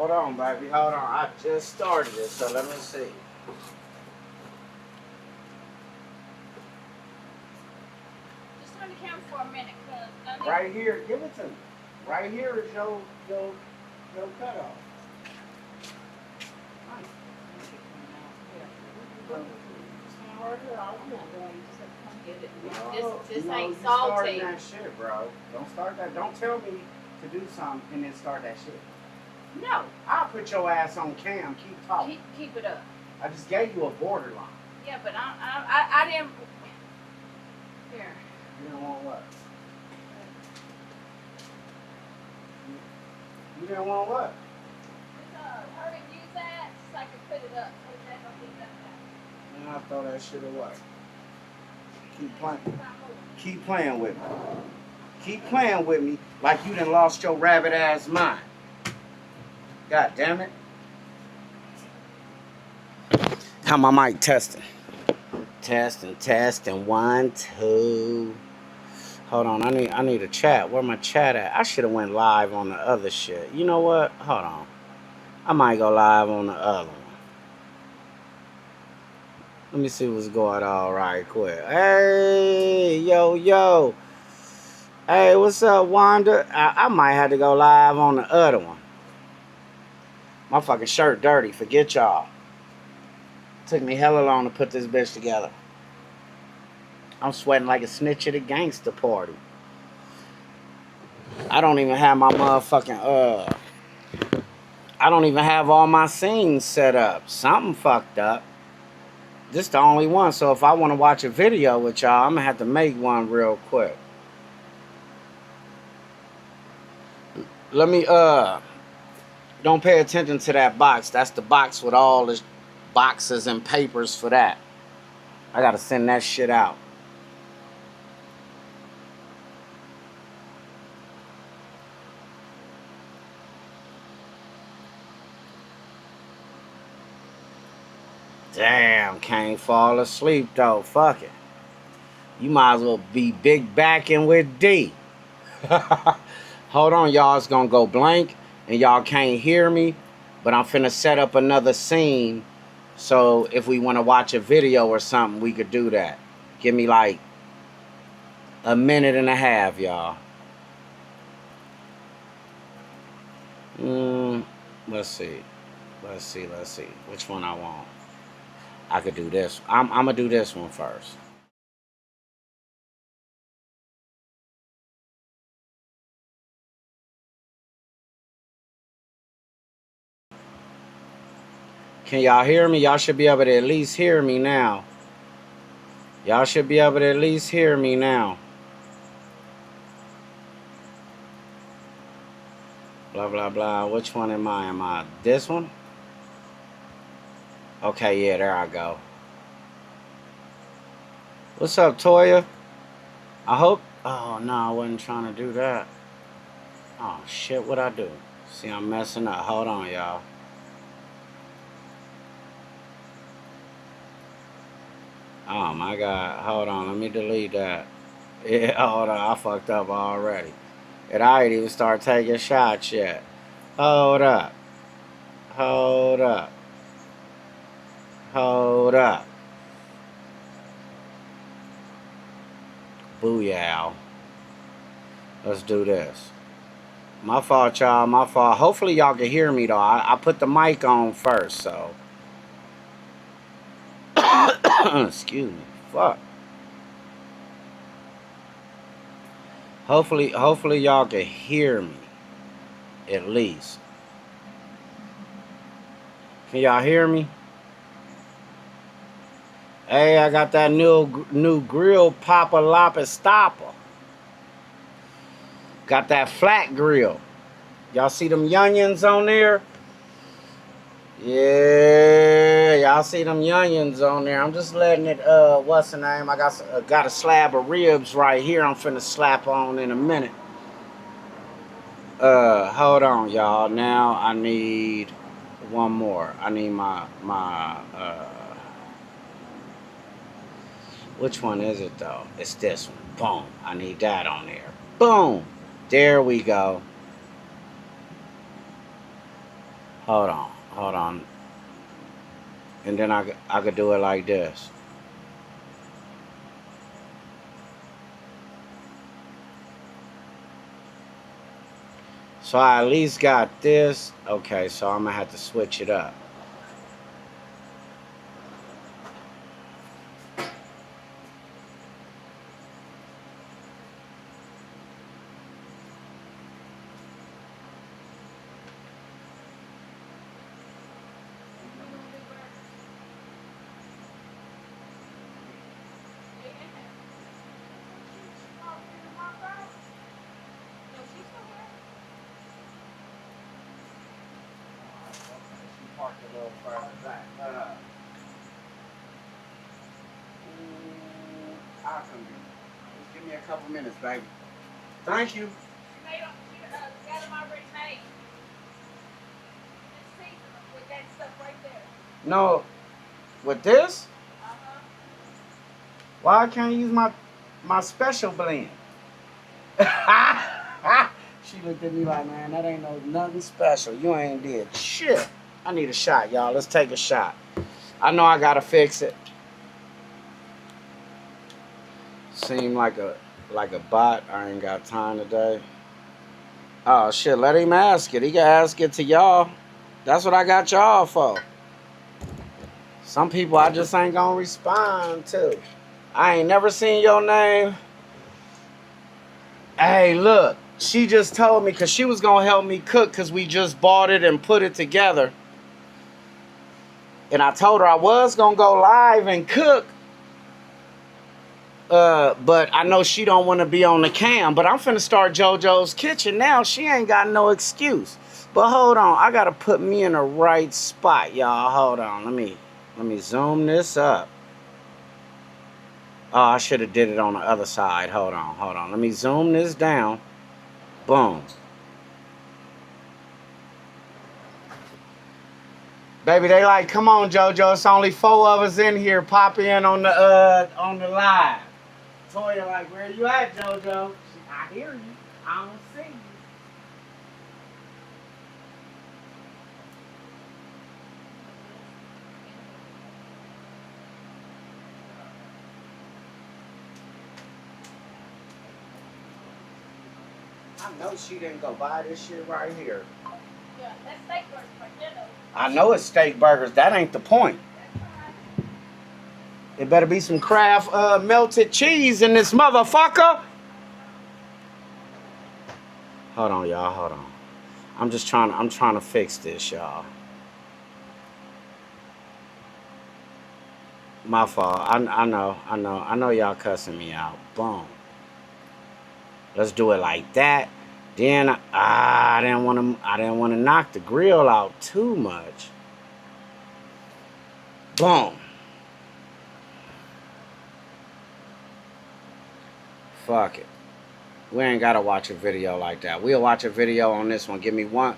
Hold on, baby. Hold on. I just started it, so let me see. Just turn the camera for a minute, cause Right here, give it to me. Right here is your cutoff. This ain't salty. That shit, bro. Don't start that. Don't tell me to do something and then start that shit. No. I'll put your ass on cam. Keep talking. Keep it up. I just gave you a borderline. Yeah, but I didn't. Here. You don't want what? You didn't want what? Hurry and use that so I can put it up. And I'll throw that shit away. Keep playing. Keep playing with me. Keep playing with me like you done lost your rabbit ass mind. God damn it. How my mic testing? Testing. 1, 2. Hold on, I need a chat. Where my chat at? I should have went live on the other shit. You know what? Hold on. I might go live on the other one. Let me see what's going on right quick. Hey, yo. Hey, what's up, Wanda? I might have to go live on the other one. My fucking shirt dirty. Forget y'all. Took me hella long to put this bitch together. I'm sweating like a snitch at a gangster party. I don't even have my motherfucking, I don't even have all my scenes set up. Something fucked up. This the only one, so if I want to watch a video with y'all, I'm gonna have to make one real quick. Let me, don't pay attention to that box. That's the box with all the boxes and papers for that. I gotta send that shit out. Damn, can't fall asleep though. Fuck it. You might as well be big backing with D. Hold on, y'all. It's gonna go blank and y'all can't hear me. But I'm finna set up another scene. So if we want to watch a video or something, we could do that. Give me like a minute and a half, y'all. Let's see. Which one I want? I could do this. I'm gonna do this one first. Can y'all hear me? Y'all should be able to at least hear me now. Y'all should be able to at least hear me now. Blah, blah, blah. Which one am I? Am I this one? Okay, yeah, there I go. What's up, Toya? I hope... Oh, no, I wasn't trying to do that. Oh, shit, what'd I do? See, I'm messing up. Hold on, y'all. Oh, my God. Hold on, let me delete that. Yeah, hold on, I fucked up already. And I ain't even start taking shots yet. Hold up. Booyah. Let's do this. My fault, y'all. My fault. Hopefully, y'all can hear me, though. I put the mic on first, so. Excuse me. Fuck. Hopefully y'all can hear me. At least. Can y'all hear me? Hey, I got that new grill, Papa Lapa Stopper. Got that flat grill. Y'all see them onions on there? Yeah, y'all see them onions on there. I'm just letting it, what's the name? I got a slab of ribs right here I'm finna slap on in a minute. Hold on, y'all. Now I need one more. I need my which one is it though? It's this one. Boom. I need that on there. Boom. There we go. Hold on. And then I could do it like this. So I at least got this. Okay, so I'm gonna have to switch it up. A little further back. I'll come in. Just give me a couple minutes, baby. Thank you. Got them already made. Just season them with that stuff right there. No, with this? Uh-huh. Why I can't use my special blend? She looked at me like, man, that ain't no nothing special. You ain't did shit. I need a shot, y'all. Let's take a shot. I know I gotta fix it. Seem like a bot. I ain't got time today. Oh shit, let him ask it. He can ask it to y'all. That's what I got y'all for. Some people I just ain't gonna respond to. I ain't never seen your name. Hey, look. She just told me because she was gonna help me cook because we just bought it and put it together. And I told her I was gonna go live and cook. But I know she don't want to be on the cam. But I'm finna start JoJo's Kitchen now. She ain't got no excuse. But hold on, I gotta put me in the right spot, y'all. Hold on, let me zoom this up. Oh, I should have did it on the other side. Hold on. Let me zoom this down. Boom. Baby, they like, come on, JoJo. It's only 4 of us in here. Pop in on the live. Toya like, where you at, JoJo? I hear you. I don't see you. I know she didn't go buy this shit right here. Yeah, that's steak burgers right there, though. I know it's steak burgers. That ain't the point. It better be some Kraft melted cheese in this motherfucker. Hold on, y'all. Hold on. I'm trying to fix this, y'all. My fault. I know y'all cussing me out. Boom. Let's do it like that. Then I didn't want to knock the grill out too much. Boom. Fuck it. We ain't gotta watch a video like that. We'll watch a video on this one. Give me one.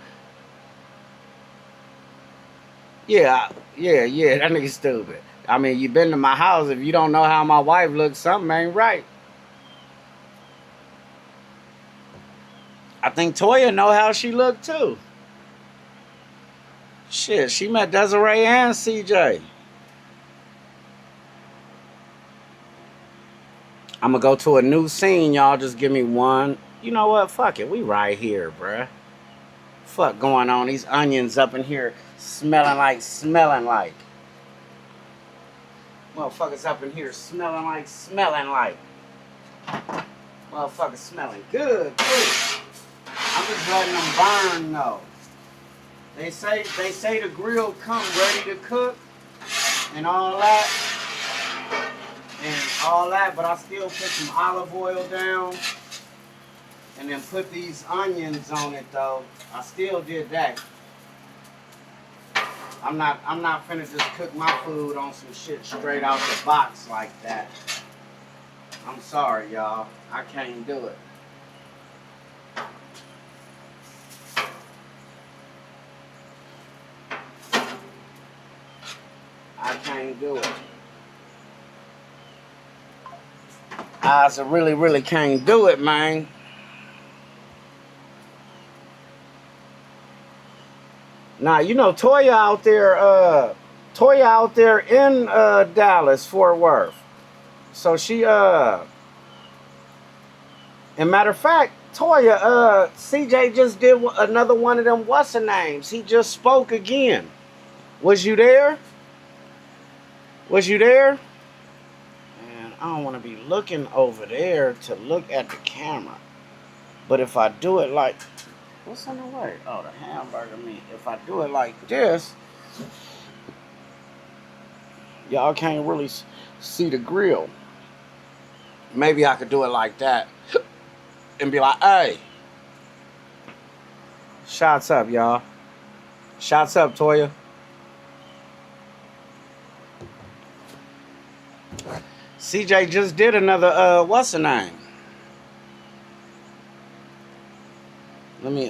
Yeah. That nigga stupid. I mean, you been to my house. If you don't know how my wife looks, something ain't right. I think Toya know how she looked too. Shit, she met Desiree and CJ. I'm gonna go to a new scene, y'all. Just give me one. You know what? Fuck it. We right here, bruh. Fuck going on? These onions up in here smelling like. Motherfuckers up in here smelling like. Motherfuckers smelling good, too. I'm just letting them burn, though. They say the grill come ready to cook and all that. But I still put some olive oil down and then put these onions on it, though. I still did that. I'm not finna just cook my food on some shit straight out the box like that. I'm sorry, y'all. I can't do it. I can't do it. I really can't do it, man. Now, you know, Toya out there in Dallas, Fort Worth. So she and matter of fact, Toya, CJ just did another one of them what's the names. He just spoke again. Was you there? Was you there? Man, I don't want to be looking over there to look at the camera. But if I do it like, what's in the way? Oh, the hamburger meat. If I do it like this, y'all can't really see the grill. Maybe I could do it like that and be like, hey. Shots up, y'all. Shots up, Toya. CJ just did another, what's the name? Let me,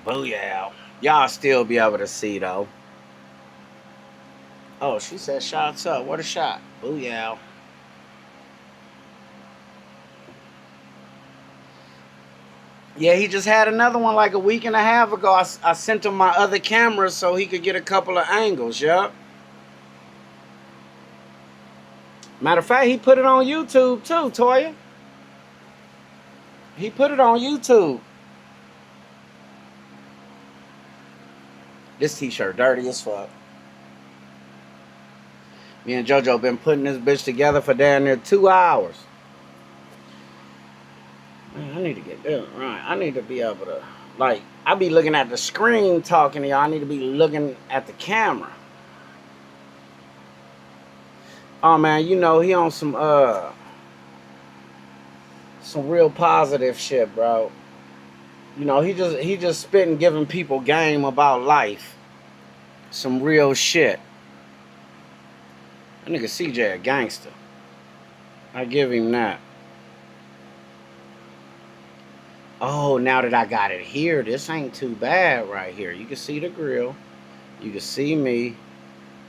booyah. Y'all still be able to see, though. Oh, she said shots up. What a shot. Booyah. Yeah, he just had another one like a week and a half ago. I sent him my other camera so he could get a couple of angles, yup. Matter of fact, he put it on YouTube too, Toya. He put it on YouTube. This t-shirt dirty as fuck. Me and JoJo been putting this bitch together for damn near 2 hours. Man, I need to get this right. I need to be able to, like, I be looking at the screen talking to y'all. I need to be looking at the camera. Oh man, you know he on some real positive shit, bro. You know, he just spitting, giving people game about life. Some real shit. That nigga CJ a gangster. I give him that. Oh, now that I got it here, this ain't too bad right here. You can see the grill. You can see me.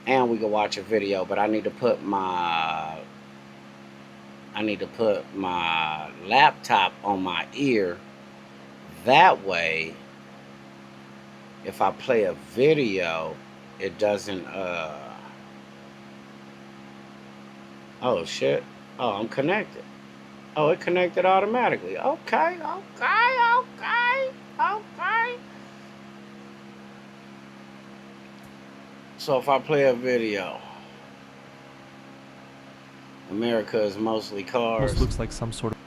And we can watch a video, but I need to put my laptop on my ear. That way, if I play a video, it doesn't, oh shit. Oh, I'm connected. Oh, it connected automatically. Okay. So if I play a video, America is mostly cars. Almost looks like some sort of...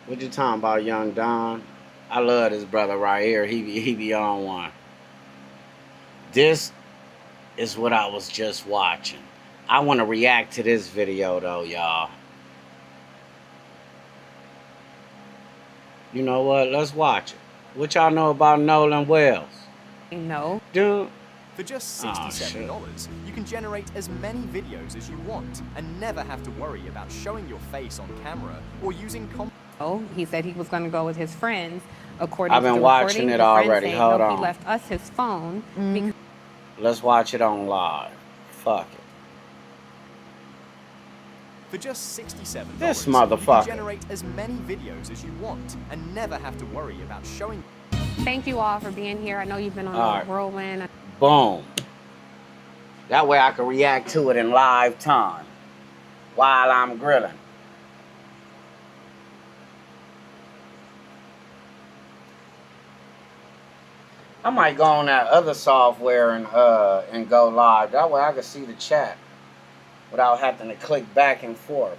What you talking about, Young Don? I love this brother right here. He be on one. This is what I was just watching. I want to react to this video though, y'all. You know what? Let's watch it. What y'all know about Nolan Wells? No. Dude. For just $67, you can generate as many videos as you want and never have to worry about showing your face on camera or using Oh, he said he was going to go with his friends. According I've been to the watching it already. Saying, Hold no, on. He left us his phone. Because Let's watch it on live. Fuck it. For just $67, This you motherfucker. can generate as many videos as you want and never have to worry about showing. thank you all for being here. I know you've been on All a right. whirlwind. Boom. That way I can react to it in live time while I'm grilling. I might go on that other software and go live. That way I can see the chat. without having to click back and forth.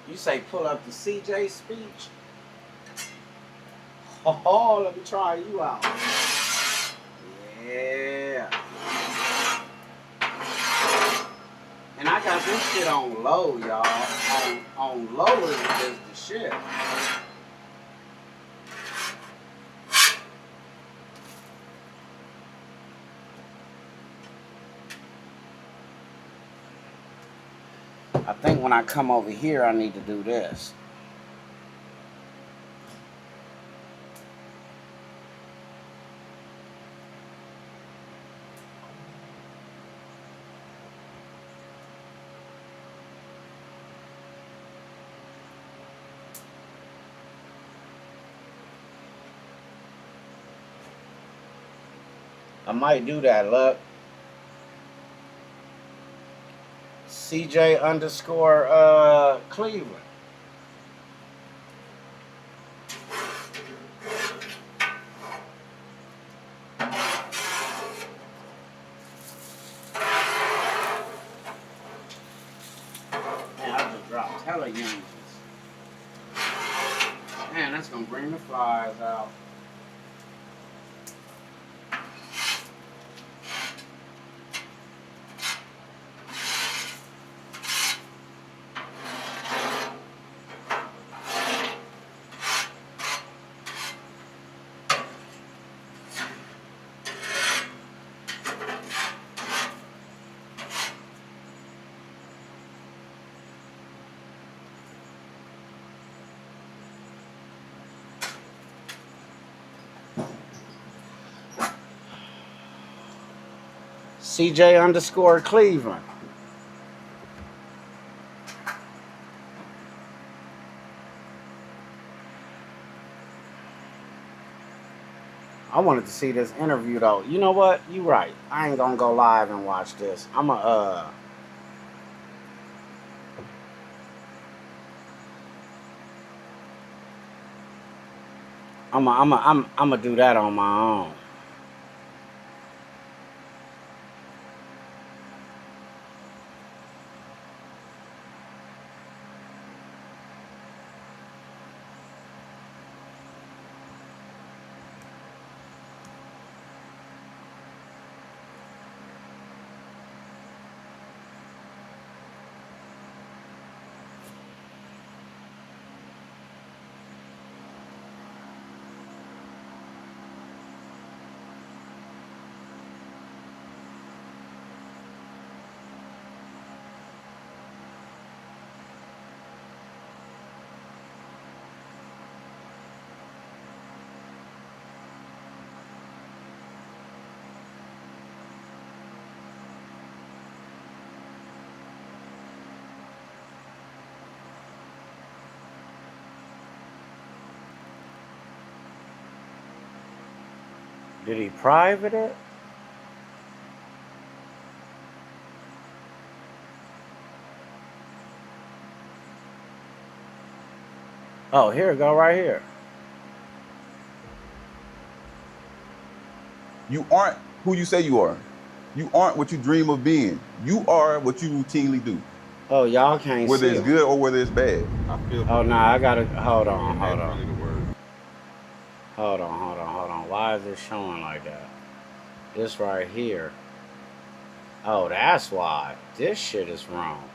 You say pull up the CJ speech? Oh, let me try you out. Yeah. And I got this shit on low, y'all. On low is the shit. I think when I come over here, I need to do this. I might do that, look. CJ underscore Cleveland. Man, I just dropped hella Yankees. Man, that's gonna bring the flies out. CJ underscore Cleveland. I wanted to see this interview though. You know what? You right. I ain't gonna go live and watch this. I'm gonna do that on my own. Did he private it? Oh, here we go, right here. You aren't who you say you are. You aren't what you dream of being. You are what you routinely do, Oh, y'all can't whether see it's it. good or whether it's bad. Oh, no, I gotta, hold on. Hold on. Why is it showing like that? This right here. Oh, that's why. This shit is wrong.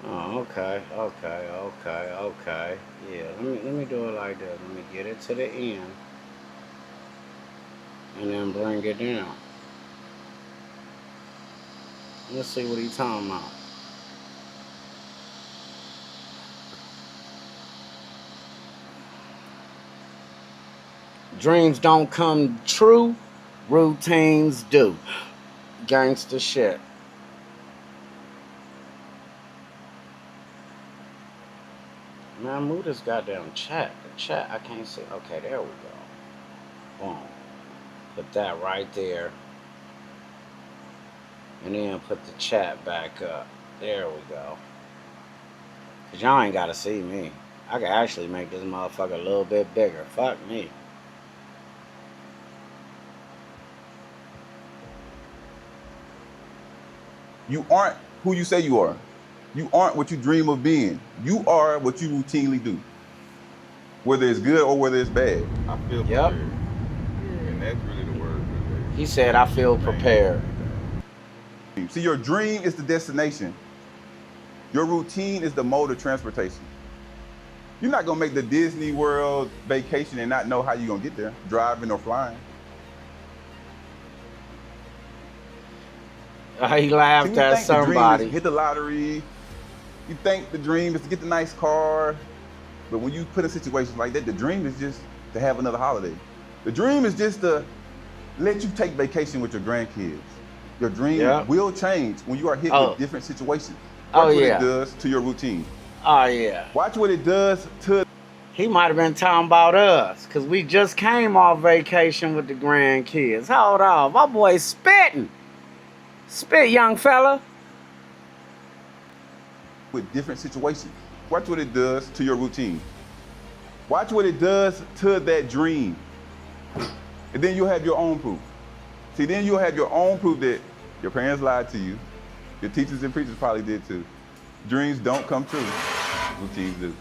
Oh, okay. Yeah, let me do it like this. Let me get it to the end. And then bring it down. Let's see what he's talking about. Dreams don't come true, routines do. Gangsta shit. Man, move this goddamn chat. The chat, I can't see. Okay, there we go. Boom. Put that right there. And then put the chat back up. There we go. Cause y'all ain't gotta see me. I can actually make this motherfucker a little bit bigger. Fuck me. You aren't who you say you are. You aren't what you dream of being. You are what you routinely do. Whether it's good or whether it's bad. I feel Yep. prepared. And that's really the word. He said, I feel prepared. See, your dream is the destination. Your routine is the mode of transportation. You're not gonna make the Disney World vacation and not know how you're gonna get there, driving or flying. He See, laughed we at think the dream is somebody. to hit the lottery. You think the dream is to get the nice car. But when you put in situations like that, the dream is just to have another holiday. The dream is just to let you take vacation with your grandkids. Your dream Yeah. will change when you are hit Oh. with different situations. Oh, Watch what yeah. it does to your routine. Oh, yeah. Watch what it does to He might have been talking about us, because we just came off vacation with the grandkids. Hold on. My boy's spitting. Spit, young fella. with different situations. Watch what it does to your routine. Watch what it does to that dream. And then you'll have your own proof. See, then you'll have your own proof that your parents lied to you. Your teachers and preachers probably did too. Dreams don't come true. Routines do.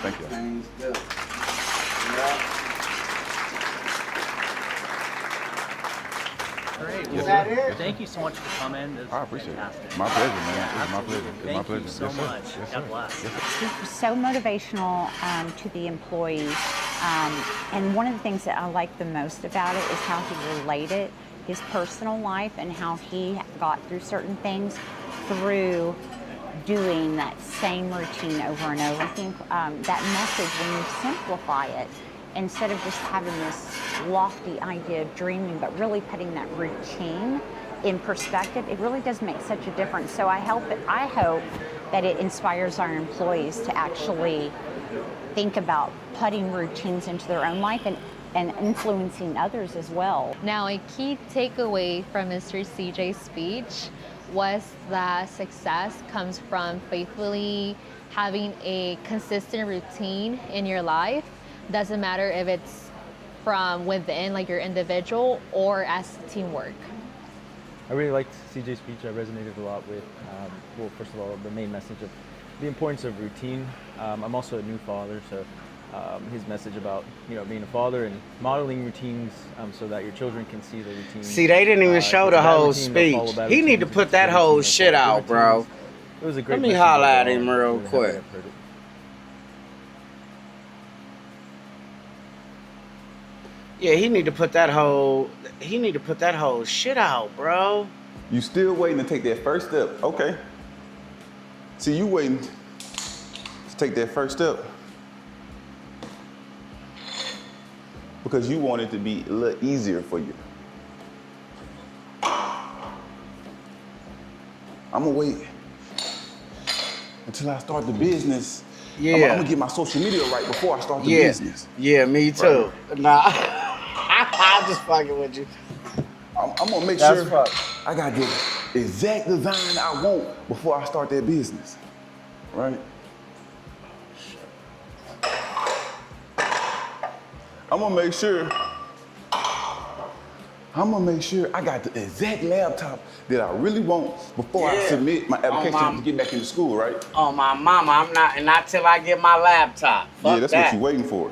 Thank you. Great. Yes, Well, sir. thank you so much for coming. This I was appreciate fantastic. it. My pleasure, man. Yeah, It's my absolutely. pleasure. It's Thank my pleasure. you so Yes, sir. much. Yes, sir. God bless. Yes, sir. He was so motivational to the employees. And one of the things that I like the most about it is how he related his personal life and how he got through certain things through doing that same routine over and over. I think that message, when you simplify it, instead of just having this lofty idea of dreaming, but really putting that routine in perspective, it really does make such a difference. So I hope that it inspires our employees to actually think about putting routines into their own life and influencing others as well. Now, a key takeaway from Mr. CJ's speech was that success comes from faithfully having a consistent routine in your life. Doesn't matter if it's from within, like your individual, or as teamwork. I really liked CJ's speech. I resonated a lot with, well, first of all, the main message of the importance of routine. I'm also a new father, so his message about being a father and modeling routines so that your children can see the routine. See, they didn't even show the whole speech. He need to put that whole shit out, bro. It was a great Let me message holler at overall. him real Really happy quick. I've heard it. Yeah, he need to put that whole shit out, bro. You still waiting to take that first step. Okay. See, you waiting to take that first step because you want it to be a little easier for you. I'm gonna wait until I start the business. Yeah. I'm gonna get my social media right before I start the business. Yeah, me too. Nah, I'm just fucking with you. I'm gonna make That's sure fuck. I got the exact design I want before I start that business, right? I'm gonna make sure I got the exact laptop that I really want before I Yeah. submit my application mom. to get back into school, right? Oh, my mama, I'm not till I get my laptop. Fuck Yeah, that's that. what you're waiting for.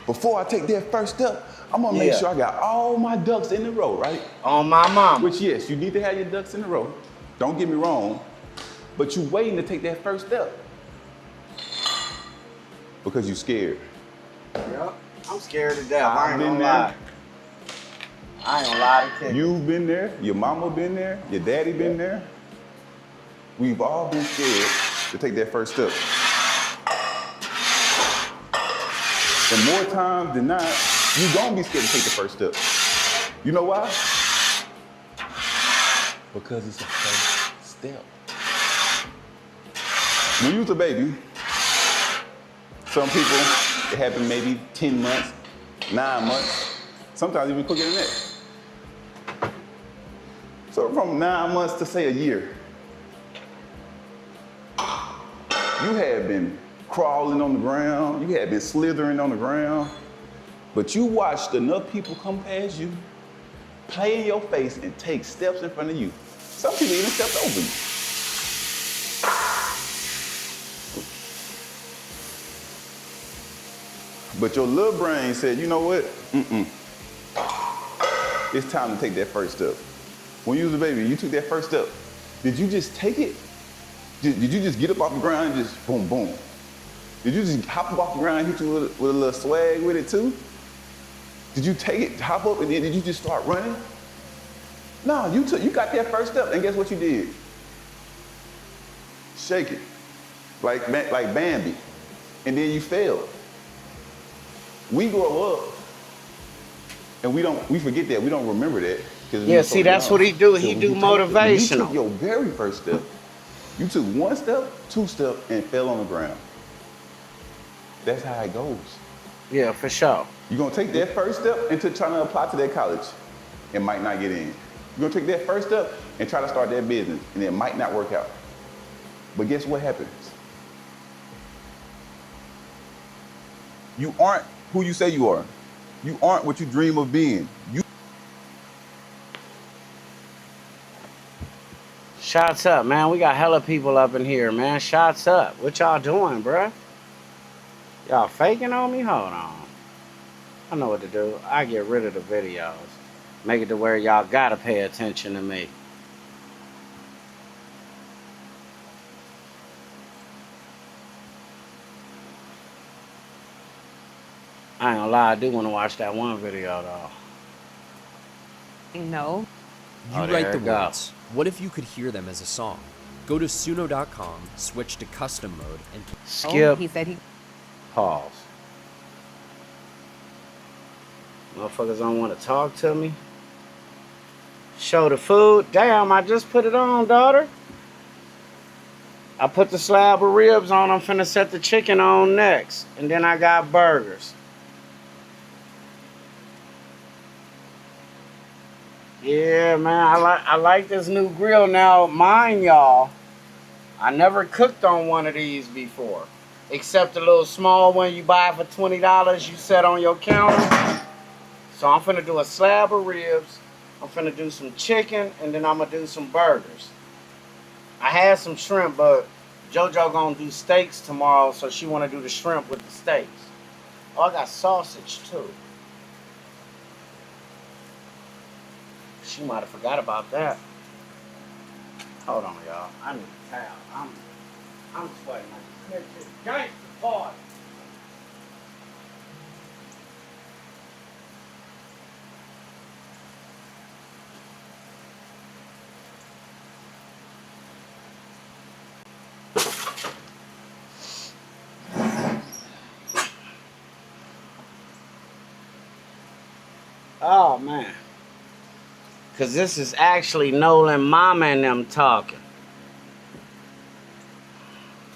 Before I take that first step, I'm gonna make Yeah. sure I got all my ducks in the row, right? On my mama. Which, yes, you need to have your ducks in a row. Don't get me wrong. But you waiting to take that first step because you scared. Yep. I'm scared to death. I've I ain't been gonna there. lie. I ain't gonna lie to you. You've been there, your mama been there, your daddy been there. We've all been scared to take that first step. And more times than not, you gonna be scared to take the first step. You know why? Because it's a first step. When you was a baby, some people, it happened maybe 10 months, 9 months, sometimes even quicker than that. So from 9 months to say a year, you had been crawling on the ground, you had been slithering on the ground, but you watched enough people come past you, play in your face, and take steps in front of you Some people even stepped over you. But your little brain said, you know what? It's time to take that first step. When you was a baby, you took that first step. Did you just take it? Did you just get up off the ground and just boom, boom? Did you just hop up off the ground and hit you with a little swag with it too? Did you take it, hop up, and then did you just start running? No, you got that first step, and guess what you did? Shake it, like Bambi, and then you failed. We grow up, and we forget that, we don't remember that. Yeah, see, that's what he do. He do motivational. You took your very first step. You took one step, two steps, and fell on the ground. That's how it goes. Yeah, for sure. You're gonna take that first step into trying to apply to that college and might not get in. You're gonna take that first step and try to start that business and it might not work out. But guess what happens? You aren't who you say you are. You aren't what you dream of being. Shots up, man. We got hella people up in here, man. Shots up. What y'all doing, bruh? Y'all faking on me? Hold on. I know what to do. I get rid of the videos. Make it to where y'all gotta pay attention to me. I ain't gonna lie, I do want to watch that one video though. No. You Oh, write there the it go. words. What if you could hear them as a song? Go to Suno.com, switch to custom mode, and Skip. He said he. Pause. Motherfuckers don't want to talk to me. Show the food. Damn, I just put it on, daughter. I put the slab of ribs on. I'm finna set the chicken on next. And then I got burgers. Yeah, man, I like this new grill. Now, mind y'all, I never cooked on one of these before. Except the little small one you buy for $20 you set on your counter. So I'm finna do a slab of ribs. I'm finna do some chicken, and then I'm gonna do some burgers. I had some shrimp, but JoJo gonna do steaks tomorrow, so she wanna do the shrimp with the steaks. Oh, I got sausage too. She might have forgot about that. Hold on, y'all. I need a towel. I'm sweating like this gangster party. Oh man. Cause this is actually Nolan Mama and them talking.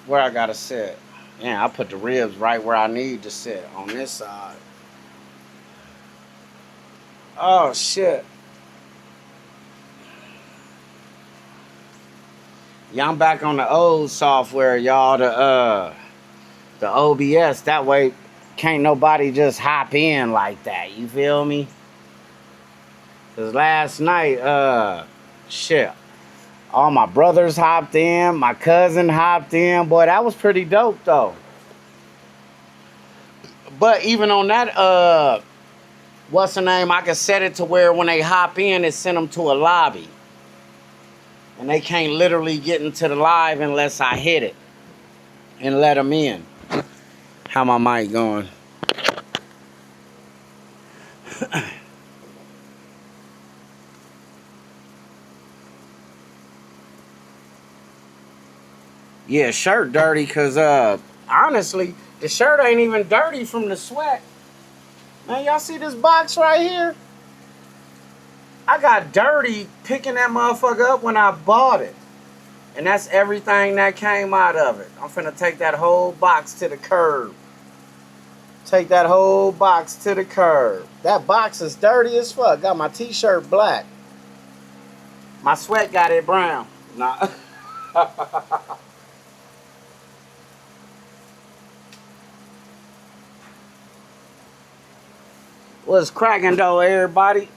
Where I gotta sit. Yeah, I put the ribs right where I need to sit, on this side. Oh shit. Yeah, I'm back on the old software, y'all, the OBS. That way can't nobody just hop in like that. You feel me? Cause last night, shit, all my brothers hopped in, my cousin hopped in. Boy, that was pretty dope though. But even on that, what's the name? I could set it to where when they hop in, it send them to a lobby. And they can't literally get into the live unless I hit it and let them in. How my mic going? Yeah, shirt dirty because, honestly, the shirt ain't even dirty from the sweat. Man, y'all see this box right here? I got dirty picking that motherfucker up when I bought it. And that's everything that came out of it. I'm finna take that whole box to the curb. Take that whole box to the curb. That box is dirty as fuck. Got my t-shirt black. My sweat got it brown. Nah. What's cracking though, everybody?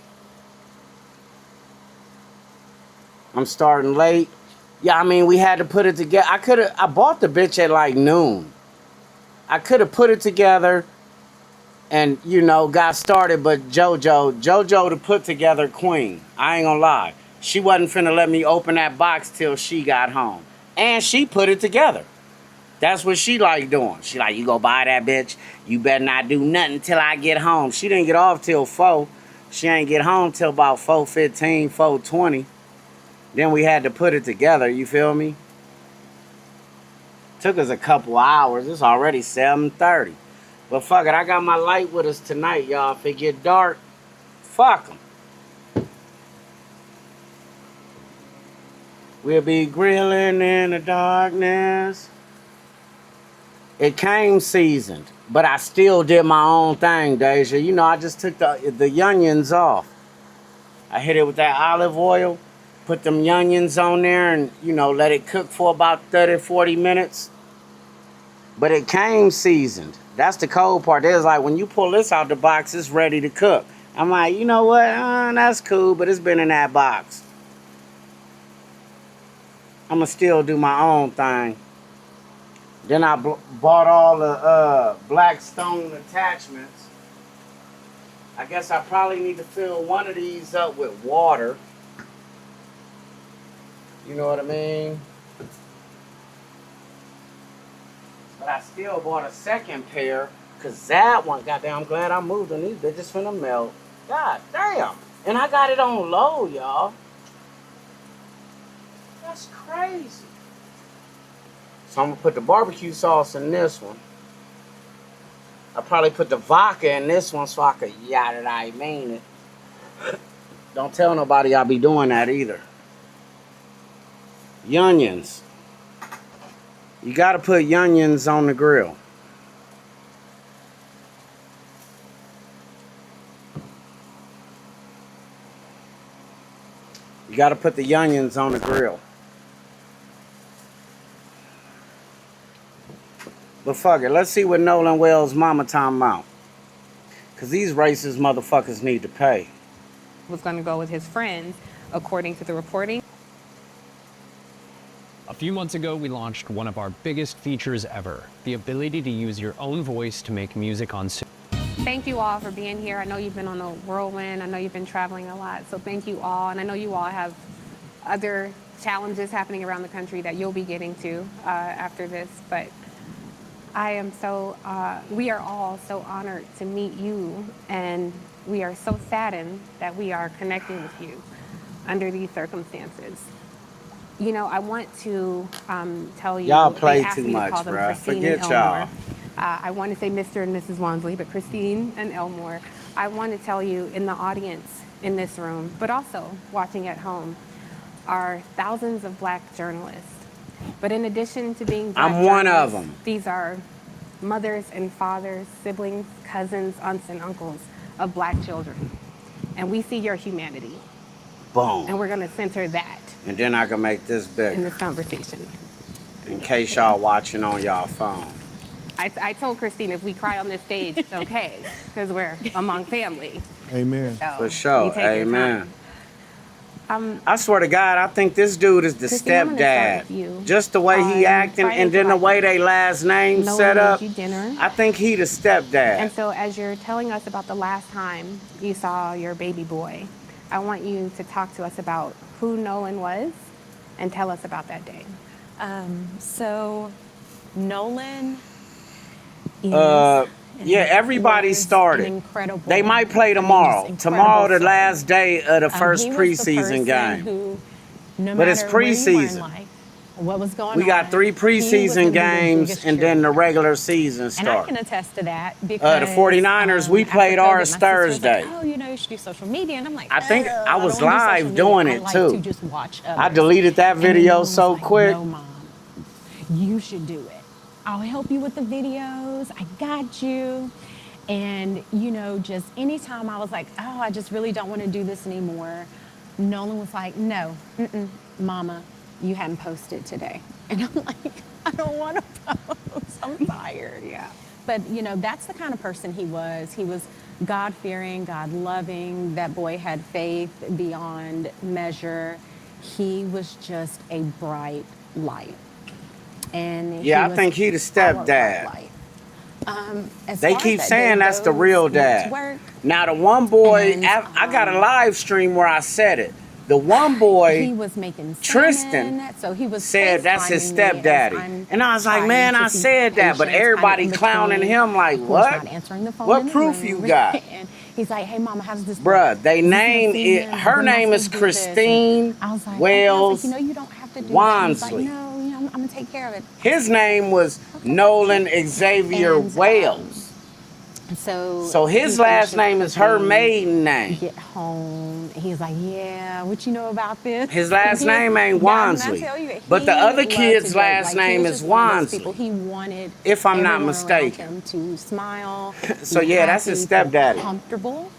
I'm starting late. Yeah, I mean, we had to put it together. I bought the bitch at like noon. I could have put it together and, you know, got started, but JoJo to put together queen. I ain't gonna lie. She wasn't finna let me open that box till she got home. And she put it together. That's what she like doing. She like, you go buy that bitch. You better not do nothing till I get home. She didn't get off till 4. She ain't get home till about 4:15, 4:20. Then we had to put it together, you feel me? Took us a couple hours. It's already 7:30. But fuck it, I got my light with us tonight, y'all. If it get dark, fuck them. We'll be grilling in the darkness. It came seasoned, but I still did my own thing, Deja. You know, I just took the onions off. I hit it with that olive oil, put them onions on there and, you know, let it cook for about 30, 40 minutes. But it came seasoned. That's the cold part. There's like, when you pull this out the box, it's ready to cook. I'm like, you know what? That's cool, but it's been in that box. I'm going to still do my own thing. Then I bought all the Blackstone attachments. I guess I probably need to fill one of these up with water. You know what I mean? But I still bought a second pair, because that one, goddamn, I'm glad I moved them. These bitches finna melt. God damn. And I got it on low, y'all. That's crazy. So I'm gonna put the barbecue sauce in this one. I'll probably put the vodka in this one so I could yada I mean it. Don't tell nobody I'll be doing that either. Onions. You gotta put onions on the grill. You gotta put the onions on the grill. But fuck it, let's see what Nolan Wells' mama talking about. Cause these racist motherfuckers need to pay. Was going to go with his friends, according to the reporting. A few months ago, we launched one of our biggest features ever, the ability to use your own voice to make music on Suno. Thank you all for being here. I know you've been on a whirlwind. I know you've been traveling a lot. So thank you all. And I know you all have other challenges happening around the country that you'll be getting to after this. But I am so, we are all so honored to meet you. And we are so saddened that we are connecting with you under these circumstances. You know, I want to tell you. Y'all play they asked too me to much, call them bruh. Christine Forget and y'all. Elmore. I want to say Mr. and Mrs. Wansley, but Christine and Elmore. I want to tell you, in the audience in this room, but also watching at home, are thousands of black journalists. But in addition to being black I'm one of journalists, them. these are mothers and fathers, siblings, cousins, aunts and uncles of black children. And we see your humanity. Boom. And we're going to center that And then I can make this in bigger. this conversation. In case y'all watching on y'all phone. I told Christine if we cry on this stage, it's okay, because we're among family. Amen. So For sure. you take your Amen. time. I swear to God, I think this dude is the Christine, I'm gonna start with stepdad. you. Just the way he On acting Friday, and then the July way they last name Nolan set made up. you dinner. I think he the stepdad. And so as you're telling us about the last time you saw your baby boy, I want you to talk to us about who Nolan was and tell us about that day. So Nolan is Yeah, everybody was started. an incredible. They might play I mean, tomorrow. just Tomorrow, the incredible last day of the first he was the preseason person game. Who, no But it's matter where you were in preseason. life, what was going We on, got 3 he was gonna preseason be the games biggest and then the cheerleader. regular season And I start. can attest to that because The 49ers, we after played COVID, ours my sister was Thursday. Like, oh, you know, you should do social media, and I'm like, I think I was don't wanna do social live media. doing I it like too. To just watch I others. deleted that And then video Mom was so like, quick. No, Mom, you should do it. I'll help you with the videos. I got you. And, you know, just anytime I was like, oh, I just really don't want to do this anymore, Nolan was like, no, Mama, you hadn't posted today. And I'm like, I don't want to post. I'm tired. Yeah. But, you know, that's the kind of person he was. He was God-fearing, God-loving. That boy had faith beyond measure. he was just a bright light. And Yeah, I was think he the our bright stepdad. light. As They far keep as that saying day that's the goes, real went to dad. work, Now the one boy, And, I got a live stream where I said it. The one boy, he was making Tristan, salmon, so he was said that's his FaceTiming me as stepdaddy. I'm And I was like, trying man, to I be said that, but patient, everybody kind of in clowning between. him like, Of course, what? not answering the phone What in the proof room. you got? And he's like, hey, mama, how does this Bruh, work? they Is this gonna name see it, him? her When am I name is supposed to do this? And Christine I was like, Wells okay. I was like, you don't have to do that. He's like, Wansley. no, I'm gonna take care of it. His name was Nolan Xavier And, Wales. So his he last finishes name is her cooking, maiden name. Get home. He's like, yeah, what you know about this? His last He- name ain't God, when I Wansley. tell you, But the he other loved kid's to joke. last Like, he name was is just one of those Wansley. people. He wanted If I'm not everyone around mistaken. him to smile. So be yeah, that's his happy, feel stepdaddy. Comfortable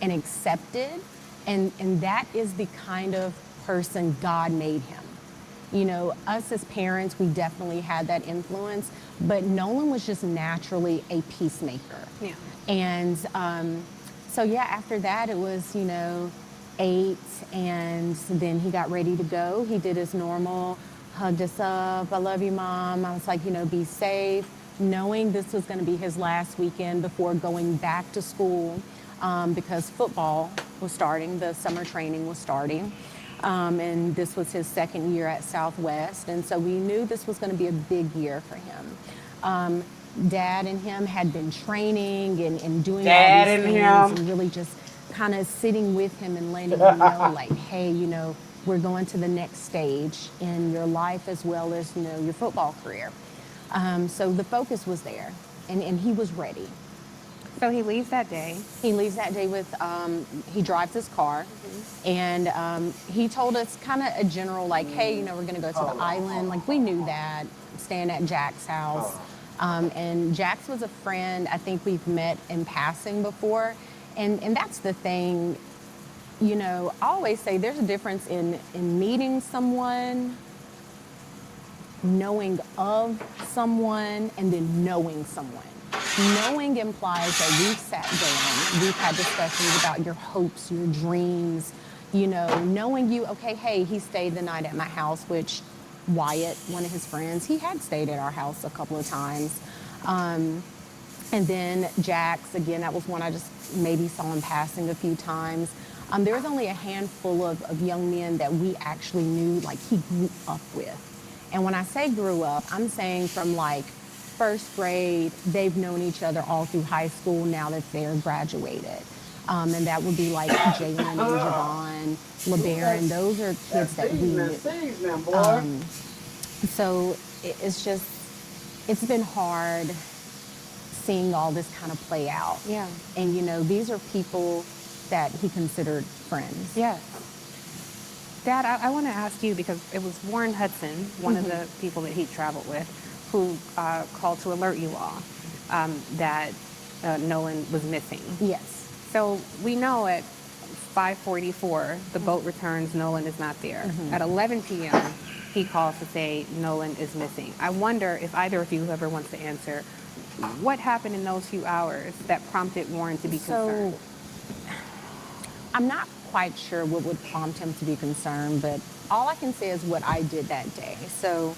and accepted, and that is the kind of person God made him. You know, us as parents, we definitely had that influence, but Nolan was just naturally a peacemaker. Yeah. And so, yeah, after that, it was, 8, and then he got ready to go. He did his normal, hugged us up, I love you, Mom. I was like, be safe, knowing this was going to be his last weekend before going back to school because football was starting, the summer training was starting. And this was his second year at Southwest, and so we knew this was going to be a big year for him. Dad and him had been training and doing Dad all these and things him. and really just kind of sitting with him and letting him know, like, hey, we're going to the next stage in your life as well as, your football career. So the focus was there, and he was ready. So he leaves that day. He leaves that day with, he drives his car, and he told us kind of a general, like, hey, we're going to go to the island. Like, we knew that, staying at Jack's house. And Jax was a friend I think we've met in passing before. And that's the thing, I always say there's a difference in meeting someone, knowing of someone, and then knowing someone. Knowing implies that we've sat down, we've had discussions about your hopes, your dreams, knowing you, okay, hey, he stayed the night at my house, which Wyatt, one of his friends, he had stayed at our house a couple of times. And then Jax, again, that was one I just maybe saw in passing a few times. There was only a handful of young men that we actually knew, like, he grew up with. And when I say grew up, I'm saying from like first grade, they've known each other all through high school now that they're graduated. And that would be like Jalen and Javon, LeBaron. Those are kids that we knew. So it's been hard seeing all this kind of play out. Yeah. And, these are people that he considered friends. Yes. Dad, I want to ask you, because it was Warren Hudson, one of the people that he traveled with, who called to alert you all that Nolan was missing. Yes. So we know at 5:44, the boat returns, Nolan is not there. At 11 p.m., he calls to say Nolan is missing. I wonder if either of you, whoever wants to answer, what happened in those few hours that prompted Warren to be concerned? I'm not quite sure what would prompt him to be concerned, but all I can say is what I did that day. So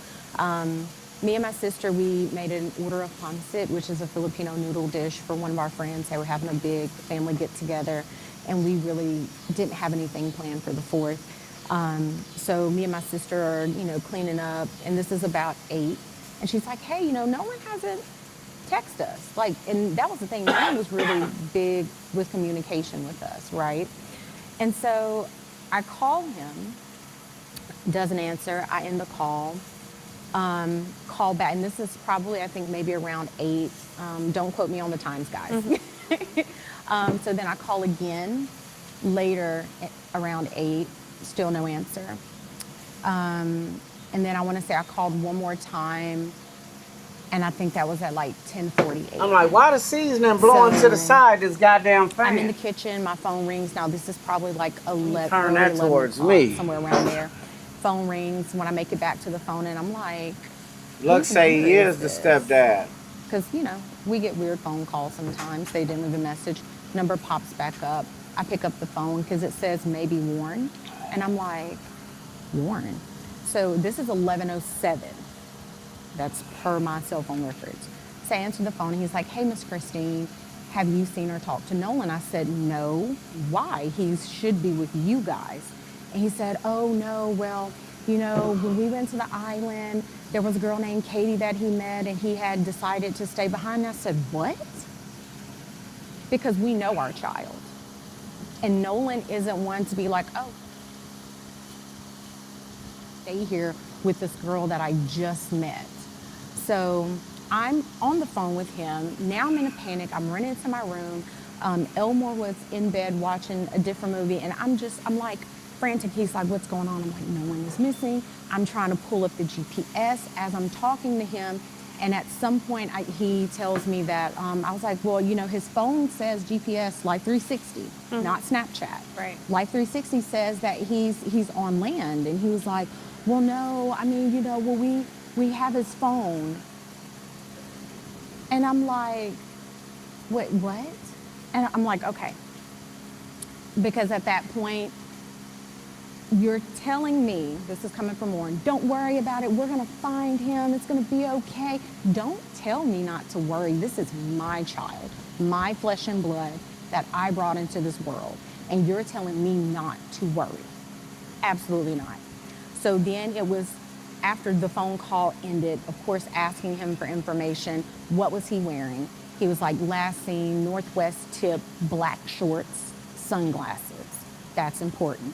me and my sister, we made an order of pancit, which is a Filipino noodle dish for one of our friends. They were having a big family get-together, and we really didn't have anything planned for the 4th. So me and my sister are, cleaning up, and this is about 8. And she's like, hey, no one hasn't texted us. Like, and that was the thing. No one was really big with communication with us, right? And so I call him, doesn't answer. I end the call, call back. And this is probably, I think, maybe around 8. Don't quote me on the times, guys. So then I call again later around 8, still no answer. And then I want to say I called one more time, and I think that was at like 10:48. I'm like, why the seasoning blowing to the side, this goddamn fan? I'm in the kitchen, my phone rings. Now this is probably like 11, Turn that 11 towards o'clock, me. somewhere around there. Phone rings when I make it back to the phone, and I'm like, Luck say he is the stepdad. because we get weird phone calls sometimes. They didn't leave a message. Number pops back up. I pick up the phone because it says maybe Warren, and I'm like, Warren. So this is 11:07. That's per my cell phone records. So I answered the phone and he's like, hey, Miss Christine, have you seen or talked to Nolan? I said, no. Why? He should be with you guys. And he said, oh, no, well, you know, when we went to the island, there was a girl named Katie that he met and he had decided to stay behind. I said, what? Because we know our child. And Nolan isn't one to be like, oh, stay here with this girl that I just met. So I'm on the phone with him. Now I'm in a panic. I'm running into my room. Elmore was in bed watching a different movie, and I'm like frantic. He's like, what's going on? I'm like, no one is missing. I'm trying to pull up the GPS as I'm talking to him. And at some point, he tells me that, I was like, well, you know, his phone says GPS Life 360, not Snapchat. Right. Life 360 says that he's on land. And he was like, well, no, I mean, you know, well, we have his phone. And I'm like, wait, what? And I'm like, okay. Because at that point, you're telling me, this is coming from Warren, don't worry about it. We're going to find him. It's going to be okay. Don't tell me not to worry. This is my child, my flesh and blood that I brought into this world. And you're telling me not to worry. Absolutely not. So then it was after the phone call ended, of course, asking him for information. What was he wearing? He was like, last seen, Northwest tip, black shorts, sunglasses. That's important.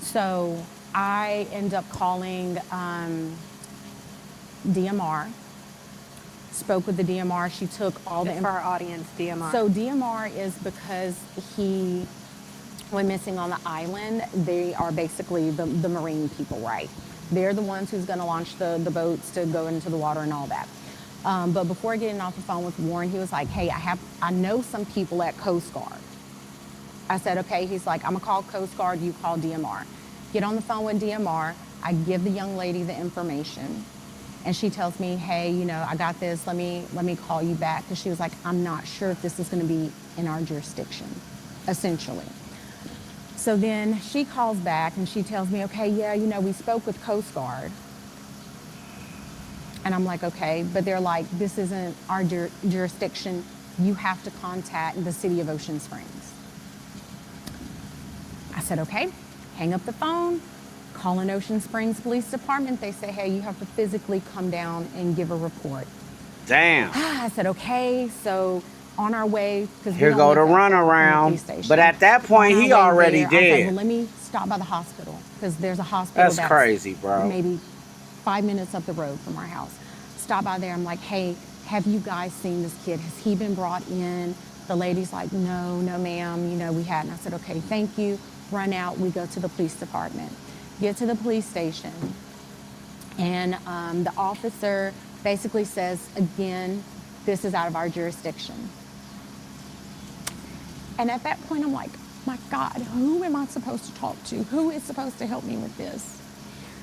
So I end up calling DMR, spoke with the DMR. She took all Just for our audience, DMR. So DMR is because he went missing on the island. They are basically the marine people, right? They're the ones who's going to launch the boats to go into the water and all that. But before getting off the phone with Warren, he was like, hey, I know some people at Coast Guard. I said, okay. He's like, I'm gonna call Coast Guard, you call DMR. Get on the phone with DMR. I give the young lady the information. And she tells me, hey, you know, I got this, let me call you back. Because she was like, I'm not sure if this is gonna be in our jurisdiction, essentially. So then she calls back and she tells me, okay, yeah, you know, we spoke with Coast Guard. And I'm like, okay, but they're like, this isn't our jurisdiction. You have to contact the city of Ocean Springs. I said, okay, hang up the phone, call an Ocean Springs Police Department. They say, hey, you have to physically come down and give a report. Damn. I said, okay, so on our way, because here go the runaround. But at that point, he already dead. I was like, well, let me stop by the hospital, because there's a hospital that's crazy, bro. Maybe 5 minutes up the road from our house. Stop by there. I'm like, hey, have you guys seen this kid? Has he been brought in? The lady's like, no, ma'am. You know, we hadn't. I said, okay, thank you. Run out. We go to the police department. Get to the police station. And the officer basically says, again, this is out of our jurisdiction. And at that point, I'm like, my God, who am I supposed to talk to? Who is supposed to help me with this?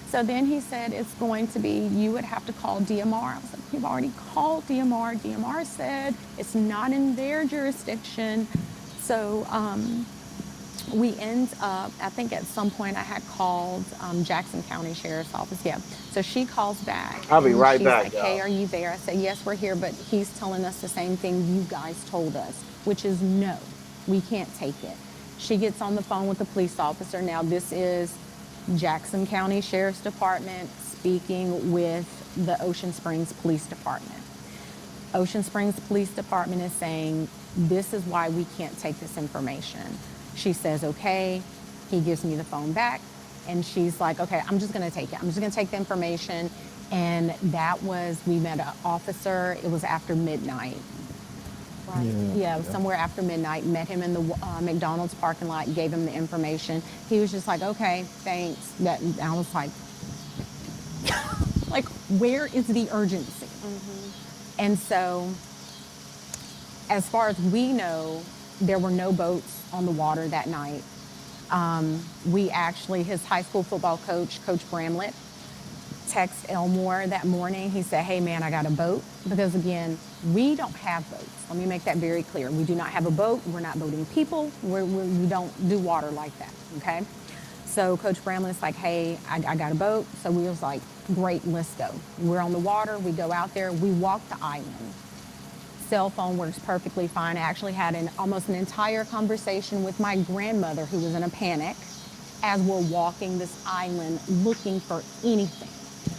So then he said, it's going to be, you would have to call DMR. I was like, you've already called DMR. DMR said it's not in their jurisdiction. So we end up, I think at some point I had called Jackson County Sheriff's Office. Yeah. So she calls back. I'll be right back. She's like, hey, are you there? I said, yes, we're here, but he's telling us the same thing you guys told us, which is no, we can't take it. She gets on the phone with the police officer. Now this is Jackson County Sheriff's Department speaking with the Ocean Springs Police Department. Ocean Springs Police Department is saying, this is why we can't take this information. She says, okay. He gives me the phone back and she's like, okay, I'm just gonna take it. I'm just gonna take the information. And that was, we met an officer, it was after midnight. Right. Yeah, somewhere after midnight, met him in the McDonald's parking lot, gave him the information. He was just like, okay, thanks. And I was like, where is the urgency? Mm-hmm. And so, as far as we know, there were no boats on the water that night. We actually, his high school football coach, Coach Bramlett, texted Elmore that morning. He said, hey man, I got a boat. Because again, we don't have boats. Let me make that very clear. We do not have a boat. We're not boating people. We don't do water like that, okay? So Coach Bramlett's like, hey, I got a boat. So we was like, great, let's go. We're on the water, we go out there, we walk the island. Cell phone works perfectly fine. I actually had almost an entire conversation with my grandmother who was in a panic as we're walking this island looking for anything.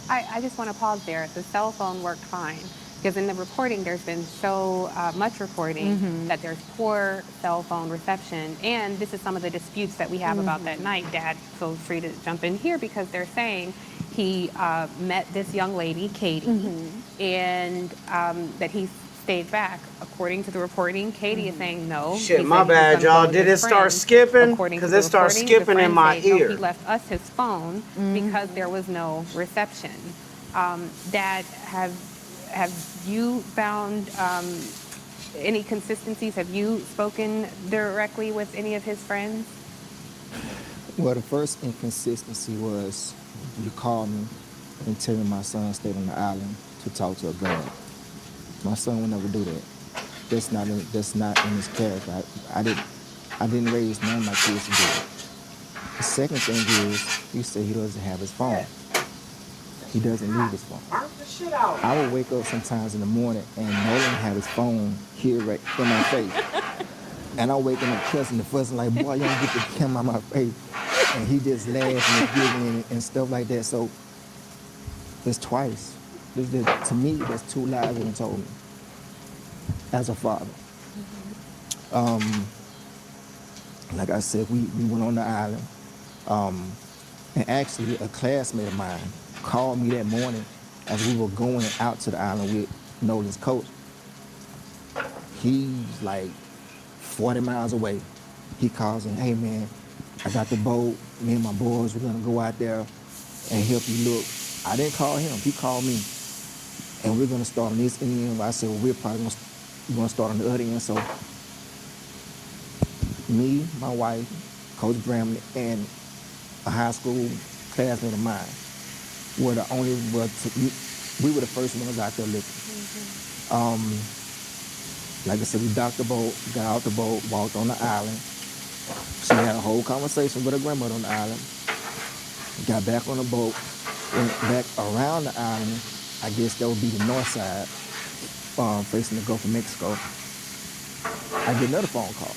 I just want to pause there. The cell phone worked fine because in the reporting, there's been so much reporting that there's poor cell phone reception. And this is some of the disputes that we have about that night. Dad, feel free to jump in here because they're saying he met this young lady, Katie, and that he stayed back. According to the reporting, Katie is saying no. Shit, He my said he was bad, gonna go y'all. with Did his it start friend. skipping? According to 'Cause the it started reporting, the skipping in friend my said, no, ear. he left us his phone because there was no reception. Dad, have you found any consistencies? Have you spoken directly with any of his friends? Well, the first inconsistency was you called me and tell me my son stayed on the island to talk to a girl. My son would never do that. That's not in his character. I didn't raise none of my kids to do it. The second thing is, he said he doesn't have his phone. He doesn't leave his phone. I would wake up sometimes in the morning and Nolan have his phone here right in my face. And I'm waking up cussing and fussing like, boy, you don't get the camera out of my face. And he just laughs and giggling and stuff like that. So it's twice. To me, that's two lies that he told me as a father. Like I said, we went on the island. And actually, a classmate of mine called me that morning as we were going out to the island with Nolan's coach. He's like 40 miles away. He calls and, hey man, I got the boat. Me and my boys, we're gonna go out there and help you look. I didn't call him, he called me. And we're gonna start on this end. I said, well, we're probably gonna start on the other end. So me, my wife, Coach Bramlett, and a high school classmate of mine were the only we were the first ones out there looking. Like I said, we docked the boat, got out the boat, walked on the island. She had a whole conversation with her grandmother on the island. Got back on the boat, went back around the island. I guess that would be the north side, facing the Gulf of Mexico. I get another phone call.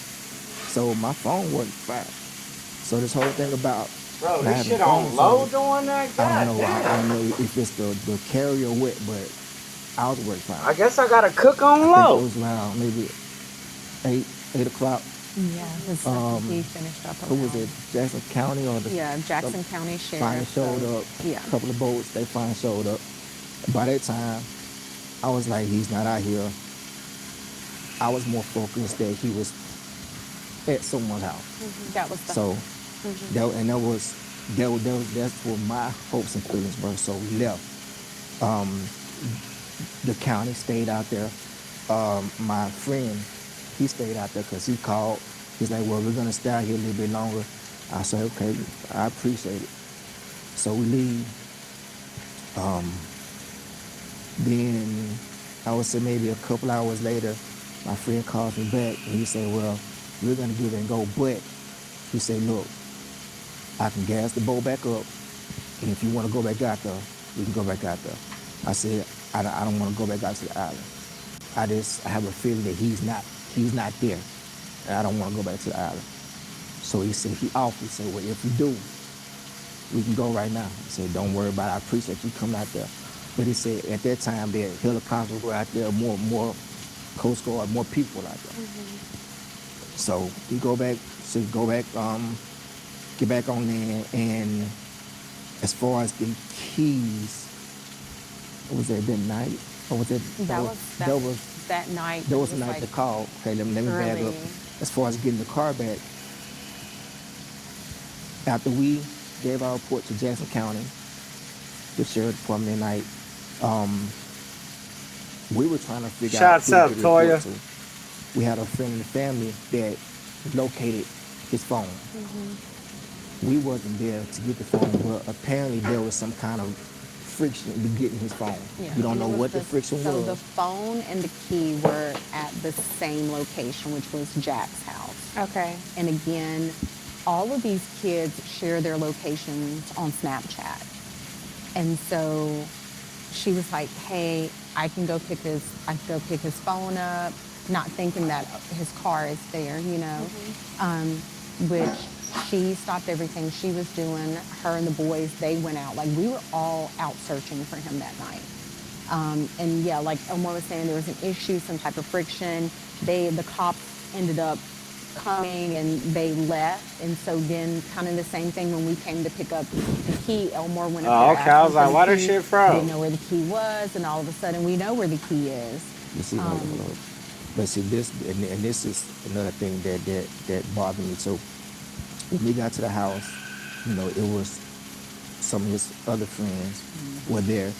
So my phone wasn't fine. So this whole thing about Bro, this shit on low doing that? I don't know. God I don't know if it's the carrier or what, but ours worked fine. I guess I gotta cook on I low. think it was around maybe 8 o'clock. Yeah, his he finished up Who was it? Jackson County or the? Yeah, Jackson County Sheriff. Finally showed up. Yeah. A couple of boats, they finally showed up. By that time, I was like, he's not out here. I was more focused that he was at someone's house. That was the So, that's what my hopes and feelings were. So we left. The county stayed out there. My friend, he stayed out there because he called. He's like, well, we're gonna stay out here a little bit longer. I said, okay, I appreciate it. So we leave. Then I would say maybe a couple hours later, my friend calls me back and he said, well, we're gonna give it and go, but he said, look, I can gas the boat back up, and if you want to go back out there, we can go back out there. I said, I don't want to go back out to the island. I have a feeling that he's not there, and I don't want to go back to the island. So he said, he said, well, if you do, we can go right now. He said, don't worry about it. I appreciate you coming out there. But he said at that time that helicopters were out there, more Coast Guard, more people out there. So we get back on land, and as far as the keys, was that night? Or was it? that night. That was the night to call. Okay, let me back up. As far as getting the car back, after we gave our report to Jackson County, the sheriff department that night, we were trying to figure out Shots up, who to report Toya. to. We had a friend in the family that located his phone. We wasn't there to get the phone, but apparently there was some kind of friction in getting his phone. Yeah. We don't And know it was what the friction So was. the phone and the key were at the same location, which was Jack's house. Okay. And again, all of these kids share their locations on Snapchat. And so she was like, hey, I can go pick his phone up, not thinking that his car is there, you know, which she stopped everything she was doing. Her and the boys, they went out. Like, we were all out searching for him that night. And yeah, like Elmore was saying, there was an issue, some type of friction. The cops ended up coming and they left. And so then kind of the same thing when we came to pick up the key, Elmore went up there. Okay, I was like, asking where for the this key. shit from? Didn't know where the key was, and all of a sudden we know where the key is. You see, hold on. But see, this and this is another thing that bothered me. So when we got to the house, you know, it was some of his other friends were there,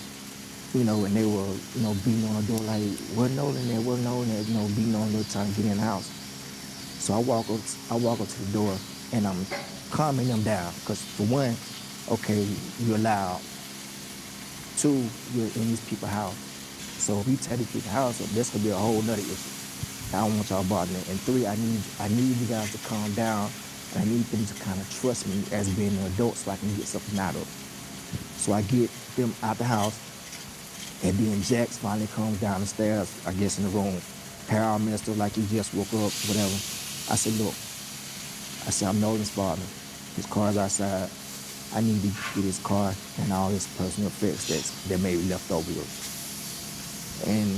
you know, and they were, you know, beating on the door like, wasn't Nolan there, you know, beating on the door trying to get in the house. So I walk up to the door and I'm calming them down, because for one, okay, you're loud. Two, you're in these people's house. So if you tear these people's house up, this could be a whole nother issue. I don't want y'all bothering it. And three, I need you guys to calm down. And I need them to kind of trust me as being an adult so I can get something out of it. So I get them out the house, and then Jax finally comes down the stairs, I guess in the room. Harold Minister, like he just woke up, whatever. I said, look, I'm Nolan's father. His car's outside. I need to get his car and all his personal effects that may be left over here. And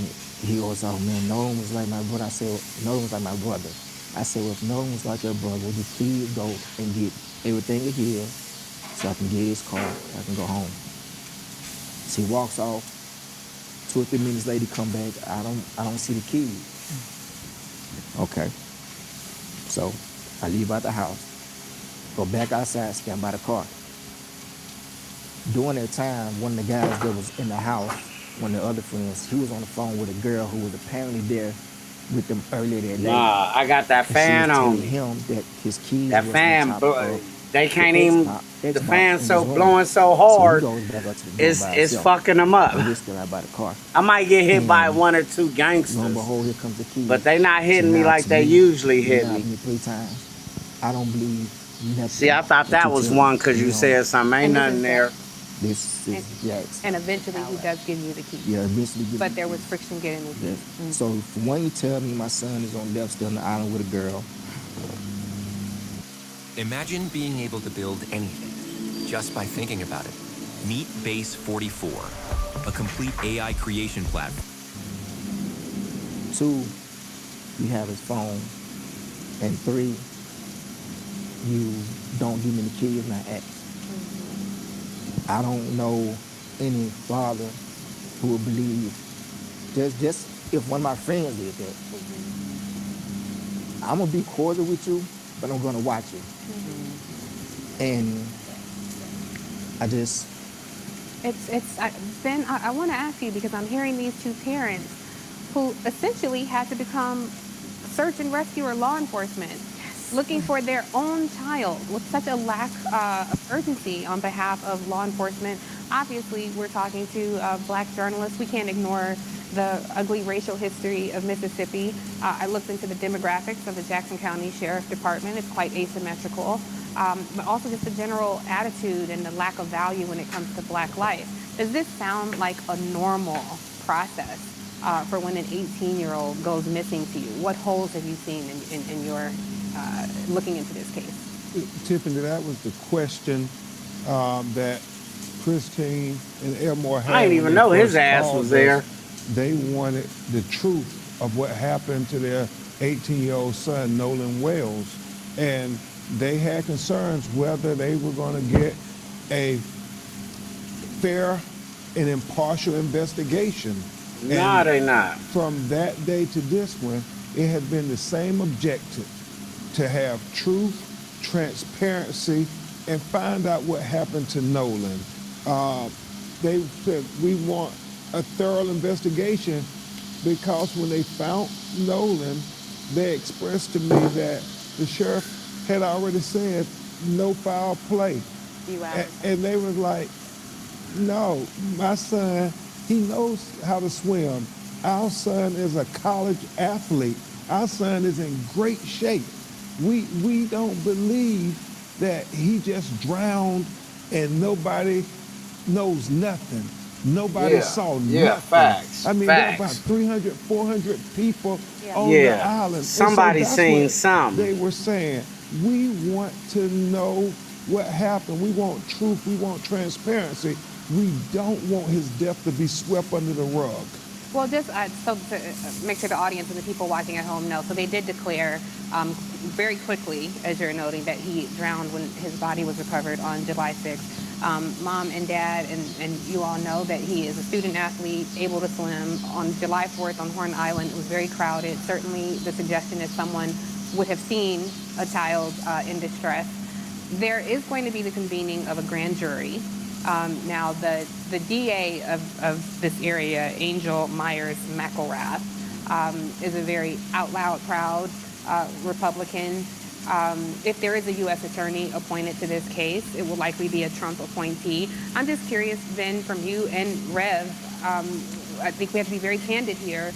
he goes, oh man, Nolan was like my brother. I said, Nolan was like my brother. I said, well, if Nolan was like your brother, would you please go and get everything in here so I can get his car, I can go home. So he walks off. 2 or 3 minutes later, he come back. I don't see the keys. Okay. So I leave out the house, go back outside, stand by the car. During that time, one of the guys that was in the house, one of the other friends, he was on the phone with a girl who was apparently there with them earlier that day. Nah, I got that fan on me. Him that his keys that was fan, on top of they can't even. The fan so room. blowing so hard, So he goes back up to the door by it's himself. fucking them up. But we're still out by the car. I might get hit by And one or two lo and gangsters, behold, here comes the key. but they not hitting So me now like to they me, usually you hit knocked me. 3 times. I don't believe nothing. See, I thought that was one because you said something. Ain't And this nothing is there. This is Jax. And eventually he does give you the key. Yeah, eventually. But there was friction getting the key. Yeah. So when you tell me my son is on left still on the island with a girl, Imagine being able to build anything just by thinking about it. Meet Base 44, a complete AI creation platform. 2, you have his phone, and 3, you don't give me the keys and I ask. I don't know any father who would believe just if one of my friends did that. I'm gonna be cordial with you, but I'm gonna watch you. And I just Ben, I want to ask you, because I'm hearing these two parents who essentially had to become search and rescue or law enforcement, looking for their own child with such a lack of urgency on behalf of law enforcement. Obviously, we're talking to Black journalists. We can't ignore the ugly racial history of Mississippi. I looked into the demographics of the Jackson County Sheriff Department. It's quite asymmetrical, but also just the general attitude and the lack of value when it comes to Black life. Does this sound like a normal process for when an 18-year-old goes missing to you? What holes have you seen in your looking into this case? Tiffany, that was the question that Christine and Elmore had. I didn't even know his ass was there. They wanted the truth of what happened to their 18-year-old son, Nolan Wells. And they had concerns whether they were going to get a fair and impartial investigation. Nah, they not. From that day to this one, it has been the same objective, to have truth, transparency, and find out what happened to Nolan. They said, we want a thorough investigation, because when they found Nolan, they expressed to me that the sheriff had already said no foul play. And they was like, no, my son, he knows how to swim. Our son is a college athlete. Our son is in great shape. We don't believe that he just drowned and nobody knows nothing. Nobody saw nothing. Facts. I mean, there were about 300, 400 people on the island. And so Somebody that's seen what something. They were saying, we want to know what happened. We want truth. We want transparency. We don't want his death to be swept under the rug. Well, just so to make sure the audience and the people watching at home know, so they did declare very quickly, as you're noting, that he drowned when his body was recovered on July 6th. Mom and Dad and you all know that he is a student athlete, able to swim. On July 4th on Horn Island, it was very crowded. Certainly the suggestion is someone would have seen a child in distress. There is going to be the convening of a grand jury. Now, the DA of this area, Angel Myers McElrath, is a very out loud, proud Republican. If there is a U.S. attorney appointed to this case, it will likely be a Trump appointee. I'm just curious, Ben, from you and Rev, I think we have to be very candid here.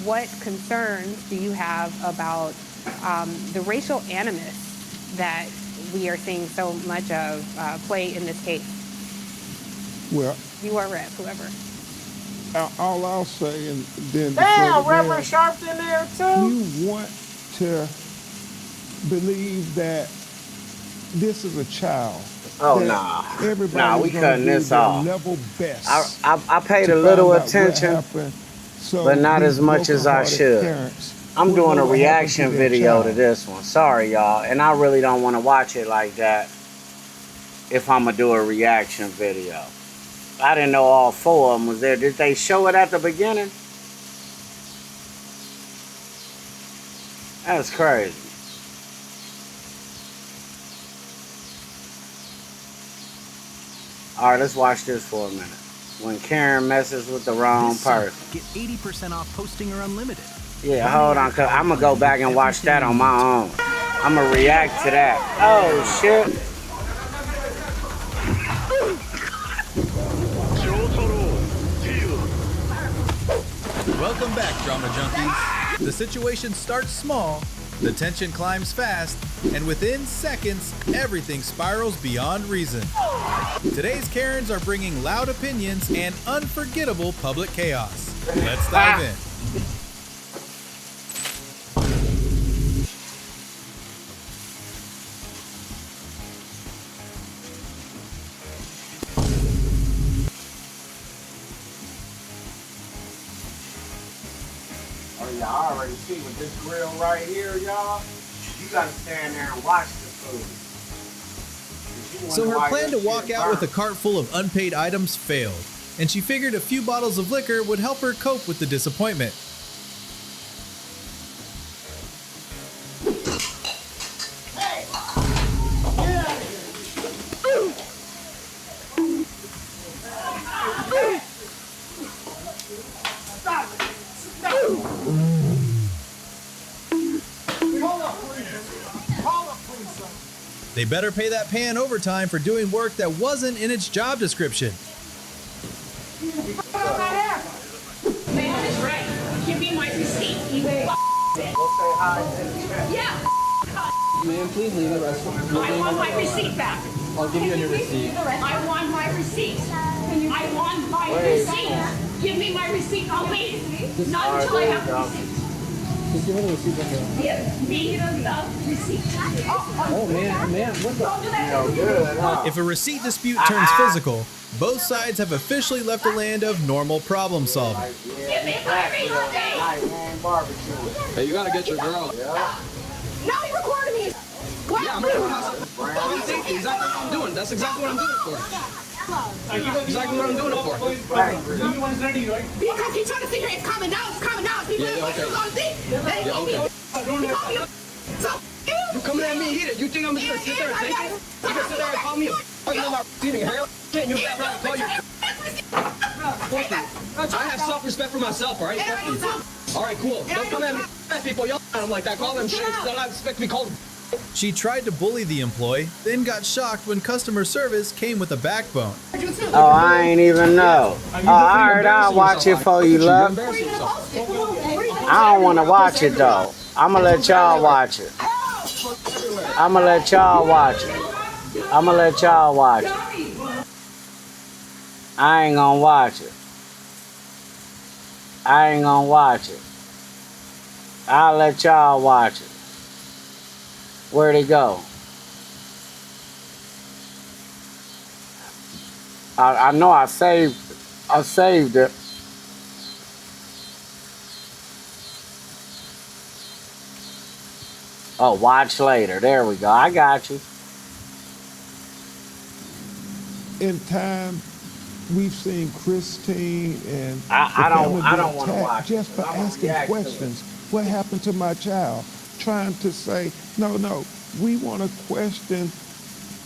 What concerns do you have about the racial animus that we are seeing so much of play in this case? Well, You or Rev, whoever. all I'll say, and then Damn, before the Reverend Sharp's in there too. you want to believe that this is a child. Oh, that nah. Everybody's Nah, we gonna cutting do this their off. level best. I paid to a little find out what attention, happened, so but not these as much as I broken-hearted should. parents I'm would doing know a what happened reaction to their video to child. this one. Sorry, y'all. And I really don't want to watch it like that if I'm going to do a reaction video. I didn't know all four of them was there. Did they show it at the beginning? That's crazy. All right, let's watch this for a minute. When Karen messes with the wrong This summer, person. Get 80% off posting or unlimited. Yeah, hold on, cause I'm gonna go back and watch that on my own. I'm gonna react to that. Oh shit. Welcome back, Drama Junkies. The situation starts small, the tension climbs fast, and within seconds, everything spirals beyond reason. Today's Karens are bringing loud opinions and unforgettable public chaos. Let's dive in. Oh, y'all already see with this grill right here, y'all. You gotta stand there and watch the food. So her plan to walk out with a cart full of unpaid items failed, and she figured a few bottles of liquor would help her cope with the disappointment. They better pay that pan overtime for doing work that wasn't in its job description. Man is right. Give me my receipt. Yeah. Ma'am, please leave the restaurant. I want my receipt back. I'll give you a new receipt. I want my receipt. I want my receipt. Give me my receipt. I'll leave. Not until I have the receipt. Just give me the receipt right here. Yeah, me the receipt. Oh, man, what the? If a receipt dispute turns physical, both sides have officially left the land of normal problem solving. Give me my receipt. Hey, you gotta get your girl. Now you recording me. What? Yeah, I'm exactly what I'm doing. That's exactly what I'm doing it for. Exactly what I'm doing it for. Because he's trying to figure it's coming out. It's coming out. People are okay. going to think. Yeah, okay. So, You coming at me heated. You think I'm just gonna sit there and take it? You gonna sit there and call me a fucking about eating hair? Can't you back around and call you? I have self-respect for myself, all right? All right, cool. Don't come at me people yelling at them like that. Call them shit. Don't expect to be called. She tried to bully the employee, then got shocked when customer service came with a backbone. Oh, I ain't even know. Oh, alright, I'll watch it for you, love. I don't want to watch it, though. I'm going to let y'all watch it. I'm going to let y'all watch it. I'ma let y'all watch it. I ain't gonna watch it. I ain't gonna watch it. I'll let y'all watch it. Where'd it go? I know I saved it. Oh, watch later. There we go. I got you. In time, we've seen Christine and I the don't family want to attacked watch just it. for I'm gonna asking react to it. questions. What happened to my child? Trying to say, no, we want to question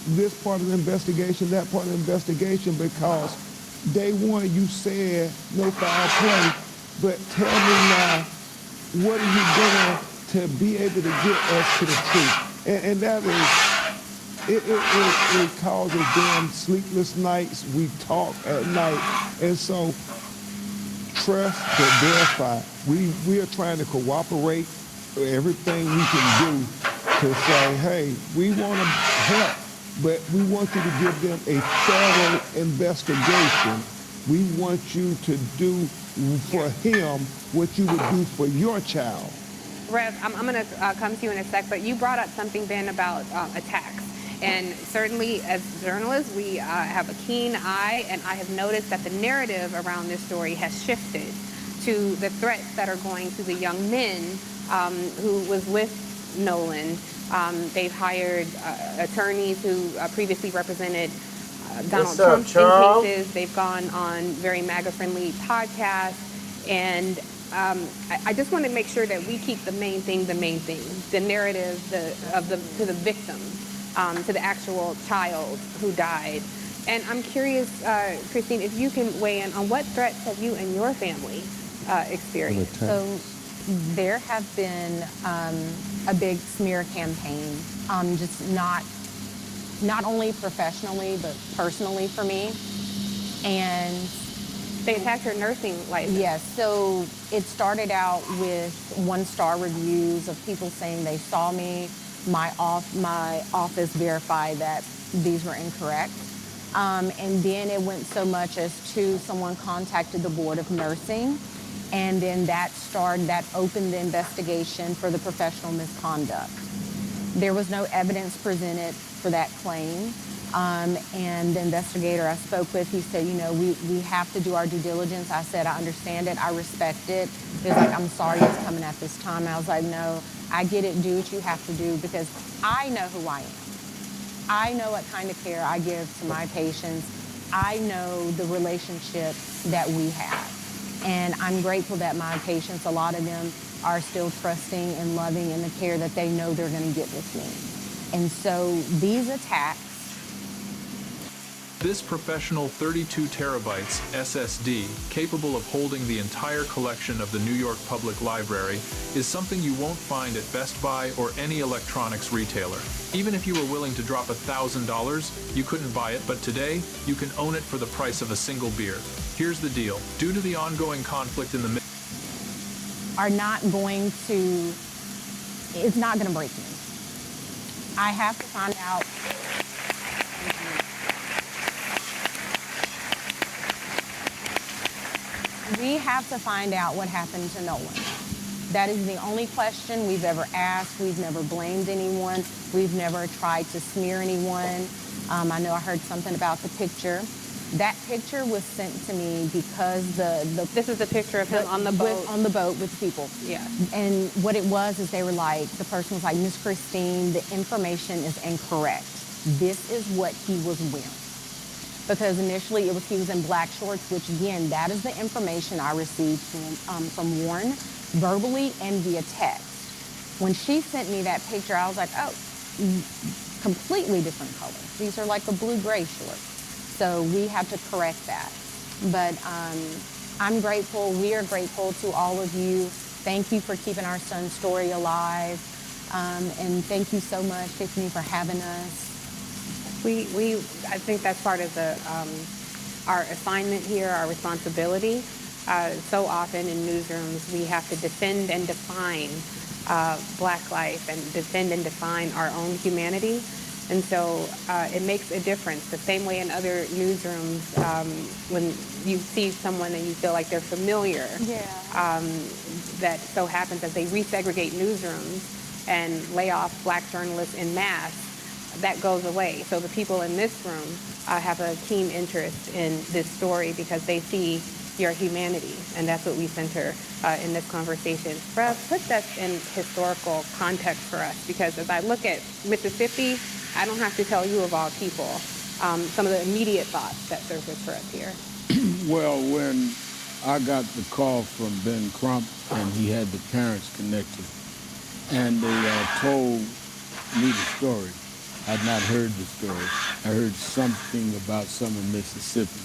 this part of the investigation, that part of the investigation, because day one you said no foul play, but tell me now, what are you doing to be able to get us to the truth? And that is, it causes them sleepless nights. We talk at night. And so, trust but verify. We are trying to cooperate everything we can do to say, hey, we want to help, but we want you to give them a thorough investigation. We want you to do for him what you would do for your child. Rev, I'm going to come to you in a sec, but you brought up something, Ben, about attacks. And certainly as journalists, we have a keen eye, and I have noticed that the narrative around this story has shifted to the threats that are going to the young men who was with Nolan. They've hired attorneys who previously represented Donald Trump in cases. They've gone on very MAGA-friendly podcasts. And I just want to make sure that we keep the main thing, the narrative to the victim, to the actual child who died. And I'm curious, Christine, if you can weigh in on what threats have you and your family experienced? So there have been a big smear campaign, just not only professionally, but personally for me. And they attacked your nursing license. Yes, so it started out with 1-star reviews of people saying they saw me. My office verified that these were incorrect. And then it went so much as to someone contacted the Board of Nursing, and then that opened the investigation for the professional misconduct. There was no evidence presented for that claim. And the investigator I spoke with, he said, we have to do our due diligence. I said, I understand it. I respect it. He was like, I'm sorry it's coming at this time. I was like, no, I get it. Do what you have to do, because I know who I am. I know what kind of care I give to my patients. I know the relationship that we have. And I'm grateful that my patients, a lot of them, are still trusting and loving in the care that they know they're going to get with me. And so these attacks. This professional 32 terabytes SSD, capable of holding the entire collection of the New York Public Library, is something you won't find at Best Buy or any electronics retailer. Even if you were willing to drop $1,000, you couldn't buy it, but today, you can own it for the price of a single beer. Here's the deal. Due to the ongoing conflict in the are not going to, it's not going to break me. I have to find out. We have to find out what happened to Nolan. That is the only question we've ever asked. We've never blamed anyone. We've never tried to smear anyone. I know I heard something about the picture. That picture was sent to me because this is the picture of him on the boat. On the boat with people. Yeah. And what it was is they were like, the person was like, Miss Christine, the information is incorrect. This is what he was wearing. Because initially he was in black shorts, which again, that is the information I received from Warren, verbally and via text. When she sent me that picture, I was like, oh, completely different color. These are like a blue-gray shorts. So we have to correct that. But I'm grateful, we are grateful to all of you. Thank you for keeping our son's story alive. And thank you so much, Tiffany, for having us. I think that's part of our assignment here, our responsibility. So often in newsrooms, we have to defend and define Black life and defend and define our own humanity. And so it makes a difference. The same way in other newsrooms, when you see someone and you feel like they're familiar, that so happens as they resegregate newsrooms and lay off Black journalists en masse, that goes away. So the people in this room have a keen interest in this story because they see your humanity, and that's what we center in this conversation. Put that in historical context for us, because as I look at Mississippi, I don't have to tell you of all people some of the immediate thoughts that surface for us here. Well, when I got the call from Ben Crump and he had the parents connected, and they told me the story, I'd not heard the story. I heard something about some in Mississippi.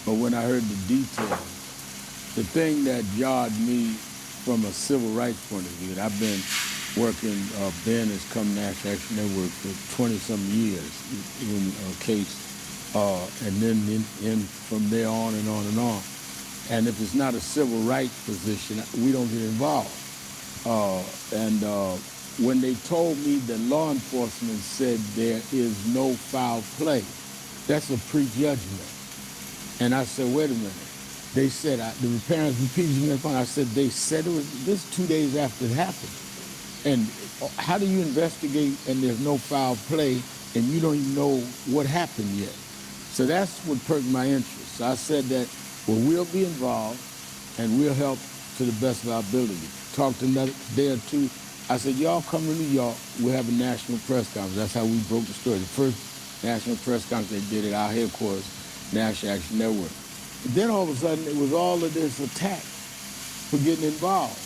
But when I heard the details, the thing that jarred me from a civil rights point of view, and I've been working, Ben has come National Action Network for 20-some years in a case, and then from there on and on and on. And if it's not a civil rights position, we don't get involved. When they told me that law enforcement said there is no foul play, that's a prejudgment. And I said, wait a minute. They said, the parents repeated me on the phone. I said, they said it was this 2 days after it happened. And how do you investigate and there's no foul play and you don't even know what happened yet? So that's what perked my interest. So I said that, well, we'll be involved and we'll help to the best of our ability. Talked another day or two. I said, y'all come to New York, we'll have a national press conference. That's how we broke the story. The first national press conference they did at our headquarters, National Action Network. And then all of a sudden, it was all of this attack for getting involved.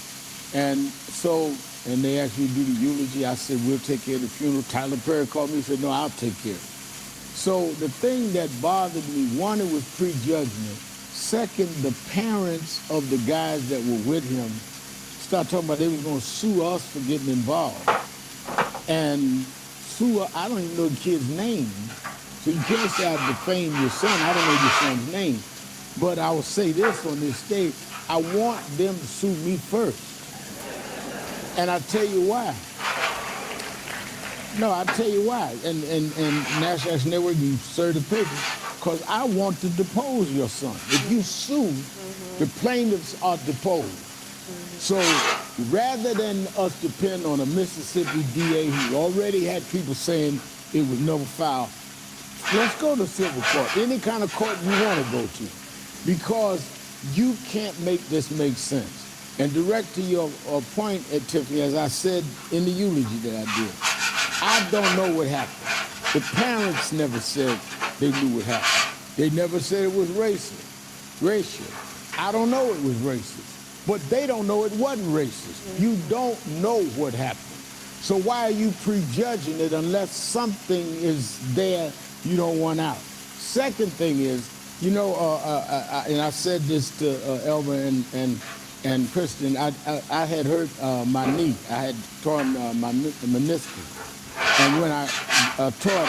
And so, and they asked me to do the eulogy. I said, we'll take care of the funeral. Tyler Perry called me and said, no, I'll take care of it. So the thing that bothered me, one, it was prejudgment. Second, the parents of the guys that were with him started talking about they were going to sue us for getting involved. And sue, I don't even know the kid's name. So you can't say I defamed your son. I don't know your son's name. But I will say this on this stage. I want them to sue me first. And I'll tell you why. No, I'll tell you why. And National Action Network, you serve the paper. Because I want to depose your son. If you sue, the plaintiffs are deposed. So rather than us depend on a Mississippi DA who already had people saying it was no foul, let's go to civil court, any kind of court you want to go to, because you can't make this make sense. And direct to your point, Tiffany, as I said in the eulogy that I did, I don't know what happened. The parents never said they knew what happened. They never said it was racial. I don't know it was racist. But they don't know it wasn't racist. You don't know what happened. So why are you prejudging it unless something is there you don't want out? Second thing is, you know, and I said this to Elva and Kristen, I had hurt my knee. I had torn my meniscus. And when I tore it,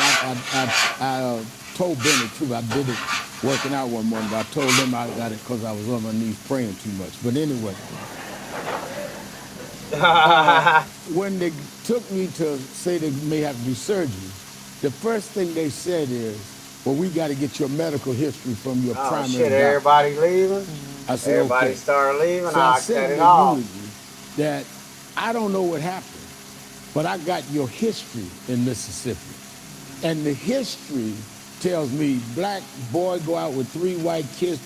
I told Ben the truth. I did it working out one morning, but I told them I got it because I was on my knees praying too much. But anyway, when they took me to say they may have to do surgery, the first thing they said is, well, we got to get your medical history from your primary shit, doctor. everybody leaving? I said, everybody okay. started leaving, So I I said cut in it the off. eulogy that I don't know what happened, but I got your history in Mississippi. And the history tells me black boy go out with 3 white kids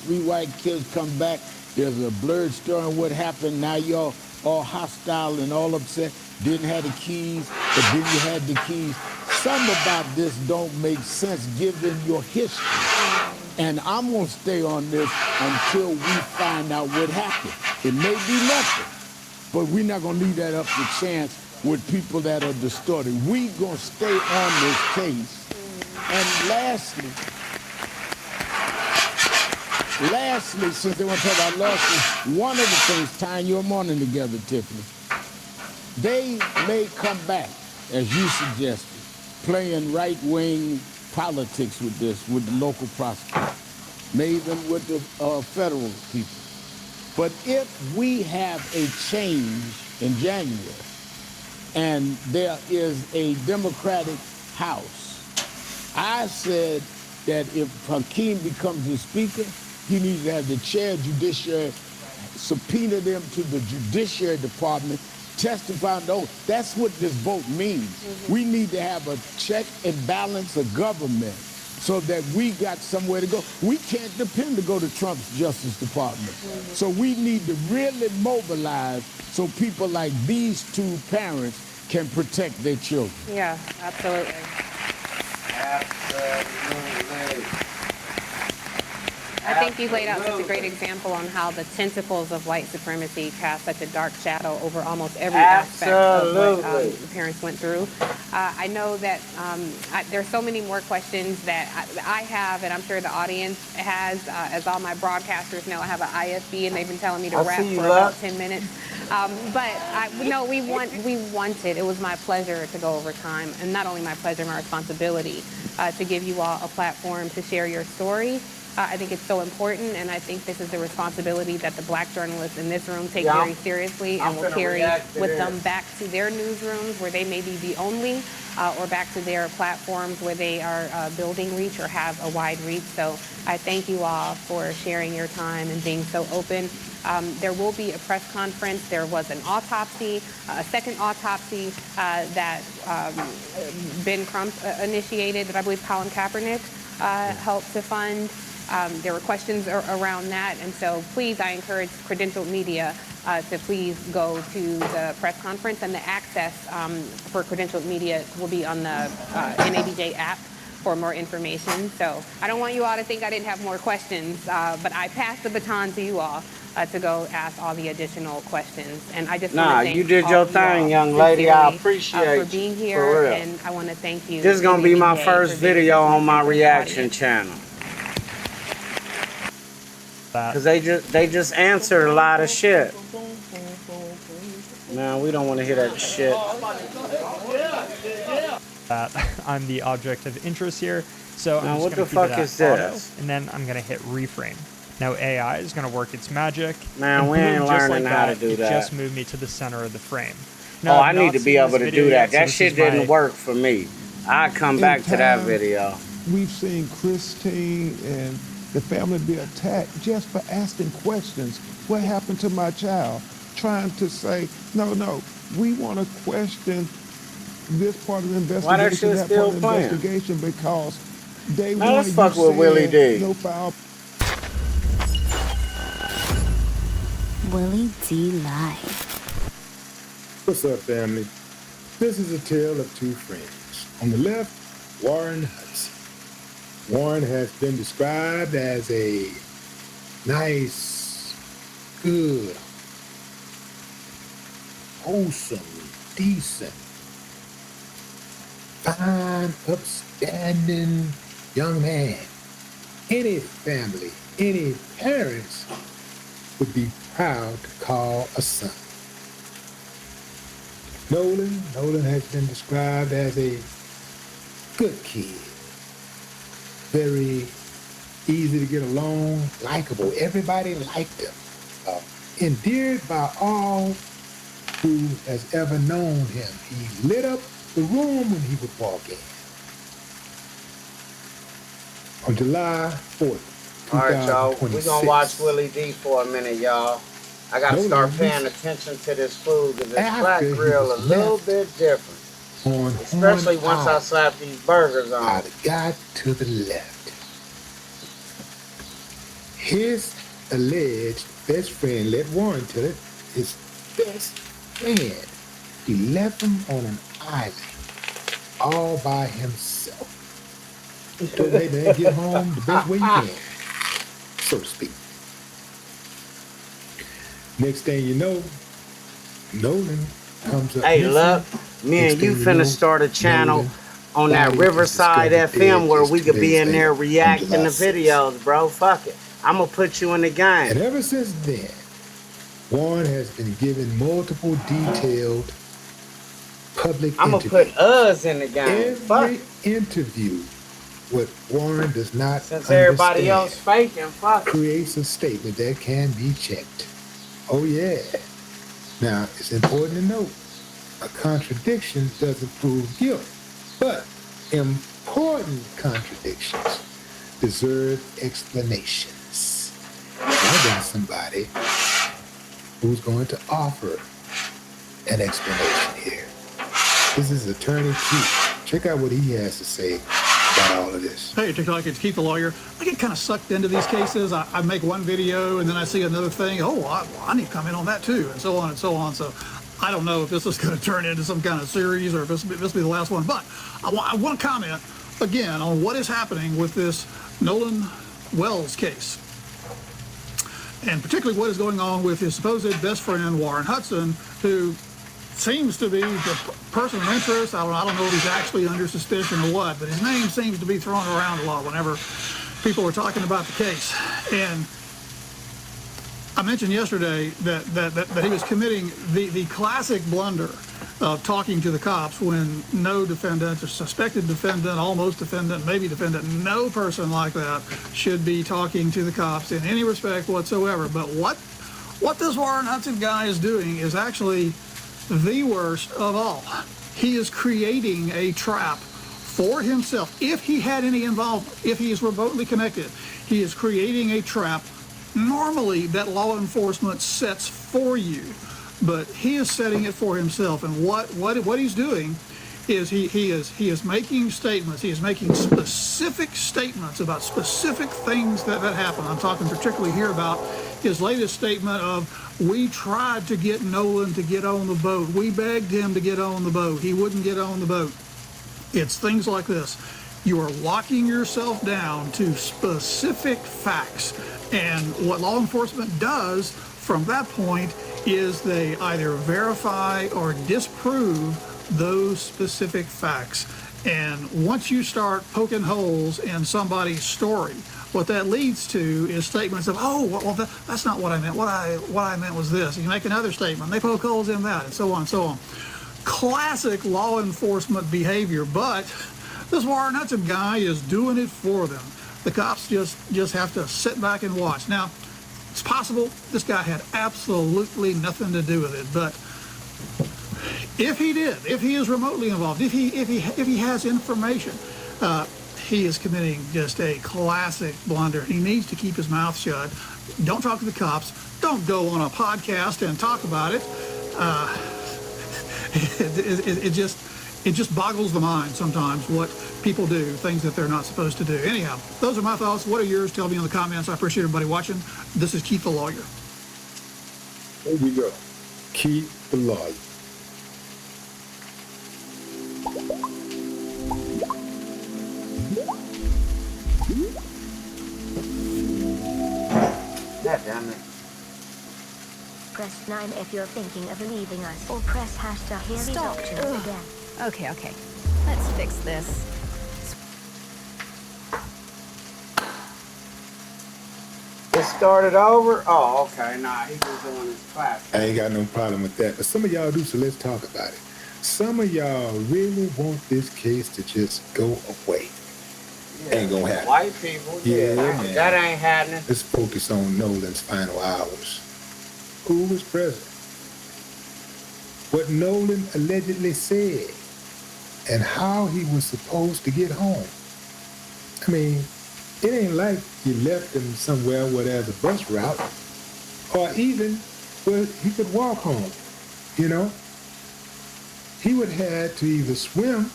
come back. There's a blurred story on what happened. Now y'all all hostile and all upset. Didn't have the keys, but then you had the keys. Something about this don't make sense given your history. And I'm gonna stay on this until we find out what happened. It may be nothing, but we're not gonna leave that up to chance with people that are distorted. We gonna stay on this case. And lastly, since they want to talk about lawsuits, one of the things tying your morning together, Tiffany, they may come back, as you suggested, playing right-wing politics with this, with the local prosecutors, maybe even with the federal people. But if we have a change in January, and there is a Democratic House, I said that if Hakeem becomes the speaker, he needs to have the chair judiciary subpoena them to the judiciary department, testify on those. That's what this vote means. We need to have a check and balance of government so that we got somewhere to go. We can't depend to go to Trump's Justice Department. So we need to really mobilize so people like these two parents can protect their children. Yeah, absolutely. I think you laid out such a great example on how the tentacles of white supremacy cast such a dark shadow over almost every aspect of what the parents went through. I know that there's so many more questions that I have, and I'm sure the audience has. As all my broadcasters know, I have an IFB, and they've been telling me to wrap for about 10 minutes. We wanted. It was my pleasure to go over time, and not only my pleasure, my responsibility to give you all a platform to share your story. I think it's so important, and I think this is the responsibility that the black journalists in this room take very seriously and will carry with them back to their newsrooms where they may be the only, or back to their platforms where they are building reach or have a wide reach. So I thank you all for sharing your time and being so open. There will be a press conference. There was an autopsy, a second autopsy that Ben Crump initiated that I believe Colin Kaepernick helped to fund. There were questions around that, and so please, I encourage credentialed media to please go to the press conference, and the access for credentialed media will be on the NABJ app for more information. So I don't want you all to think I didn't have more questions, but I passed the baton to you all to go ask all the additional questions. And I just want to thank you did all your of you thing, all young lady. I sincerely, appreciate for being you, here, for real. and I want to thank you. This is gonna be my NABJ first for being video such a on my supportive reaction audience. channel. Cause they just answered a lot of shit. Man, we don't want to hear that shit. That I'm the object of interest here, so Now, I'm what just the going to keep fuck it is at auto, this? and then I'm going to hit reframe. Now AI is going to work its magic. Man, and we ain't boom, just learning like how that, to do it that. just moved me to the center of the frame. Oh, Now, I I've need not to be seen able this to video do yet, that. so That this shit is my- didn't work for me. I come back to that video. We've seen Christine and the family be attacked just for asking questions. What happened to my child? Trying to say, no, we want to question this part of the investigation, Why that shit part still of the playing? investigation, because day Man, one let's you fuck with said Willie D. no foul. Willie D Live. What's up, family? This is a tale of two friends. On the left, Warren Hudson. Warren has been described as a nice, good, wholesome, decent, fine, upstanding young man. Any family, any parents would be proud to call a son. Nolan has been described as a good kid. Very easy to get along, likable. Everybody liked him. Endeared by all who has ever known him. He lit up the room when he would walk in. On July 4th, All right, y'all. We're 2026. gonna watch Willie D for a minute, y'all. I gotta Nolan start was paying attention to this food because this after Black he Grill a was little left bit different. on Especially one once I out slap these burgers on. by the guy to the left. His alleged best friend, let Warren tell it, his best friend, he left him on an island all by himself. So they man, get home the best way you can, so to speak. Next thing you know, Nolan comes up. Hey, missing. look, me Next and you thing finna know, start a channel Nolan on that body is Riverside discovered FM dead where just we 2 could be days in there later, on reacting July to 6th. videos, bro. Fuck it. I'm gonna put you in the game. And ever since then, Warren has been given multiple detailed public I'm gonna interviews. put us in the game. Fuck Every it. interview, what Warren does not Since everybody understand, else faking, fuck it. creates a statement that can be checked. Oh yeah. Now, it's important to note, a contradiction doesn't prove guilt, but important important contradictions deserve explanations. I got somebody who's going to offer an explanation here. This is Attorney Keith. Check out what he has to say about all of this. Hey, TikTok, it's Keith the lawyer. I get kind of sucked into these cases. I make one video and then I see another thing. Oh, I need to comment on that too, and so on and so on. So I don't know if this is going to turn into some kind of series or if this will be the last one. But I want to comment again on what is happening with this Nolan Wells case. And particularly what is going on with his supposed best friend, Warren Hudson, who seems to be the person of interest. I don't know if he's actually under suspicion or what, but his name seems to be thrown around a lot whenever people are talking about the case. And I mentioned yesterday that he was committing the classic blunder of talking to the cops when no defendant, or suspected defendant, almost defendant, maybe defendant, no person like that should be talking to the cops in any respect whatsoever. But what this Warren Hudson guy is doing is actually the worst of all. He is creating a trap for himself. If he had any involvement, if he is remotely connected, he is creating a trap normally that law enforcement sets for you, but he is setting it for himself. And what he's doing is he is making statements. He is making specific statements about specific things that happen. I'm talking particularly here about his latest statement of, we tried to get Nolan to get on the boat. We begged him to get on the boat. He wouldn't get on the boat. It's things like this. You are locking yourself down to specific facts. And what law enforcement does from that point is they either verify or disprove those specific facts. And once you start poking holes in somebody's story, what that leads to is statements of, oh, well, that's not what I meant. What I meant was this. You make another statement, they poke holes in that, and so on and so on. Classic law enforcement behavior, but this Warren Hudson guy is doing it for them. The cops just have to sit back and watch. Now, it's possible this guy had absolutely nothing to do with it, but if he did, if he is remotely involved, if he has information, he is committing just a classic blunder. He needs to keep his mouth shut. Don't talk to the cops. Don't go on a podcast and talk about it. It just boggles the mind sometimes what people do, things that they're not supposed to do. Anyhow, those are my thoughts. What are yours? Tell me in the comments. I appreciate everybody watching. This is Keith the Lawyer. There we go. Keith the Lawyer. God damn it. Press 9 if you're thinking of leaving us, or press # to hear these options again. Okay. Let's fix this. It started over? Oh, okay. Nah, he was doing his class. I ain't got no problem with that, but some of y'all do, so let's talk about it. Some of y'all really want this case to just go away. Yeah. Ain't gonna happen. White people, man. that ain't happening. Let's focus on Nolan's final hours. Who was present? What Nolan allegedly said, and how he was supposed to get home. I mean, it ain't like you left him somewhere where there's a bus route, or even where he could walk home, you know? He would have to either swim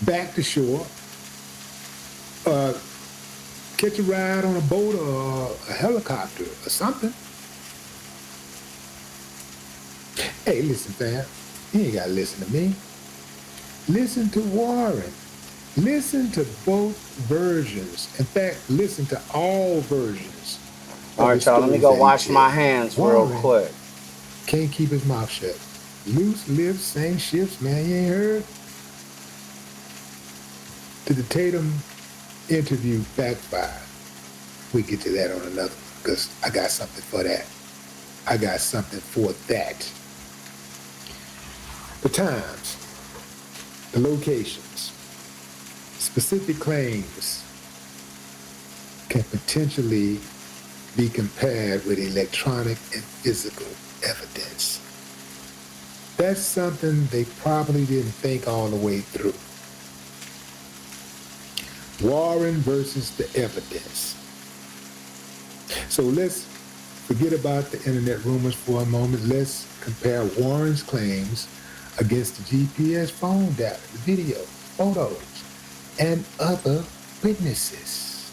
back to shore, catch a ride on a boat or a helicopter or something. Hey, listen, fam. You ain't gotta listen to me. Listen to Warren. Listen to both versions. In fact, listen to all versions. All right, y'all, let me go wash my hands real quick. Can't keep his mouth shut. Loose lips, same shifts, man, you ain't heard? Did the Tatum interview backfire? We get to that on another one, because I got something for that. I got something for that. The times, the locations, specific claims can potentially be compared with electronic and physical evidence. That's something they probably didn't think all the way through. Warren versus the evidence. So let's forget about the internet rumors for a moment. Let's compare Warren's claims against the GPS phone data, the video, photos, and other witnesses.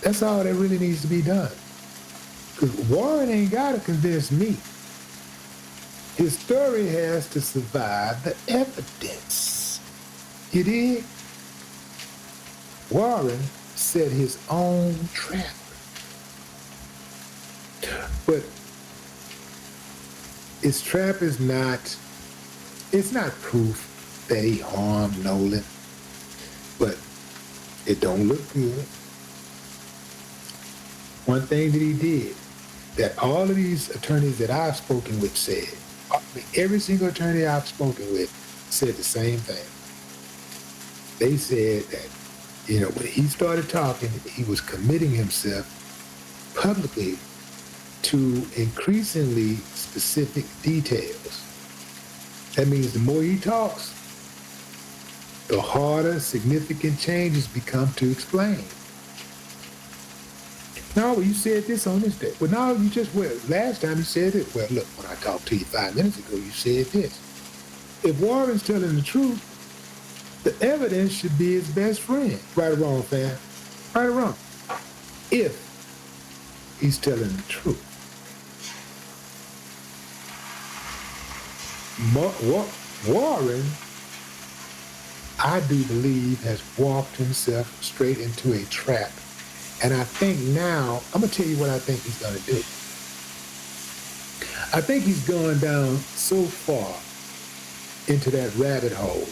That's all that really needs to be done. Because Warren ain't got to convince me. His story has to survive the evidence. You dig? Warren set his own trap. But his trap is not, it's not proof that he harmed Nolan, but it don't look good. One thing that he did, that all of these attorneys that I've spoken with said, every single attorney I've spoken with said the same thing. They said that, you know, when he started talking, he was committing himself publicly to increasingly specific details. That means the more he talks, the harder significant changes become to explain. No, well, you said this on this day. Well, no, you just, well, last time you said it. Well, look, when I talked to you 5 minutes ago, you said this. If Warren's telling the truth, the evidence should be his best friend. Right or wrong, fam? Right or wrong? If he's telling the truth. Warren, I do believe, has walked himself straight into a trap. And I think now, I'm going to tell you what I think he's going to do. I think he's gone down so far into that rabbit hole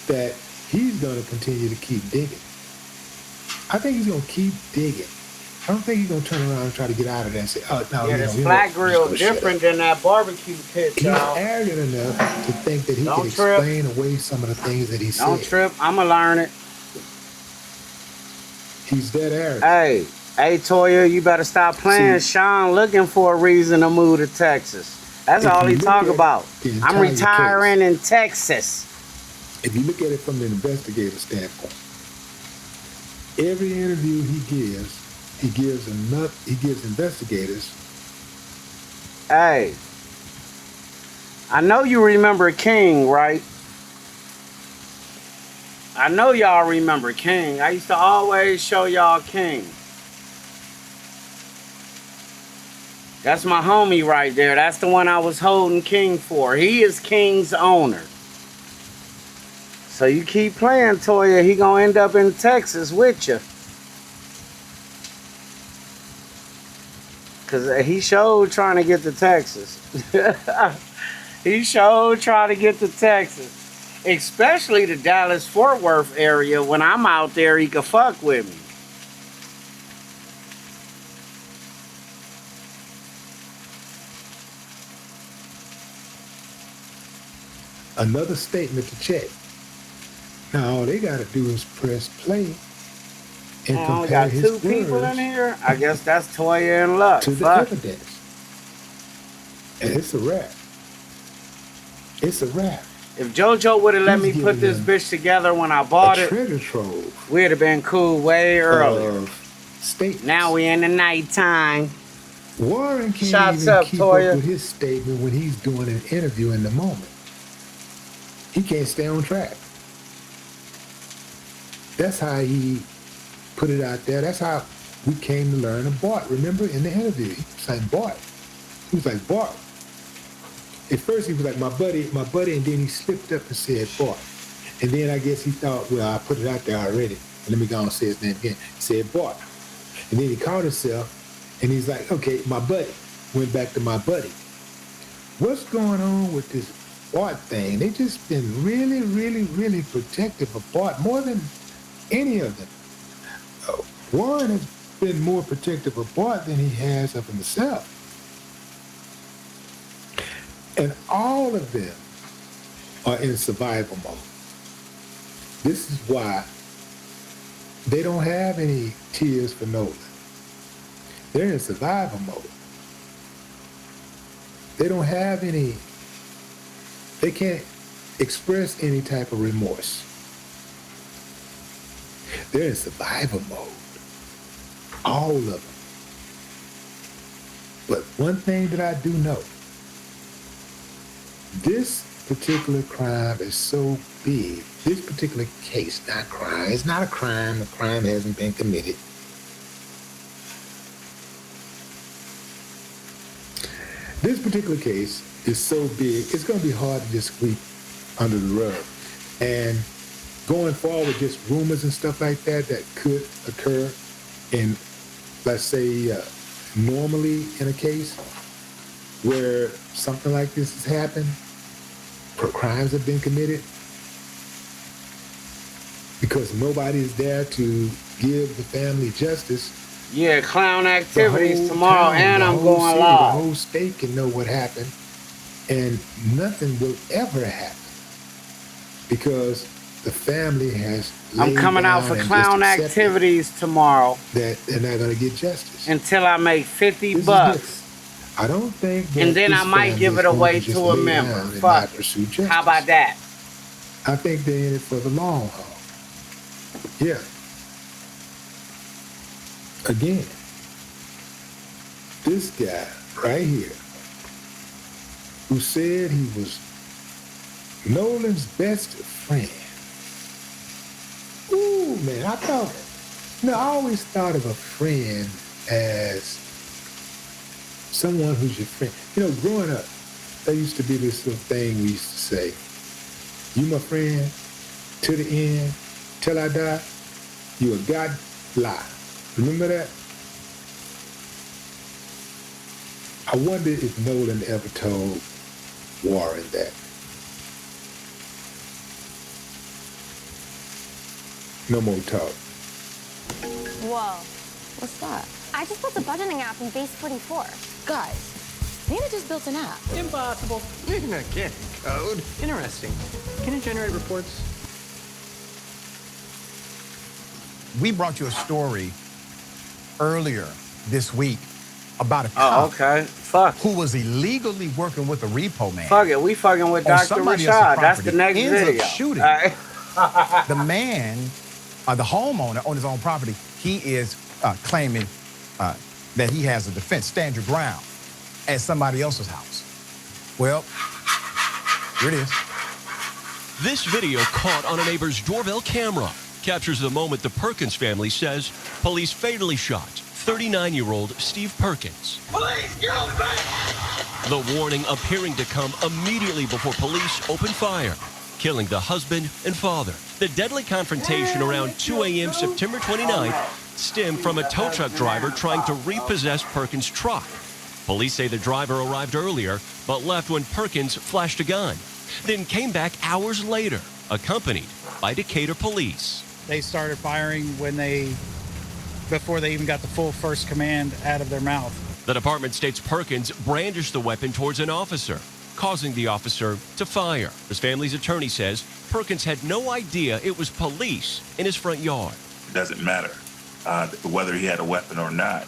that he's going to continue to keep digging. I think he's going to keep digging. I don't think he's going to turn around and try to get out of that and say, oh, no, yeah, this flat grill different than that barbecue pit, y'all. He's arrogant enough to think that he can explain away some of the things that he said. Don't trip. I'm going to learn it. He's that arrogant. Hey, Toya, you better stop playing. Sean looking for a reason to move to Texas. That's all he talk about. I'm retiring in Texas. If you look at it from the investigator standpoint, every interview he gives investigators. Hey, I know you remember King, right? I know y'all remember King. I used to always show y'all King. That's my homie right there. That's the one I was holding King for. He is King's owner. So you keep playing, Toya, he gonna end up in Texas with you. Cause he showed trying to get to Texas. He showed trying to get to Texas. Especially the Dallas-Fort Worth area. When I'm out there, he could fuck with me. Another statement to check. Now all they gotta do is press play and compare got his two people in here. I guess that's Toya and Luck. to the evidence. And it's a wrap. It's a wrap. If JoJo would have let me put this bitch together when I bought it, treasure trove. we'd have been cool way earlier. Statements. Now we in the nighttime. Warren can't Shots even up, keep Toya. up with his statement when he's doing an interview in the moment. He can't stay on track. That's how he put it out there. That's how we came to learn of Bart. Remember in the interview, he was saying Bart. He was like, Bart. At first he was like, my buddy, and then he slipped up and said Bart. And then I guess he thought, well, I put it out there already. Let me go and say his name again. He said Bart. And then he caught himself and he's like, okay, my buddy. Went back to my buddy. What's going on with this Bart thing? They just been really, really, really protective of Bart more than any of them. Warren has been more protective of Bart than he has of himself. And all of them are in survival mode. This is why they don't have any tears for Nolan. They're in survival mode. They don't have any, they can't express any type of remorse. They're in survival mode. All of them. But one thing that I do know, this particular crime is so big. This particular case, not crime. It's not a crime. A crime hasn't been committed. This particular case is so big, it's going to be hard to just sweep under the rug. And going forward, just rumors and stuff like that that could occur in, let's say, normally in a case where something like this has happened, crimes have been committed, because nobody is there to give the family justice. Yeah, clown activities tomorrow, town, and I'm going city, live. The whole state can know what happened, and nothing will ever happen because the family has. I'm coming out for clown activities tomorrow. That they're not going to get justice until I make 50 bucks. I don't think. And then I might give it away to a member. Fuck it. How about that? I think they're in it for the long haul. Yeah. Again, this guy right here, who said he was Nolan's best friend. Ooh, man, I always thought of a friend as someone who's your friend. You know, growing up, there used to be this little thing we used to say, you my friend to the end, till I die, you a God lie. Remember that? I wonder if Nolan ever told Warren that. No more talk. Whoa. What's that? I just built a budgeting app in Base 44. Guys, Nina just built an app. Impossible. You're not getting code. Interesting. Can it generate reports? We brought you a story earlier this week about a cop okay. Fuck. who was illegally working with a repo man. Fuck it. We fucking with Dr. Rashad. That's the next video. Up shooting. The man, the homeowner on his own property, he is claiming that he has a defense, stand your ground, at somebody else's house. Well, here it is. This video caught on a neighbor's doorbell camera captures the moment the Perkins family says police fatally shot 39-year-old Steve Perkins. Police, get on back! The warning appearing to come immediately before police open fire, killing the husband and father. The deadly confrontation around 2 a.m. September 29th stemmed from a tow truck driver trying to repossess Perkins' truck. Police say the driver arrived earlier, but left when Perkins flashed a gun, then came back hours later, accompanied by Decatur police. They started firing before they even got the full first command out of their mouth. The department states Perkins brandished the weapon towards an officer, causing the officer to fire. His family's attorney says Perkins had no idea it was police in his front yard. It doesn't matter whether he had a weapon or not.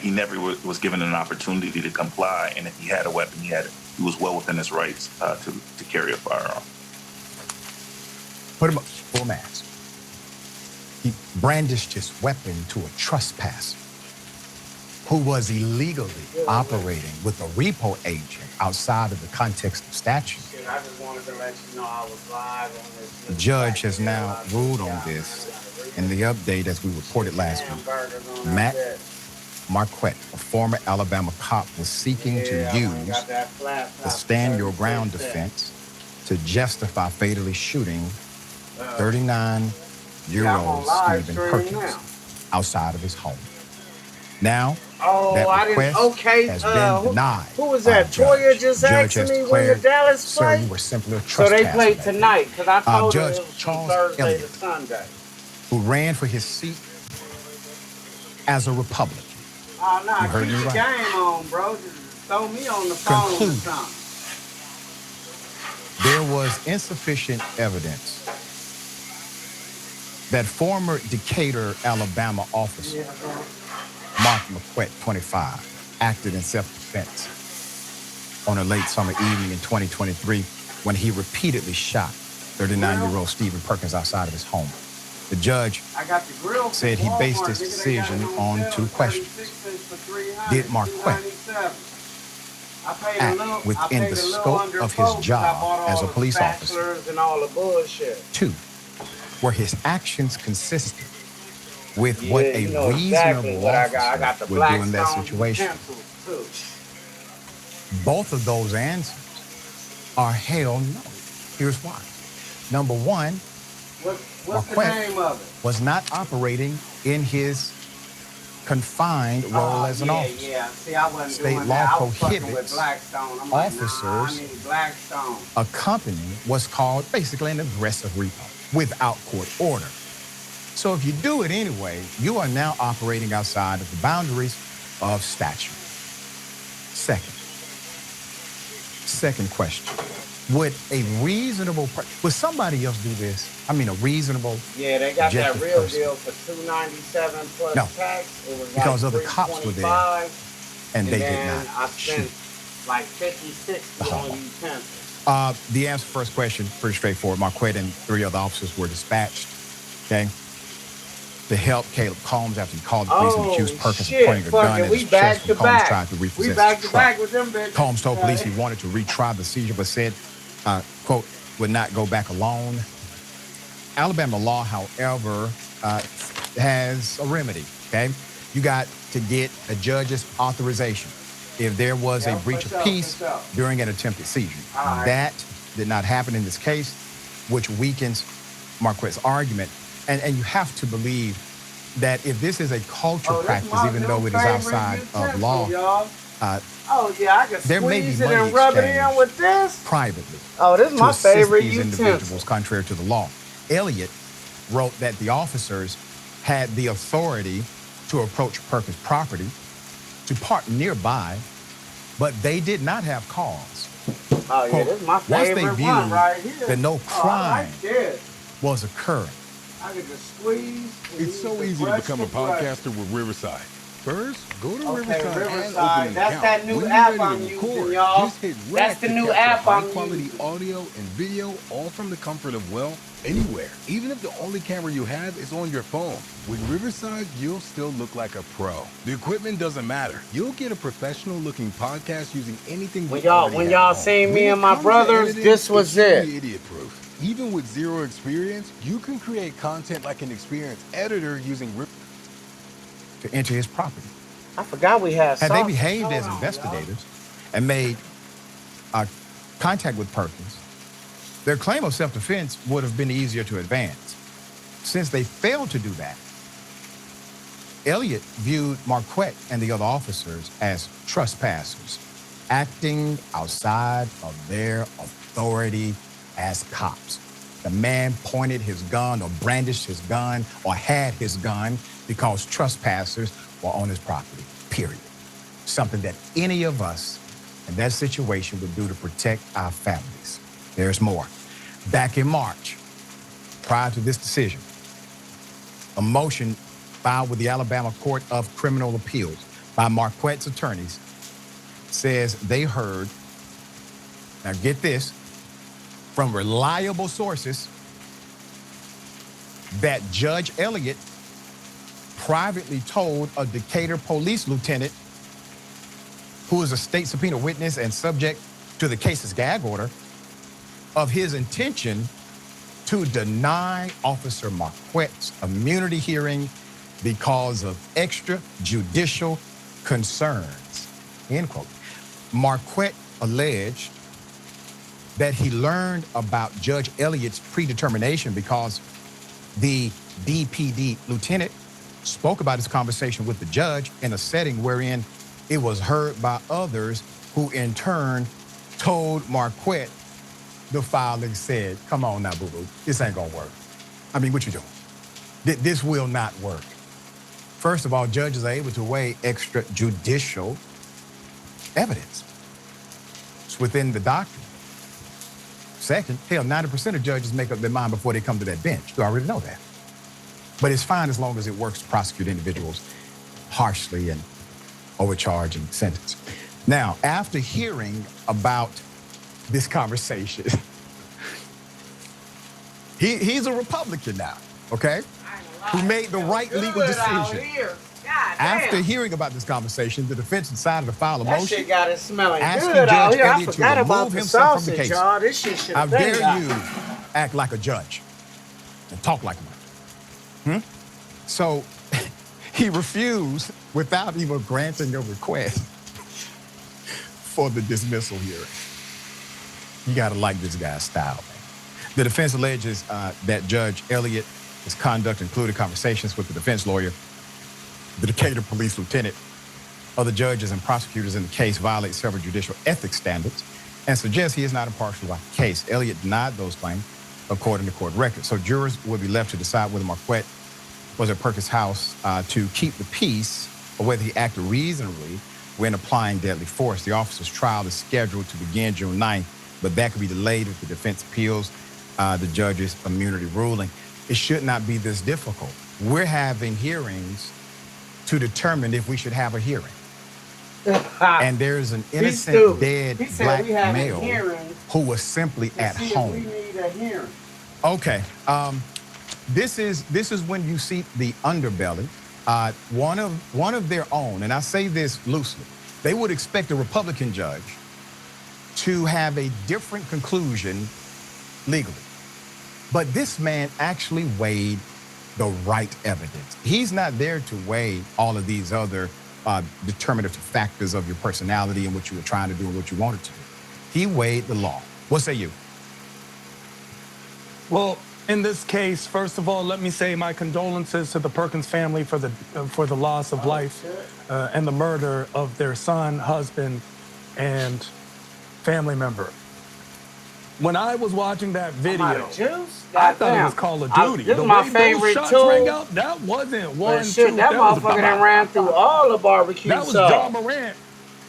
He never was given an opportunity to comply, and if he had a weapon, he was well within his rights to carry a firearm. Put him up, full mask. He brandished his weapon to a trespasser who was illegally operating with a repo agent outside of the context of statute. I just wanted to let you know I was live on this. The judge has now ruled on this in the update, as we reported last week. Matt Marquette, a former Alabama cop, was seeking to use the stand your ground defense to justify fatally shooting 39-year-old Stephen Perkins outside of his home. Now, that request has been denied. Who was that? Toya just asked me when the Dallas sir, played? you were simply a So they trespasser. played tonight, because I told her Judge it was from Charles Thursday Elliott, to Sunday. who ran for his seat as a Republican. Oh, no, You heard keep me the right. game on, bro. Just throw me on the phone or Conclude. something. There was insufficient evidence that former Decatur, Alabama officer Mark McQuett, 25, acted in self-defense on a late summer evening in 2023 when he repeatedly shot 39-year-old Stephen Perkins outside of his home. The judge I got the grill said he based his decision on two questions. Did Marquette act within the scope of his job as a police officer? And all the bullshit. 2, were his actions consistent with what a reasonable officer would do in that situation? Both of those answers are hell no. Here's why. Number one, What's the name of it? was not operating in his confined role as an officer. Yeah. See, I wasn't State doing law that. I was fucking prohibits with Blackstone. I'm officers like, nah, I need Blackstone. accompanying what's called basically an aggressive repo without court order. So if you do it anyway, you are now operating outside of the boundaries of statute. Second question. Would would somebody else do this? I mean, a reasonable. Yeah, they got that objective real person. deal for $297 plus No, tax. It was because like other cops were there, and they did then not I spent shoot. like 50, 60 on utensils. The answer to the first question, pretty straightforward. Marquette and 3 other officers were dispatched, okay, to help Caleb Combs after he called the police and accused Perkins of pointing a gun at his chest when Combs tried to repossess We back his to truck. back with them bitches. Combs told police he wanted to retry the seizure, but said, quote, would not go back alone. Alabama law, however, has a remedy, okay? You got to get a judge's authorization if there was a breach of peace during an attempted seizure. Right. That did not happen in this case, which weakens Marquette's argument. And you have to believe that if this is a culture practice, even though it is outside of law, Oh yeah, I can there may be squeeze it money and rub it in exchanged with this. privately. Oh, this is to my assist favorite these utensil. individuals contrary to the law. Elliott wrote that the officers had the authority to approach Perkins' property, to park nearby, but they did not have cause. Oh yeah, Quote, this is my once they favorite viewed one right here. that no Oh, I crime like this. was occurring. I can just squeeze. and It's so use the easy to brush become a brush. podcaster with Riverside. First, go to Okay, Riverside, and Riverside. open an That's account. that new When you're app ready I'm to using, record, y'all. just hit That's rec the to new capture app I'm high-quality using. audio and video, all from the comfort of, well, anywhere. Even if the only camera you have is on your phone. With Riverside, you'll still look like a pro. The equipment doesn't matter. You'll get a professional-looking podcast using anything When you already y'all have at home. seen me When and it my comes to brothers, editing, this was it's it. truly idiot-proof. Even with zero experience, you can create content like an experienced editor using To enter his property. I forgot we had. Had they sauce. behaved Hold as on, investigators and made contact with Perkins, their claim of self-defense would have been easier to advance. Since they failed to do that, Elliott viewed Marquette and the other officers as trespassers, acting outside of their authority as cops. The man pointed his gun or brandished his gun or had his gun because trespassers were on his property, period. Something that any of us in that situation would do to protect our families. There's more. Back in March, prior to this decision, a motion filed with the Alabama Court of Criminal Appeals by Marquette's attorneys says they heard, now get this, from reliable sources that Judge Elliott privately told a Decatur police lieutenant who is a state subpoena witness and subject to the case's gag order of his intention to deny Officer Marquette's immunity hearing because of extrajudicial concerns, end quote. Marquette alleged that he learned about Judge Elliott's predetermination because the DPD lieutenant spoke about his conversation with the judge in a setting wherein it was heard by others who in turn told Marquette the filing said, come on now, boo-boo, this ain't gonna work. I mean, what you doing? This will not work. First of all, judges are able to weigh extrajudicial evidence. It's within the doctrine. Second, hell, 90% of judges make up their mind before they come to that bench. You already know that. But it's fine as long as it works to prosecute individuals harshly and overcharge and sentence. Now, after hearing about this conversation, he's a Republican now, okay? who made the right legal Good out decision. here. God After damn. hearing about this conversation, the defense decided to file a That motion shit got it smelling asking good out Judge here. I Elliott to forgot about remove the himself from the sausage, case. y'all. This shit should How have been dare got. you act like a judge and talk like one? So he refused without even granting a request for the dismissal hearing. You gotta like this guy's style, man. The defense alleges that Judge Elliott's conduct included conversations with the defense lawyer, the Decatur police lieutenant, other judges and prosecutors in the case violate several judicial ethics standards and suggests he is not impartial about the case. Elliott denied those claims according to court records. So jurors will be left to decide whether Marquette was at Perkins' house to keep the peace or whether he acted reasonably when applying deadly force. The officer's trial is scheduled to begin June 9th, but that could be delayed if the defense appeals the judge's immunity ruling. It should not be this difficult. We're having hearings to determine if we should have a hearing. And there's an innocent, dead black male who was simply at home. We need a hearing. Okay. This is when you see the underbelly. One of their own, and I say this loosely, they would expect a Republican judge to have a different conclusion legally. But this man actually weighed the right evidence. He's not there to weigh all of these other determinative factors of your personality and what you were trying to do and what you wanted to do. He weighed the law. What say you? Well, in this case, first of all, let me say my condolences to the Perkins family for the loss of life and the murder of their son, husband, and family member. When I was watching that video, I thought it was Call of Duty. This The is my way those favorite shots tool. rang out, that wasn't one, But shit, two. that was motherfucker done ran through all the barbecue That was sauce. John Morant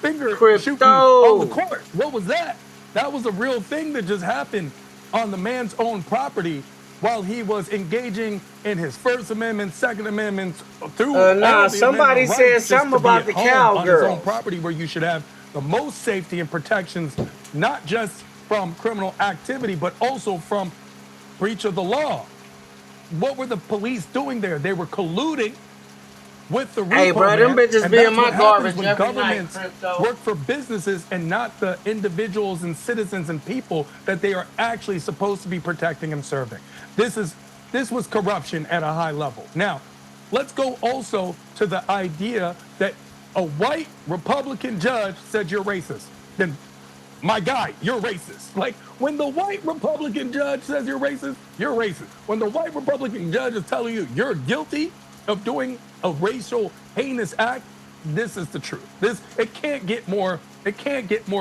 finger shooting on the court. What was that? That was a real thing that just happened on the man's own property while he was engaging in his First Amendment, Second Amendment, through all the somebody amendment said rights just something to be about at the home on his own cowgirls. property where you should have the most safety and protections, not just from criminal activity, but also from breach of the law. What were the police doing there? They were colluding with the repo Hey, bro, them man, bitches and be in that's my what happens garbage when every night, governments Crypto. work for businesses and not the individuals and citizens and people that they are actually supposed to be protecting and serving. This was corruption at a high level. Now, let's go also to the idea that a white Republican judge said you're racist. Then, my guy, you're racist. Like, when the white Republican judge says you're racist, you're racist. When the white Republican judge is telling you you're guilty of doing a racial heinous act, this is the truth. It can't get more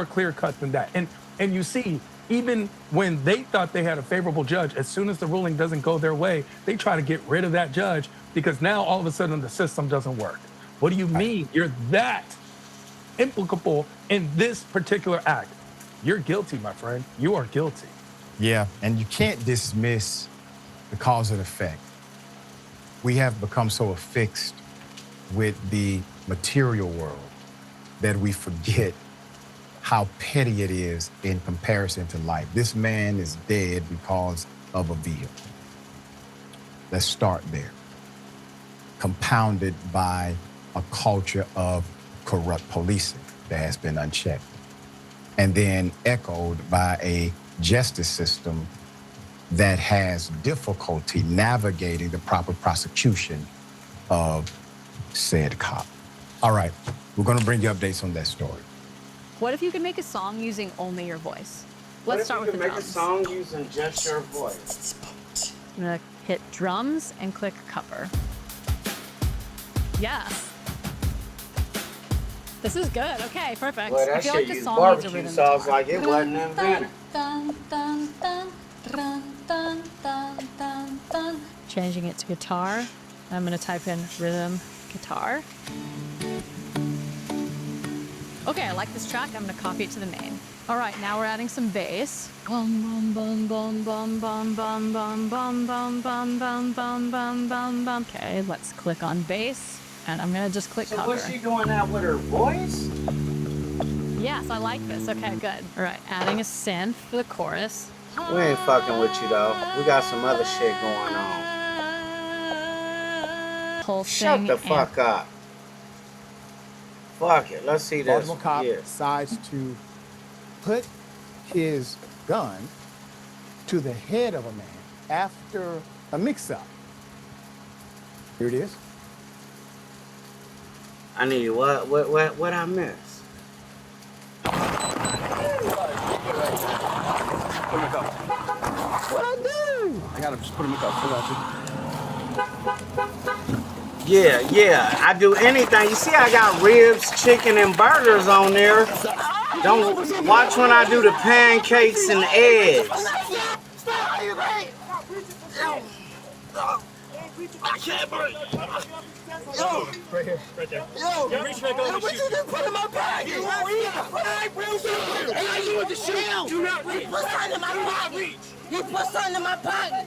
clear cut than that. And you see, even when they thought they had a favorable judge, as soon as the ruling doesn't go their way, they try to get rid of that judge because now all of a sudden the system doesn't work. What do you mean? You're that implicable in this particular act. You're guilty, my friend. You are guilty. Yeah, and you can't dismiss the cause and effect. We have become so affixed with the material world that we forget how petty it is in comparison to life. This man is dead because of a vehicle. Let's start there. Compounded by a culture of corrupt policing that has been unchecked. And then echoed by a justice system that has difficulty navigating the proper prosecution of said cop. All right, we're gonna bring you updates on that story. What if you could make a song using only your voice? Let's start with the make drums. a song using just your voice. I'm gonna hit drums and click cover. Yes. This is good. Okay, perfect. Boy, that I feel shit like the used song needs a barbecue rhythm sauce guitar. like it wasn't invented. Dun, dun, dun, dun, dun, dun, dun, dun. Changing it to guitar. I'm gonna type in rhythm guitar. Okay, I like this track. I'm gonna copy it to the main. All right, now we're adding some bass. Bum bum bum bum bum bum bum bum bum bum bum bum bum bum bum. Okay, let's click on bass, and I'm gonna just click So cover. was she doing that with her voice? Yes, I like this. Okay, good. All right, adding a synth for the chorus. We ain't fucking with you though. We got some other shit going on. whole Shut thing. the fuck up. Fuck it. Let's see this. Baltimore cop Yeah. decides to put his gun to the head of a man after a mix-up. Here it is. I need what I miss? What I do? I gotta just put him in the Yeah, I do anything. You see, I got ribs, chicken, and burgers on there. Don't watch when I do the pancakes and eggs. I can't breathe. Yo, right here, right there. Yo, reach back over. What you just put in my pocket? Do not reach. You put something in my pocket. You put something in my pocket.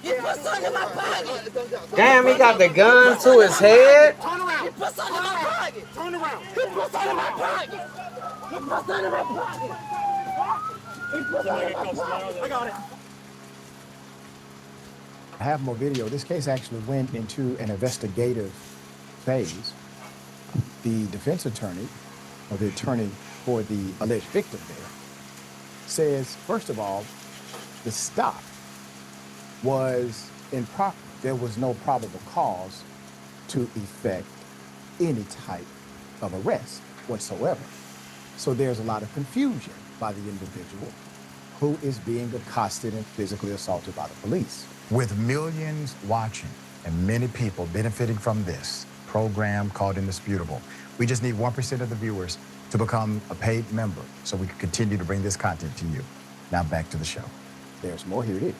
You put something in my pocket. Damn, he got the gun to his head. Turn around. You put something in my pocket. Turn around. You put something in my pocket. You put something in my pocket. You put something in my pocket. I got it. I have more video. This case actually went into an investigative phase. The defense attorney, or the attorney for the alleged victim there, says, first of all, the stop was improper. There was no probable cause to effect any type of arrest whatsoever. So there's a lot of confusion by the individual who is being accosted and physically assaulted by the police. With millions watching and many people benefiting from this program called Indisputable, we just need 1% of the viewers to become a paid member so we can continue to bring this content to you. Now back to the show. There's more. Here it is.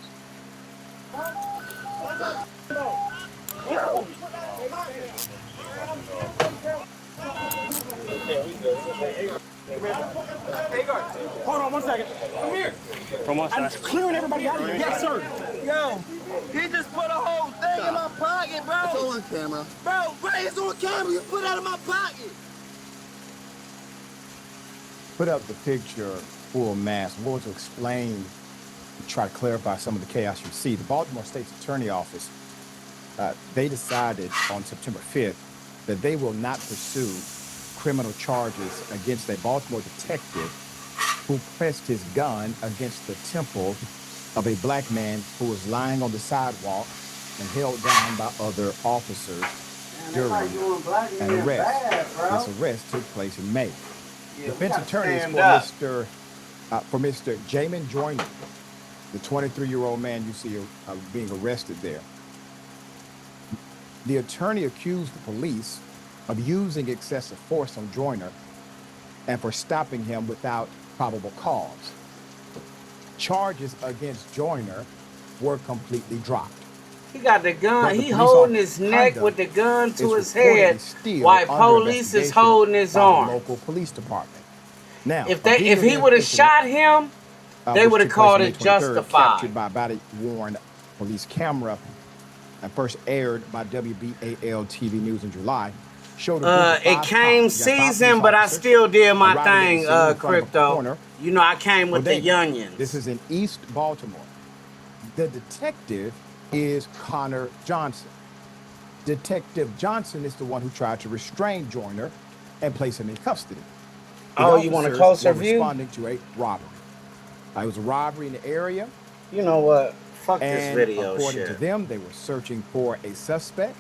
Hold on 1 second. Come here. From one side. I'm clearing everybody out of here. Yes, sir. Yo, he just put a whole thing in my pocket, bro. It's on camera. Bro, right, it's on camera. You put it out of my pocket. Put up the picture full mask. We're going to explain, try to clarify some of the chaos you see. The Baltimore State's Attorney Office, they decided on September 5th that they will not pursue criminal charges against a Baltimore detective who pressed his gun against the temple of a black man who was lying on the sidewalk and held down by other officers during an arrest. This arrest took place in May. Defense attorneys for Mr. Jamin Joyner, the 23-year-old man you see being arrested there. The attorney accused the police of using excessive force on Joyner and for stopping him without probable cause. Charges against Joyner were completely dropped. He got the gun. He holding his neck with the gun to his head, while police is holding his arm. Local police department. Now, if he would have shot him, they would have called it justified. Captured by body-worn police camera and first aired by WBAL TV News in July. Showed it came seasoned, but I still did my thing, Crypto. You know, I came with the Youngins. This is in East Baltimore. The detective is Connor Johnson. Detective Johnson is the one who tried to restrain Joyner and place him in custody. Oh, you want a closer view? Responding to a robbery. It was a robbery in the area. You know what? Fuck this And video according shit. to them, they were searching for a suspect.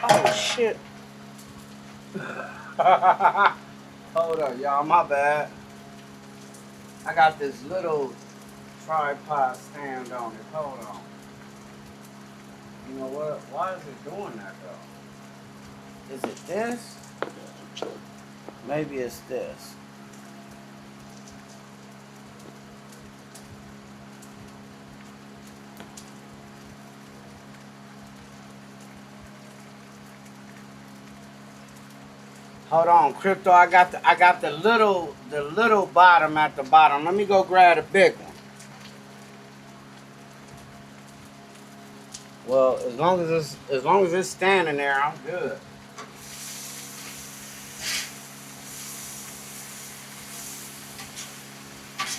Oh shit. Hold up, y'all, my bad. I got this little tripod stand on it. Hold on. You know what? Why is it doing that though? Is it this? Maybe it's this. Hold on, Crypto. I got the little bottom at the bottom. Let me go grab the big one. Well, as long as it's standing there, I'm good.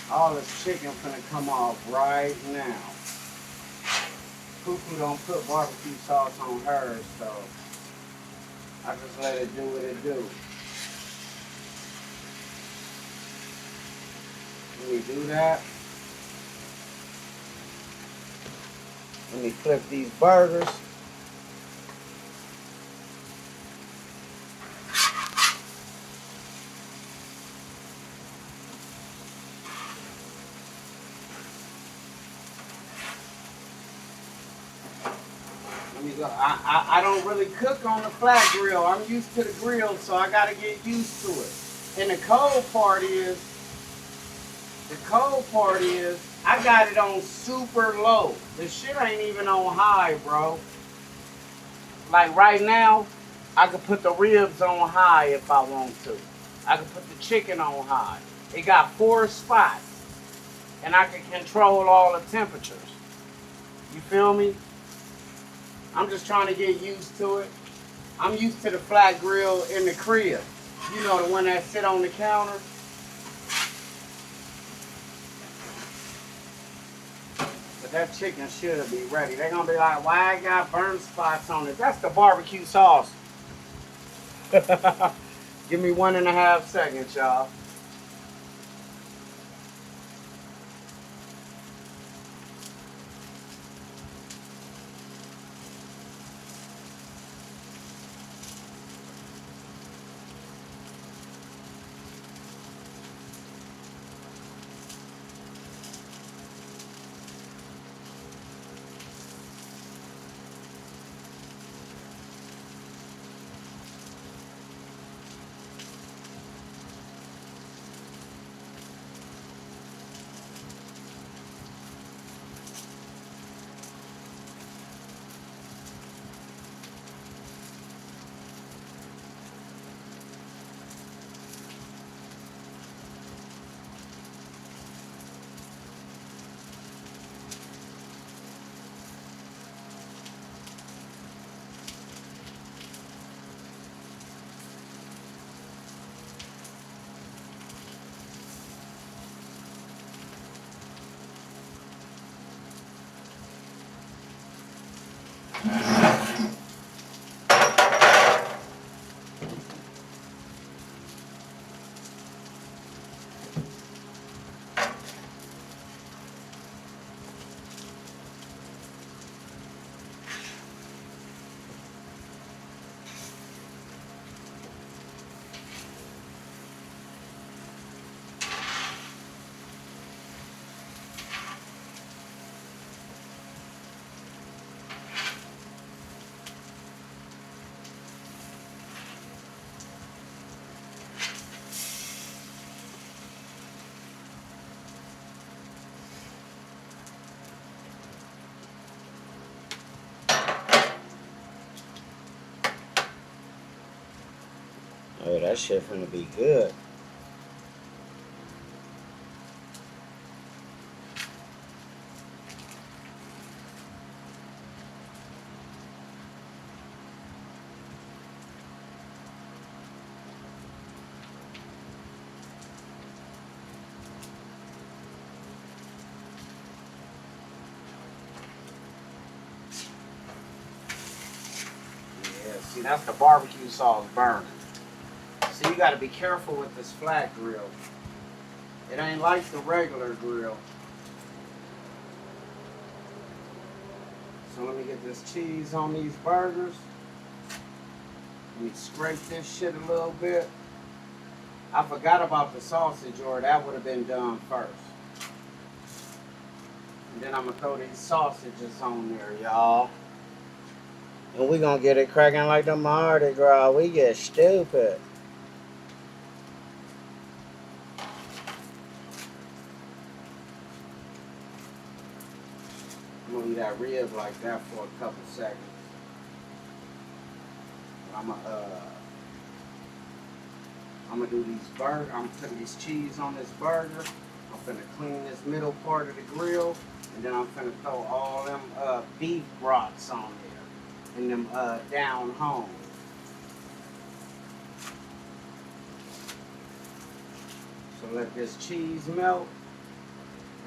All this chicken finna come off right now. Cuckoo don't put barbecue sauce on hers, so I just let it do what it do. Let me do that. Let me flip these burgers. Let me go. I don't really cook on the flat grill. I'm used to the grill, so I gotta get used to it. And the cold part is, I got it on super low. The shit ain't even on high, bro. Like right now, I could put the ribs on high if I want to. I could put the chicken on high. It got 4 spots. And I can control all the temperatures. You feel me? I'm just trying to get used to it. I'm used to the flat grill in the crib. You know, the one that sit on the counter. But that chicken should be ready. They're gonna be like, why I got burn spots on it? That's the barbecue sauce. Give me 1.5 seconds, y'all. Oh, that shit finna be good. Yeah, see, that's the barbecue sauce burning. So you got to be careful with this flat grill. It ain't like the regular grill. So let me get this cheese on these burgers. Let me scrape this shit a little bit. I forgot about the sausage, or that would have been done first. And then I'm going to throw these sausages on there, y'all. And we going to get it cracking like the Mardi Gras. We get stupid. I'm gonna leave that rib like that for a couple seconds. I'm gonna I'm gonna do these burger. I'm putting this cheese on this burger. I'm finna clean this middle part of the grill, and then I'm finna throw all them beef brats on there and them down home. So let this cheese melt,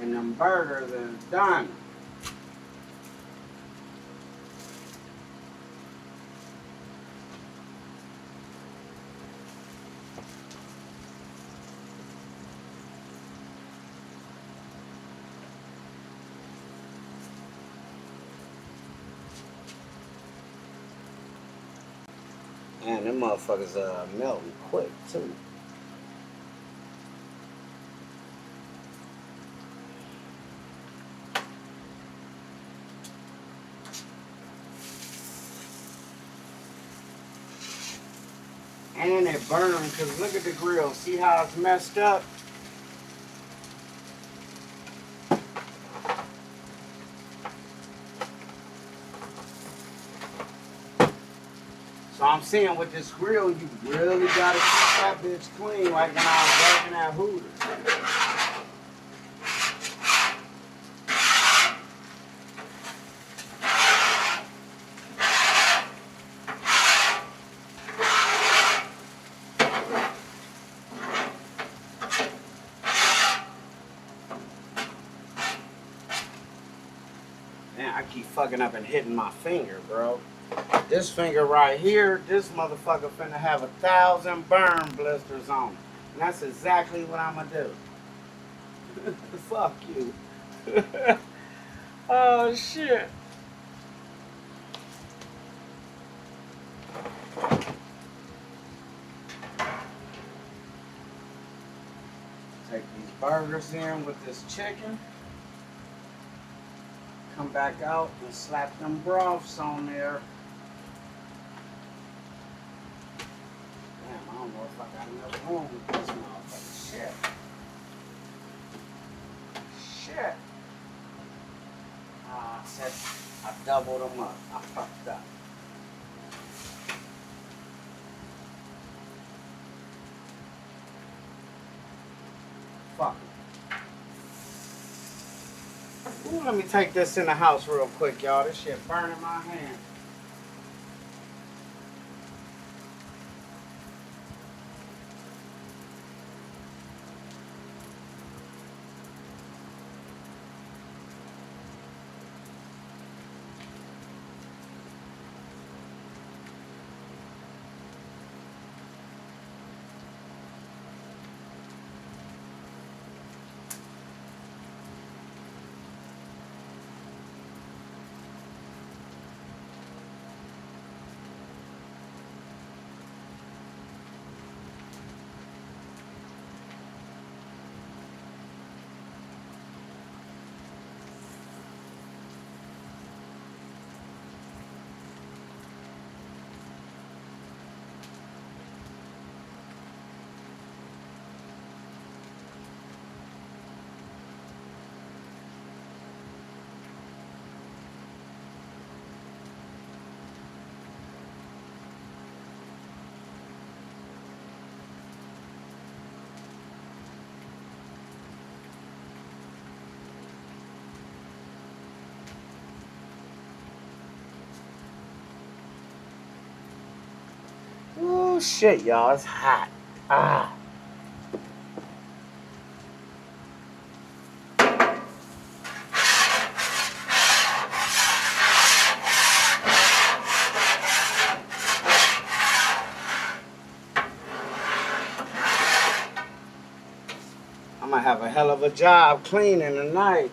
and them burgers are done. Man, them motherfuckers melting quick too. And they burn them because look at the grill. See how it's messed up? So I'm saying with this grill, you really gotta keep that bitch clean like when I was working at Hooters. Man, I keep fucking up and hitting my finger, bro. This finger right here, this motherfucker finna have 1,000 burn blisters on it. And that's exactly what I'm gonna do. Fuck you. Oh, shit. Take these burgers in with this chicken. Come back out and slap them broths on there. Damn, I don't know if I got enough room with this motherfucker. Shit. Ah, I said I doubled them up. I fucked up. Fuck it. Ooh, let me take this in the house real quick, y'all. This shit burning my hand. Oh shit, y'all, it's hot. Ah. I'm gonna have a hell of a job cleaning tonight.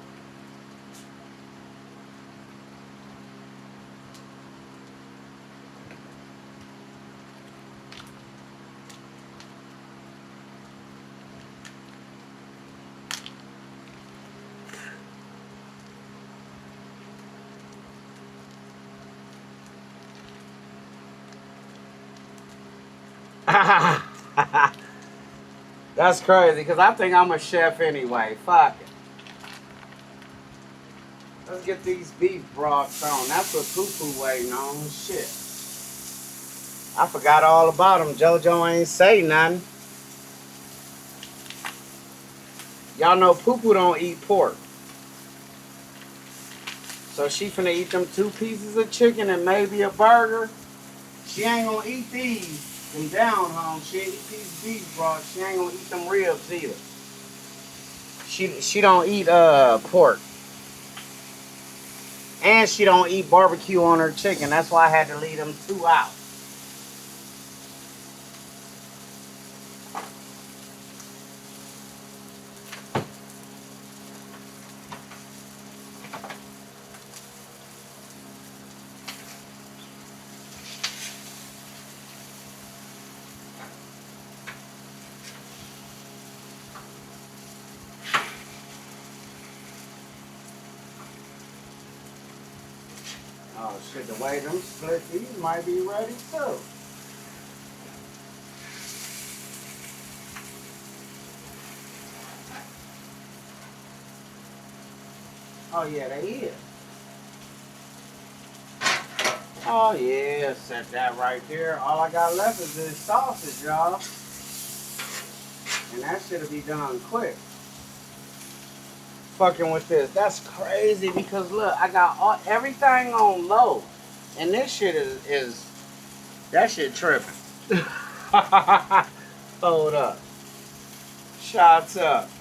That's crazy, because I think I'm a chef anyway. Fuck it. Let's get these beef broths on. That's what Poo-Poo waiting on. Shit. I forgot all about them. JoJo ain't say nothing. Y'all know Poo Poo don't eat pork. So she finna eat them 2 pieces of chicken and maybe a burger. She ain't gonna eat these. Them down home. She ain't eat these beef broths. She ain't gonna eat them ribs either. She don't eat pork. And she don't eat barbecue on her chicken. That's why I had to leave them 2 out. Oh shit, the way them split these might be ready too. Oh yeah, they is. Oh yeah, set that right there. All I got left is this sausage, y'all. And that shit'll be done quick. Fucking with this. That's crazy because look, I got everything on low. And this shit is that shit tripping. Hold up. Shots up.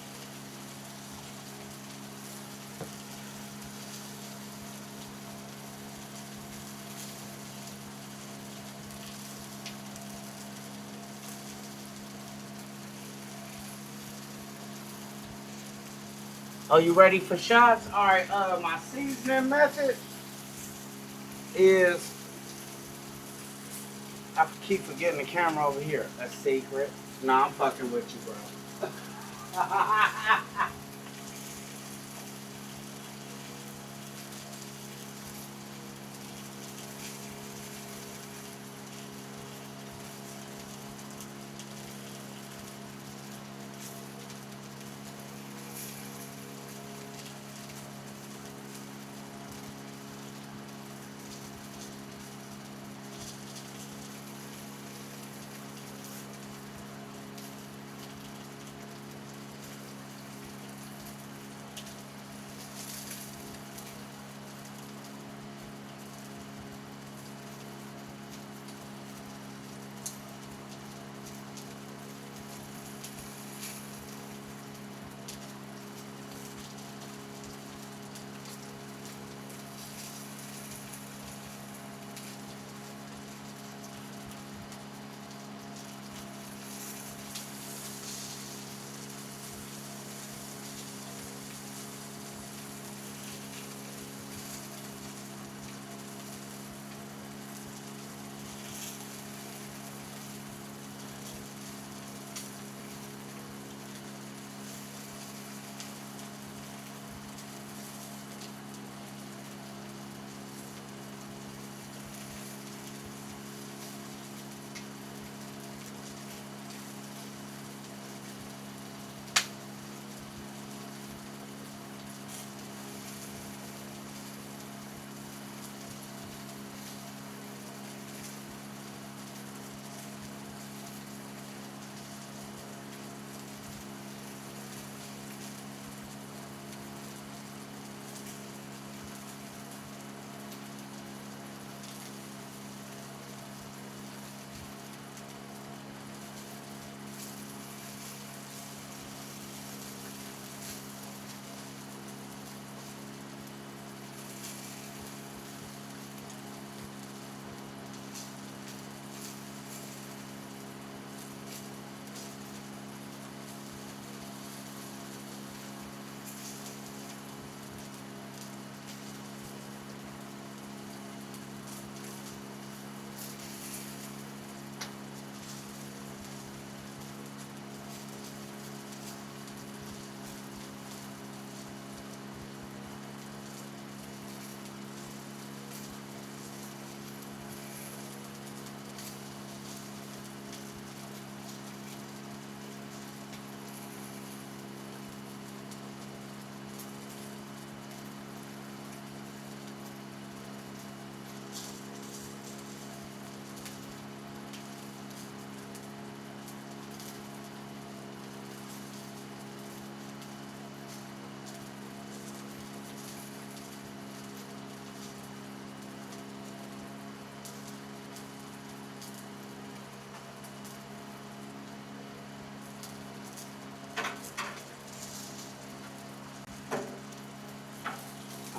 Oh, you ready for shots? All right, my seasoning method is, I keep forgetting the camera over here. A secret. Nah, I'm fucking with you, bro.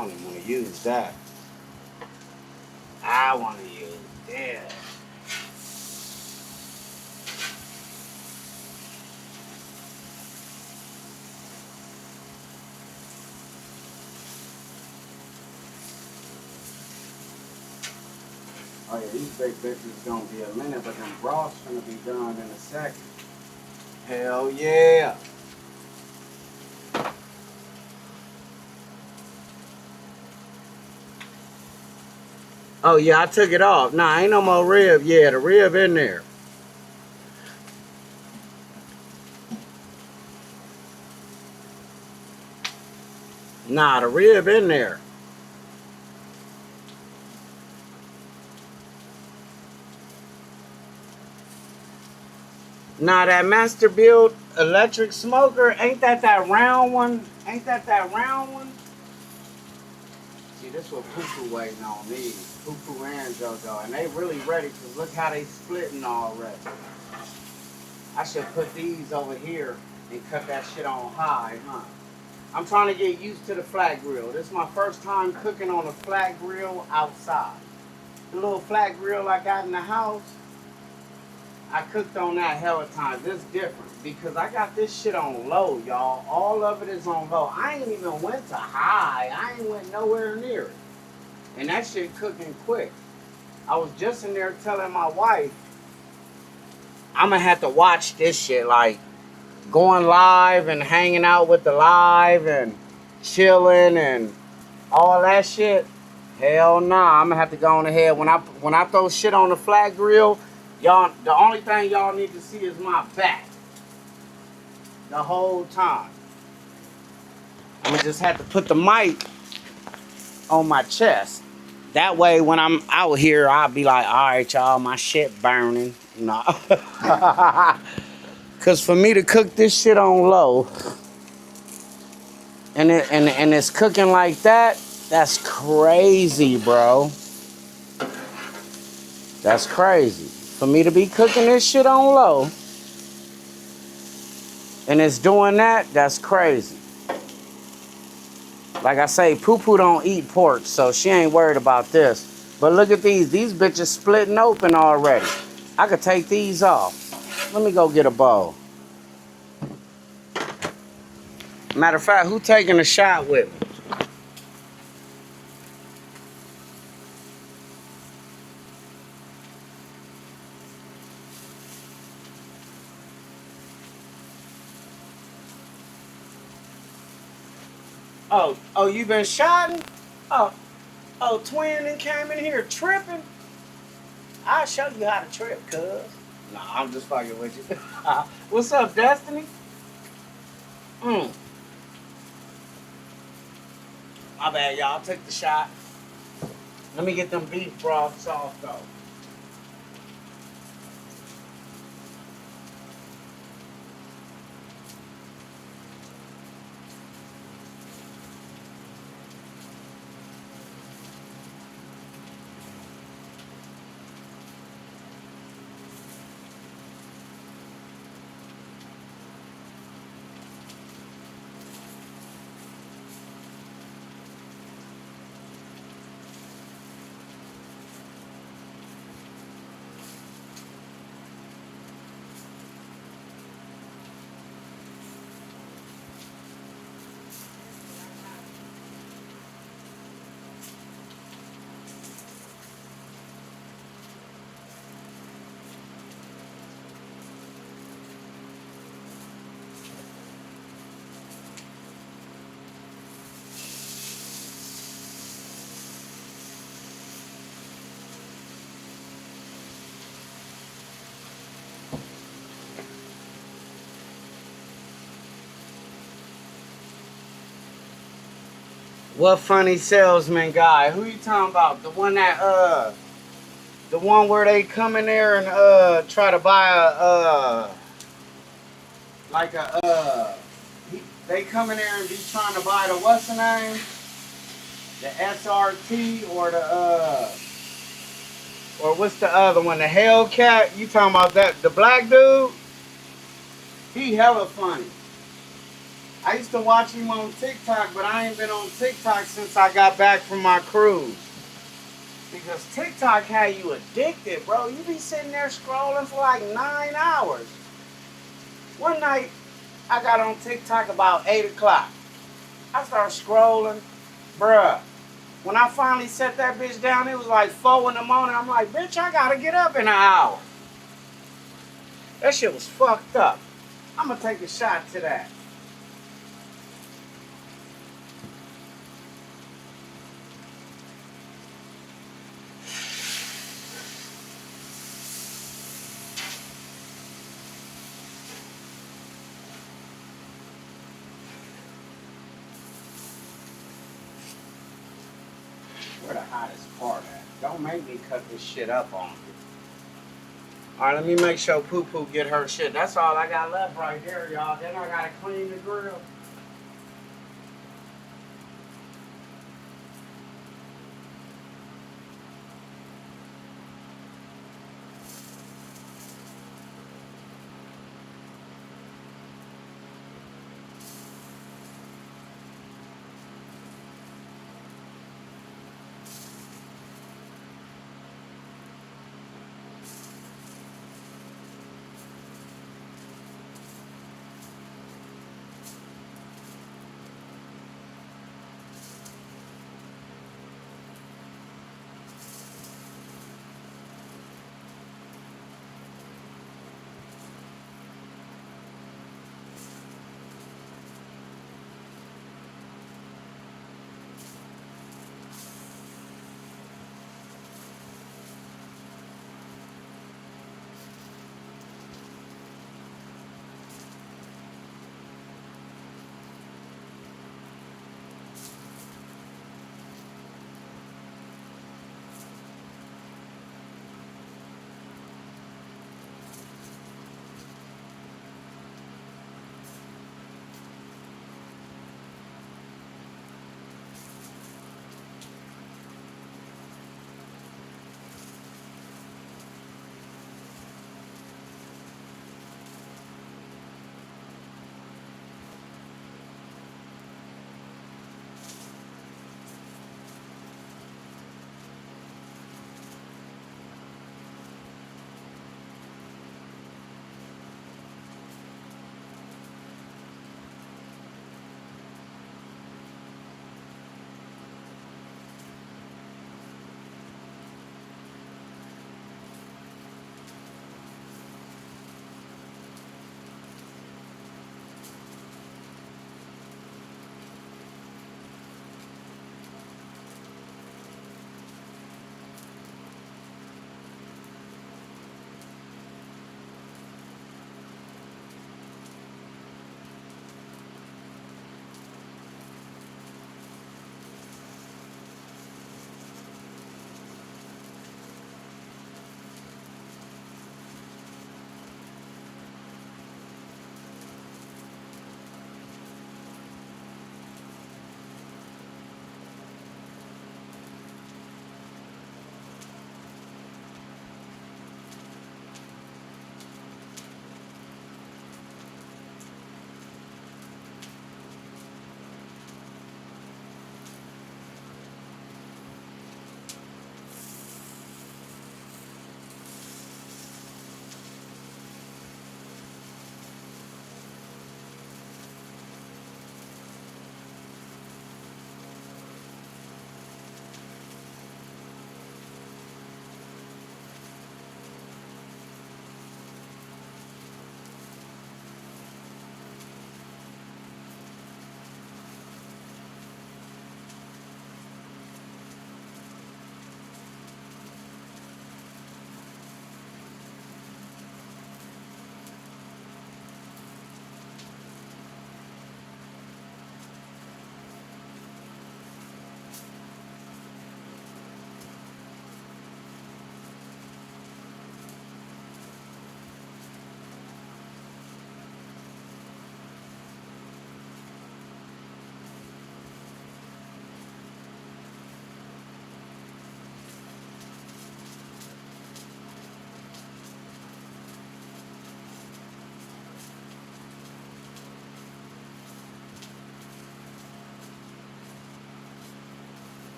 don't even want to use that. I want to use this. Oh yeah, these big bitches gonna be a minute, but them broths gonna be done in a second. Hell yeah. Oh yeah, I took it off. Nah, ain't no more rib. Yeah, the rib in there. Nah, the rib in there. Nah, that Master Build electric smoker, ain't that round one? Ain't that round one? See, this what Poo-Poo waiting on me. Poo-Poo and JoJo. And they really ready, because look how they splitting already. I should put these over here and cut that shit on high, huh? I'm trying to get used to the flat grill. This is my first time cooking on a flat grill outside. The little flat grill I got in the house, I cooked on that hella time. This is different because I got this shit on low, y'all. All of it is on low. I ain't even went to high. I ain't went nowhere near it. And that shit cooking quick. I was just in there telling my wife, I'm gonna have to watch this shit, like going live and hanging out with the live and chilling and all that shit. Hell nah, I'm gonna have to go on ahead. When I throw shit on the flat grill, y'all, the only thing y'all need to see is my back. The whole time. I'm gonna just have to put the mic on my chest. That way when I'm out here, I'll be like, all right, y'all, my shit burning. No. Cause for me to cook this shit on low and it's cooking like that, that's crazy, bro. That's crazy. For me to be cooking this shit on low and it's doing that, that's crazy. Like I say, Poo-Poo don't eat pork, so she ain't worried about this. But look at these. These bitches splitting open already. I could take these off. Let me go get a bowl. Matter of fact, who taking a shot with me? Oh, you been shotting? Oh, twin and came in here tripping? I'll show you how to trip, cuz. Nah, I'm just fucking with you. What's up, Destiny? My bad, y'all. Take the shot. Let me get them beef broths off, though. What funny salesman guy? Who you talking about? The one that the one where they come in there and try to buy they come in there and be trying to buy the what's the name? The SRT or the or what's the other one? The Hellcat? You talking about that? The black dude? He hella funny. I used to watch him on TikTok, but I ain't been on TikTok since I got back from my cruise. Because TikTok had you addicted, bro. You be sitting there scrolling for like 9 hours. One night, I got on TikTok about 8 o'clock. I started scrolling. Bruh, when I finally set that bitch down, it was like 4 in the morning. I'm like, bitch, I gotta get up in an hour. That shit was fucked up. I'm gonna take a shot to that. Where the hottest part at? Don't make me cut this shit up on you. Alright, let me make sure Poo Poo get her shit. That's all I got left right there, y'all. Then I gotta clean the grill.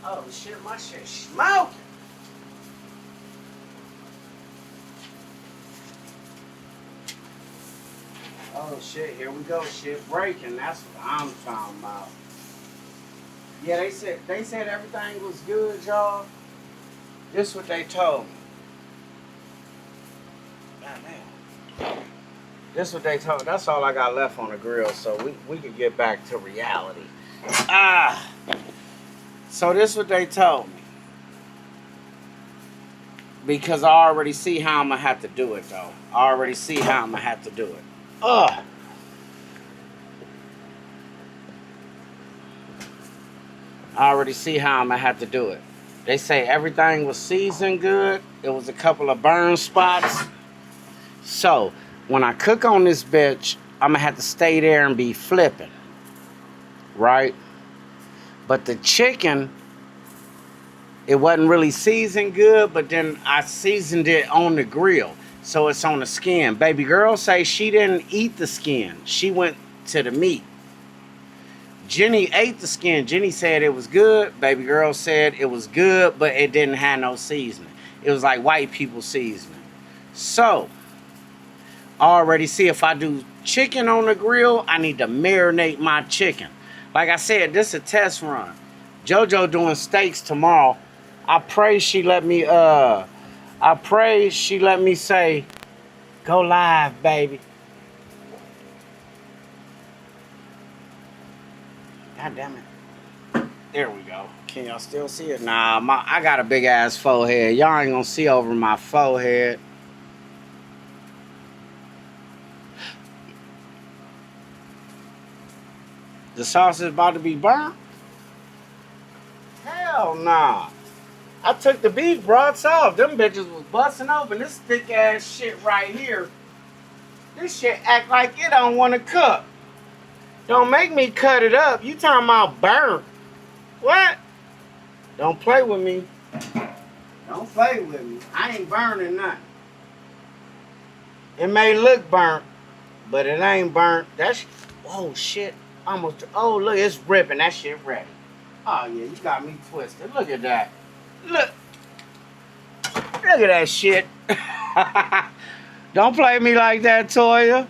Oh shit, my shit smoking. Oh shit, here we go. Shit breaking. That's what I'm talking about. Yeah, they said everything was good, y'all. This what they told me. Goddamn. This what they told me. That's all I got left on the grill, so we could get back to reality. So this what they told me. Because I already see how I'm gonna have to do it though. I already see how I'm gonna have to do it. I already see how I'm gonna have to do it. They say everything was seasoned good. It was a couple of burn spots. So when I cook on this bitch, I'm gonna have to stay there and be flipping. Right? But the chicken, it wasn't really seasoned good, but then I seasoned it on the grill. So it's on the skin. Baby girl say she didn't eat the skin. She went to the meat. Jenny ate the skin. Jenny said it was good. Baby girl said it was good, but it didn't have no seasoning. It was like white people seasoning. So, I already see if I do chicken on the grill, I need to marinate my chicken. Like I said, this is a test run. JoJo doing steaks tomorrow. I pray she let me say, go live, baby. God damn it. There we go. Can y'all still see it? Nah, I got a big ass forehead. Y'all ain't gonna see over my forehead. The sauce is about to be burnt? Hell nah. I took the beef broths off. Them bitches was busting open. This thick ass shit right here. This shit act like it don't want to cook. Don't make me cut it up. You talking about burnt. What? Don't play with me. Don't play with me. I ain't burning nothing. It may look burnt, but it ain't burnt. That's, oh shit. Almost, oh look, it's ripping. That shit ready. Oh yeah, you got me twisted. Look at that. Look at that shit. Don't play me like that, Toya.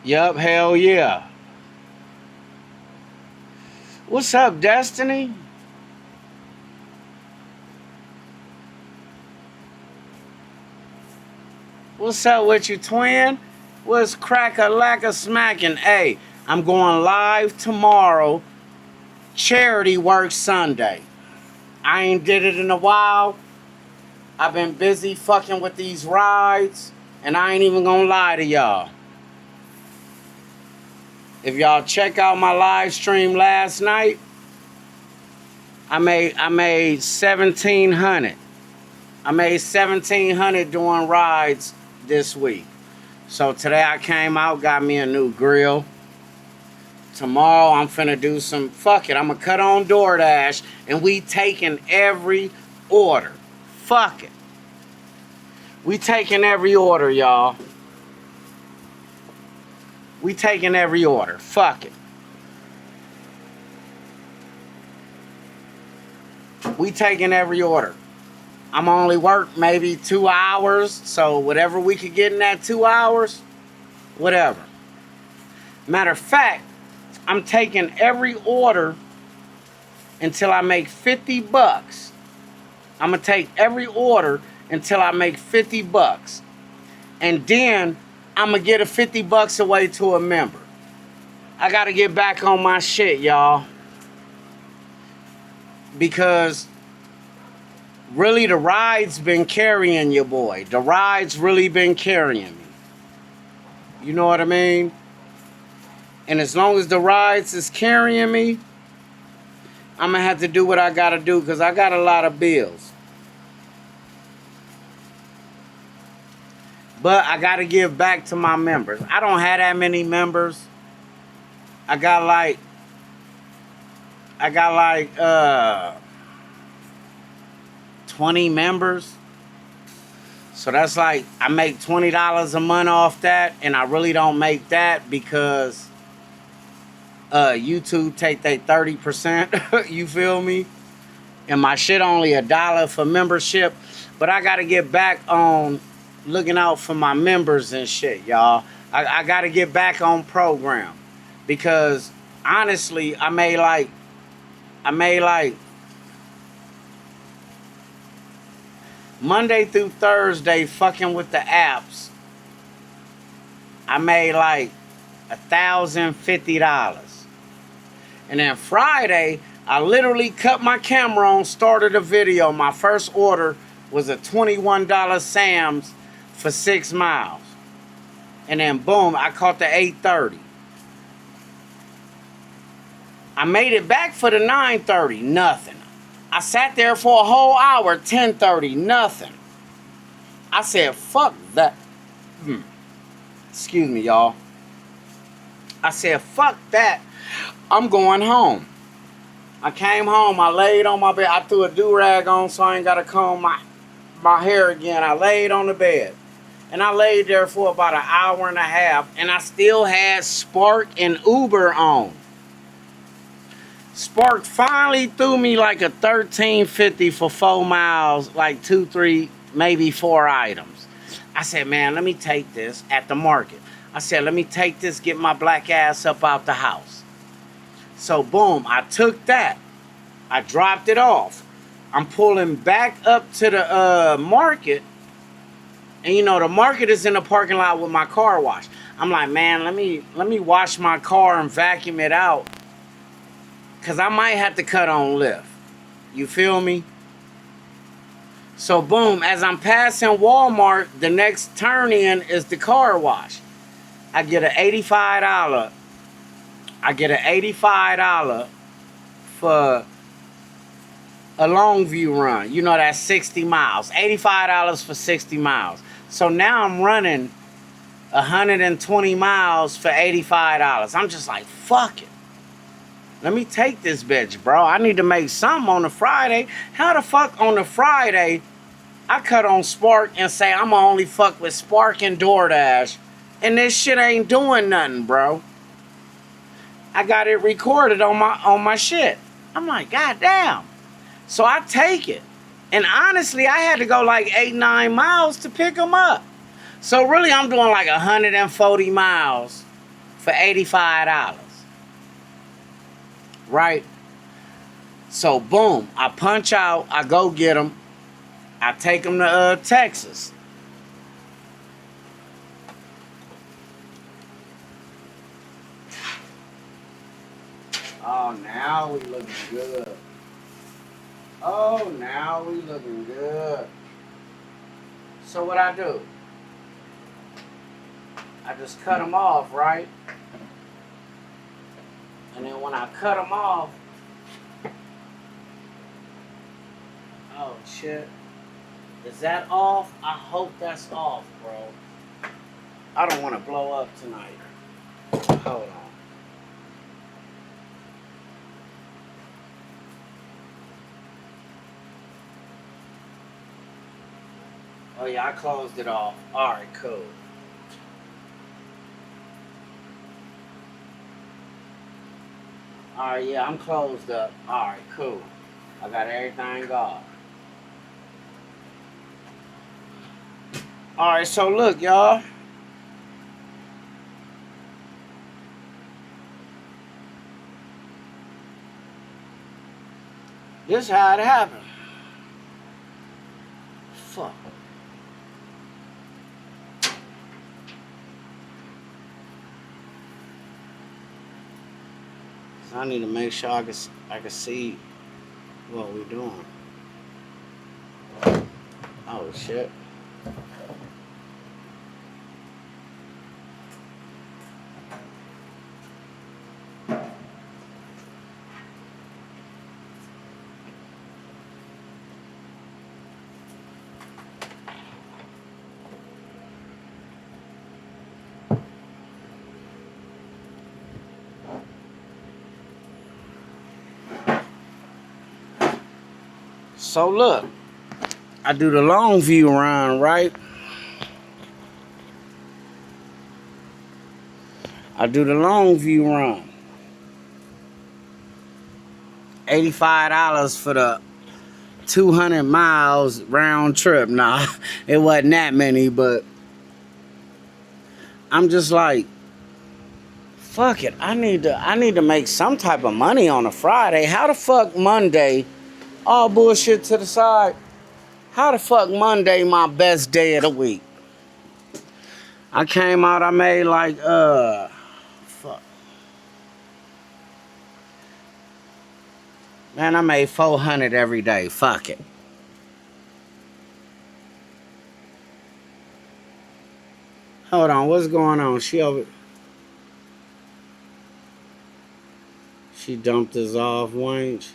Yup, hell yeah. What's up, Destiny? What's up with you, twin? What's crack-a-lack-a smacking? Hey, I'm going live tomorrow. Charity work Sunday. I ain't did it in a while. I've been busy fucking with these rides, and I ain't even gonna lie to y'all. If y'all check out my live stream last night, I made $1,700. I made $1,700 doing rides this week. So today I came out, got me a new grill. Tomorrow I'm finna do some, fuck it, I'm gonna cut on DoorDash and we taking every order. Fuck it. We taking every order, y'all. We taking every order. Fuck it. We taking every order. I'm only work maybe 2 hours, so whatever we could get in that 2 hours, whatever. Matter of fact, I'm taking every order until I make $50. I'm gonna take every order until I make $50. And then I'm gonna get a $50 away to a member. I gotta get back on my shit, y'all. Because really the ride's been carrying your boy. The ride's really been carrying me. You know what I mean? And as long as the rides is carrying me, I'm gonna have to do what I gotta do because I got a lot of bills. But I gotta give back to my members. I don't have that many members. I got like 20 members. So that's like, I make $20 a month off that, and I really don't make that because YouTube take they 30%. You feel me? And my shit only $1 for membership. But I gotta get back on looking out for my members and shit, y'all. I gotta get back on program. Because honestly, I made like Monday through Thursday fucking with the apps. I made like $1,050. And then Friday, I literally cut my camera on, started a video. My first order was a $21 Sam's for 6 miles. And then boom, I caught the 8:30. I made it back for the 9:30, nothing. I sat there for a whole hour, 10:30, nothing. I said, fuck that. Excuse me, y'all. I said, fuck that. I'm going home. I came home, I laid on my bed. I threw a do-rag on so I ain't got to comb my hair again. I laid on the bed. And I laid there for about an hour and a half. And I still had Spark and Uber on. Spark finally threw me like a $13.50 for 4 miles, like 2, 3, maybe 4 items. I said, man, let me take this at the market. I said, let me take this, get my black ass up out the house. So boom, I took that. I dropped it off. I'm pulling back up to the market. And you know, the market is in the parking lot with my car wash. I'm like, man, let me wash my car and vacuum it out. Cause I might have to cut on Lyft. You feel me? So boom, as I'm passing Walmart, the next turn in is the car wash. I get an $85. I get an $85 for a Longview run. You know, that's 60 miles. $85 for 60 miles. So now I'm running 120 miles for $85. I'm just like, fuck it. Let me take this bitch, bro. I need to make something on the Friday. How the fuck on the Friday I cut on Spark and say I'm gonna only fuck with Spark and DoorDash, and this shit ain't doing nothing, bro. I got it recorded on my shit. I'm like, god damn. So I take it. And honestly, I had to go like 8, 9 miles to pick them up. So really, I'm doing like 140 miles for $85. Right? So boom, I punch out, I go get them. I take them to Texas. Oh, now we looking good. Oh, now we looking good. So what I do? I just cut them off, right? And then when I cut them off, oh shit. Is that off? I hope that's off, bro. I don't want to blow up tonight. Hold on. Oh yeah, I closed it off. Alright, cool. Alright, yeah, I'm closed up. Alright, cool. I got everything off. Alright, so look, y'all. This how it happened. Fuck. So I need to make sure I can see what we're doing. Oh shit. So look, I do the Longview run, right? I do the Longview run. $85 for the 200 miles round trip. Nah, it wasn't that many, but I'm just like, fuck it. I need to make some type of money on a Friday. How the fuck Monday, all bullshit to the side, how the fuck Monday my best day of the week? I came out, I made like, fuck. Man, I made 400 every day. Fuck it. Hold on, what's going on? She dumped us off, Wange.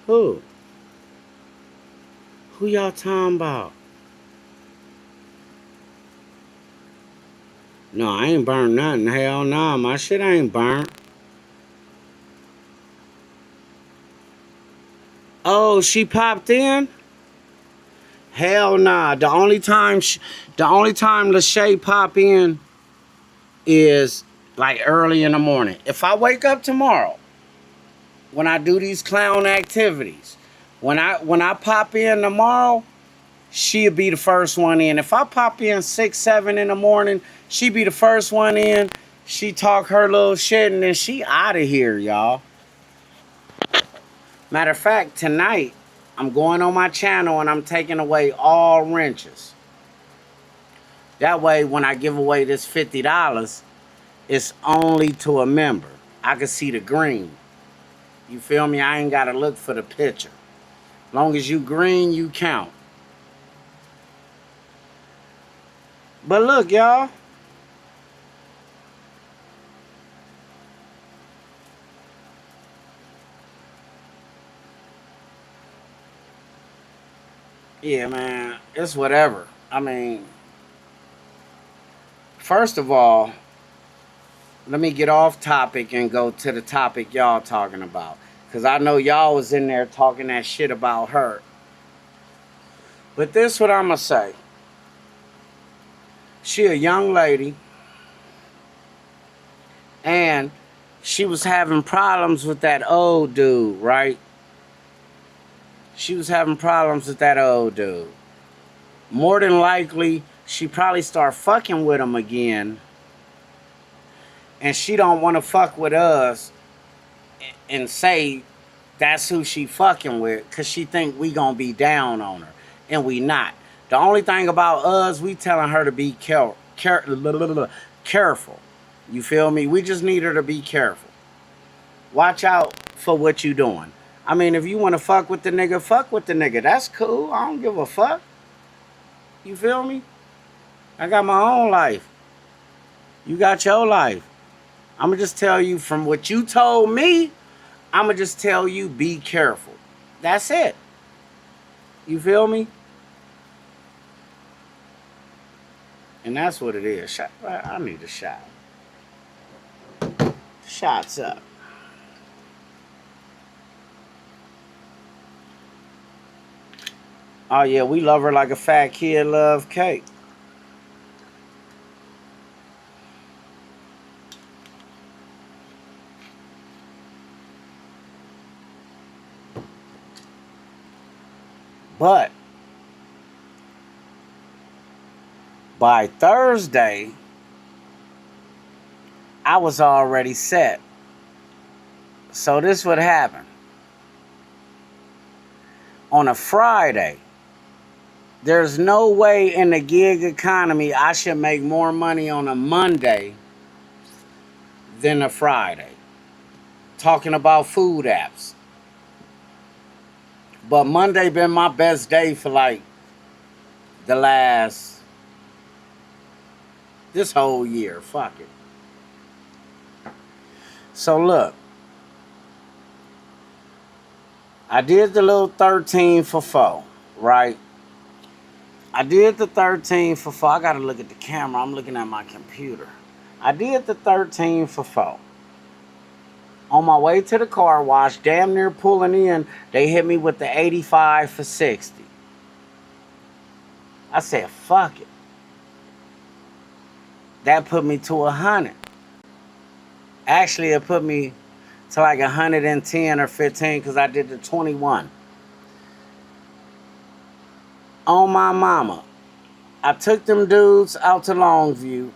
Who? Who y'all talking about? No, I ain't burnt nothing. Hell nah, my shit ain't burnt. Oh, she popped in? Hell nah. The only time Lachey pop in is like early in the morning. If I wake up tomorrow, when I do these clown activities, when I pop in tomorrow, she'll be the first one in. If I pop in 6, 7 in the morning, she be the first one in. She talk her little shit and then she out of here, y'all. Matter of fact, tonight, I'm going on my channel and I'm taking away all wrenches. That way, when I give away this $50, it's only to a member. I can see the green. You feel me? I ain't got to look for the picture. Long as you green, you count. But look, y'all. Yeah, man, it's whatever. I mean, first of all, let me get off topic and go to the topic y'all talking about. Because I know y'all was in there talking that shit about her. But this what I'm going to say. She a young lady. And she was having problems with that old dude, right? She was having problems with that old dude. More than likely, she probably start fucking with him again. And she don't want to fuck with us and say that's who she fucking with, because she think we gonna be down on her. And we not. The only thing about us, we telling her to be careful. You feel me? We just need her to be careful. Watch out for what you doing. I mean, if you want to fuck with the nigga, fuck with the nigga. That's cool. I don't give a fuck. You feel me? I got my own life. You got your life. I'm going to just tell you from what you told me, I'm going to just tell you be careful. That's it. You feel me? And that's what it is. I need a shot. Shots up. Oh, yeah, we love her like a fat kid love cake. But by Thursday, I was already set. So this would happen. On a Friday, there's no way in the gig economy I should make more money on a Monday than a Friday. Talking about food apps. But Monday been my best day for like this whole year. Fuck it. So look. I did the little 13 for 4, right? I did the 13 for 4. I gotta look at the camera. I'm looking at my computer. I did the 13 for 4. On my way to the car wash, damn near pulling in, they hit me with the 85 for 60. I said, fuck it. That put me to 100. Actually, it put me to like 110 or 15 because I did the 21. On my mama. I took them dudes out to Longview.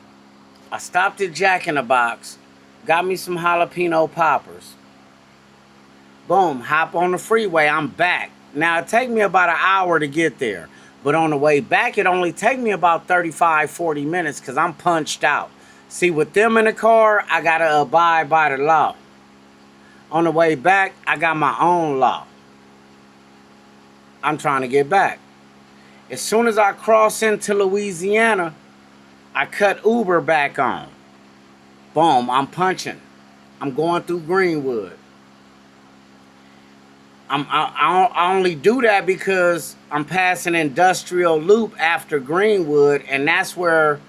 I stopped at Jack in the Box. Got me some jalapeno poppers. Boom, hop on the freeway, I'm back. Now, it take me about an hour to get there. But on the way back, it only take me about 35, 40 minutes because I'm punched out. See, with them in the car, I got to abide by the law. On the way back, I got my own law. I'm trying to get back. As soon as I cross into Louisiana, I cut Uber back on. Boom, I'm punching. I'm going through Greenwood. I only do that because I'm passing Industrial Loop after Greenwood, and that's where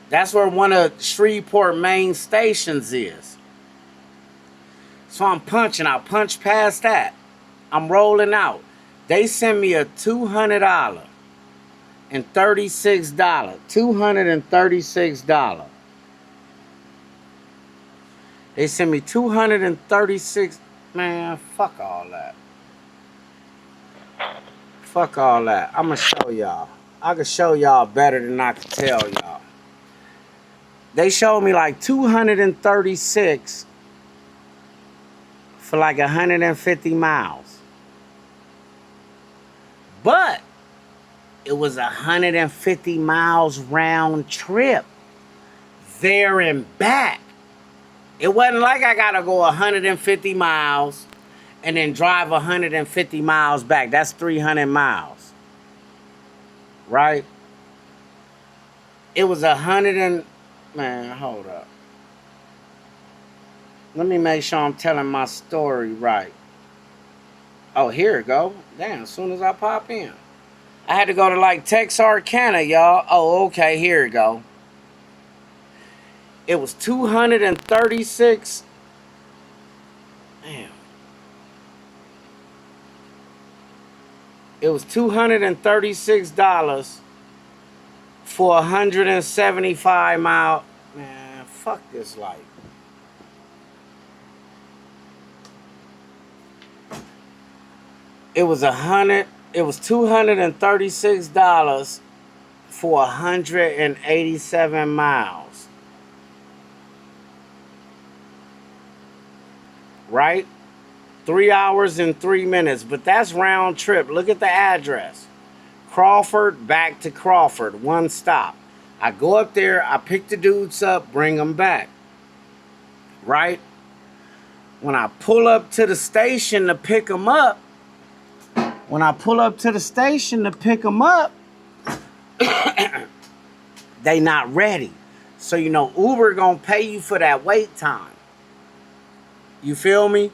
one of Shreveport main stations is. So I'm punching. I punch past that. I'm rolling out. They send me a $200 and $36. $236. They send me $236. Man, fuck all that. Fuck all that. I'ma show y'all. I can show y'all better than I can tell y'all. They showed me like 236 for like 150 miles. But it was 150 miles round trip. There and back. It wasn't like I gotta go 150 miles and then drive 150 miles back. That's 300 miles. Right? It was 100 and... Man, hold up. Let me make sure I'm telling my story right. Oh, here it go. Damn, as soon as I pop in. I had to go to like Texarkana, y'all. Oh, okay, here it go. It was 236. Damn. It was $236 for 175 mile. Man, fuck this life. It was $236 for 187 miles. Right? 3 hours and 3 minutes. But that's round trip. Look at the address. Crawford, back to Crawford. One stop. I go up there. I pick the dudes up. Bring them back. Right? When I pull up to the station to pick them up. They not ready. So, you know, Uber gonna pay you for that wait time. You feel me?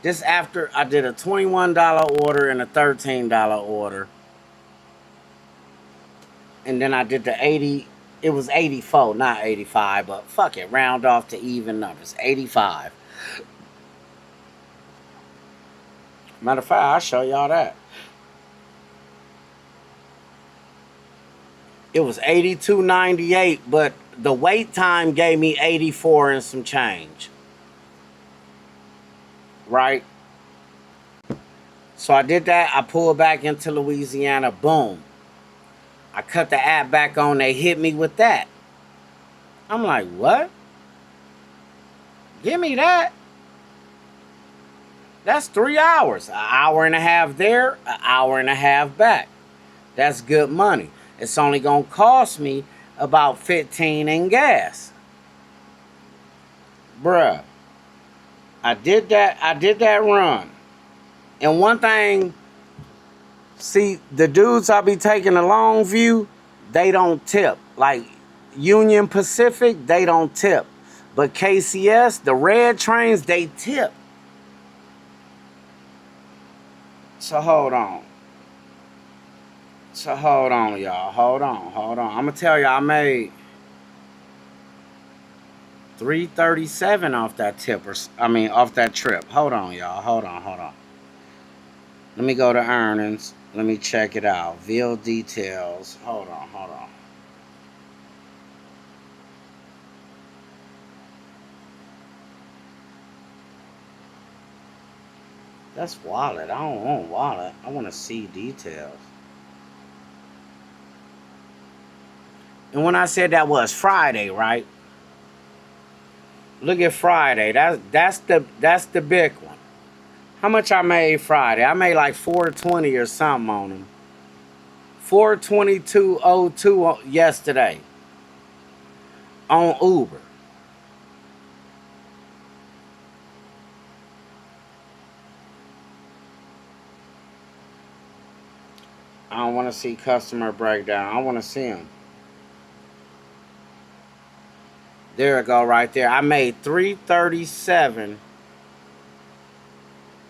This after I did a $21 order and a $13 order. And then I did the 80. It was 84, not 85, but fuck it. Round off to even numbers. 85. Matter of fact, I'll show y'all that. It was $82.98, but the wait time gave me 84 and some change. Right? So I did that. I pulled back into Louisiana. Boom. I cut the app back on. They hit me with that. I'm like, what? Give me that. That's 3 hours. An hour and a half there, an hour and a half back. That's good money. It's only going to cost me about $15 in gas. Bruh. I did that run. And one thing, see, the dudes I be taking to Longview, they don't tip. Like Union Pacific, they don't tip. But KCS, the red trains, they tip. So hold on. Y'all. Hold on. I'm going to tell you, I made $337 off that tip, off that trip. Hold on, y'all. Hold on. Let me go to earnings. Let me check it out. Veal details. Hold on. That's wallet. I don't want wallet. I want to see details. And when I said that was Friday, right? Look at Friday. That's the big one. How much I made Friday? I made like $420 or something on them. $422.02 yesterday on Uber. I don't want to see customer breakdown. I want to see them. There it go right there. I made $337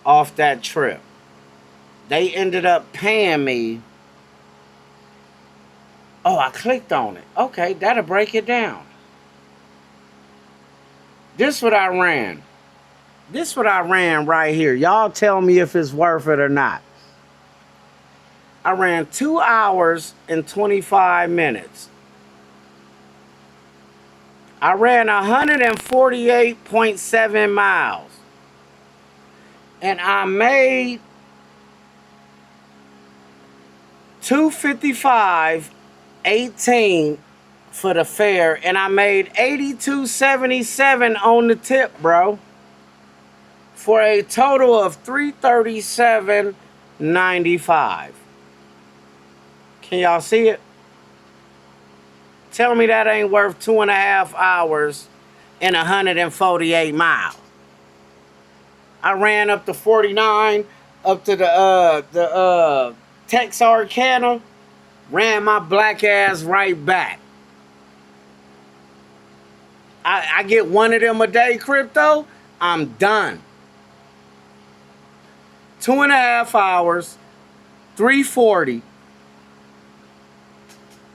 off that trip. They ended up paying me. Oh, I clicked on it. Okay, that'll break it down. This what I ran. This what I ran right here. Y'all tell me if it's worth it or not. I ran 2 hours and 25 minutes. I ran 148.7 miles. And I made $255.18 for the fare. And I made $82.77 on the tip, bro. For a total of $337.95. Can y'all see it? Tell me that ain't worth 2.5 hours and 148 miles. I ran up to 49, up to the Texarkana, ran my black ass right back. I get one of them a day, crypto, I'm done. 2.5 hours, 340.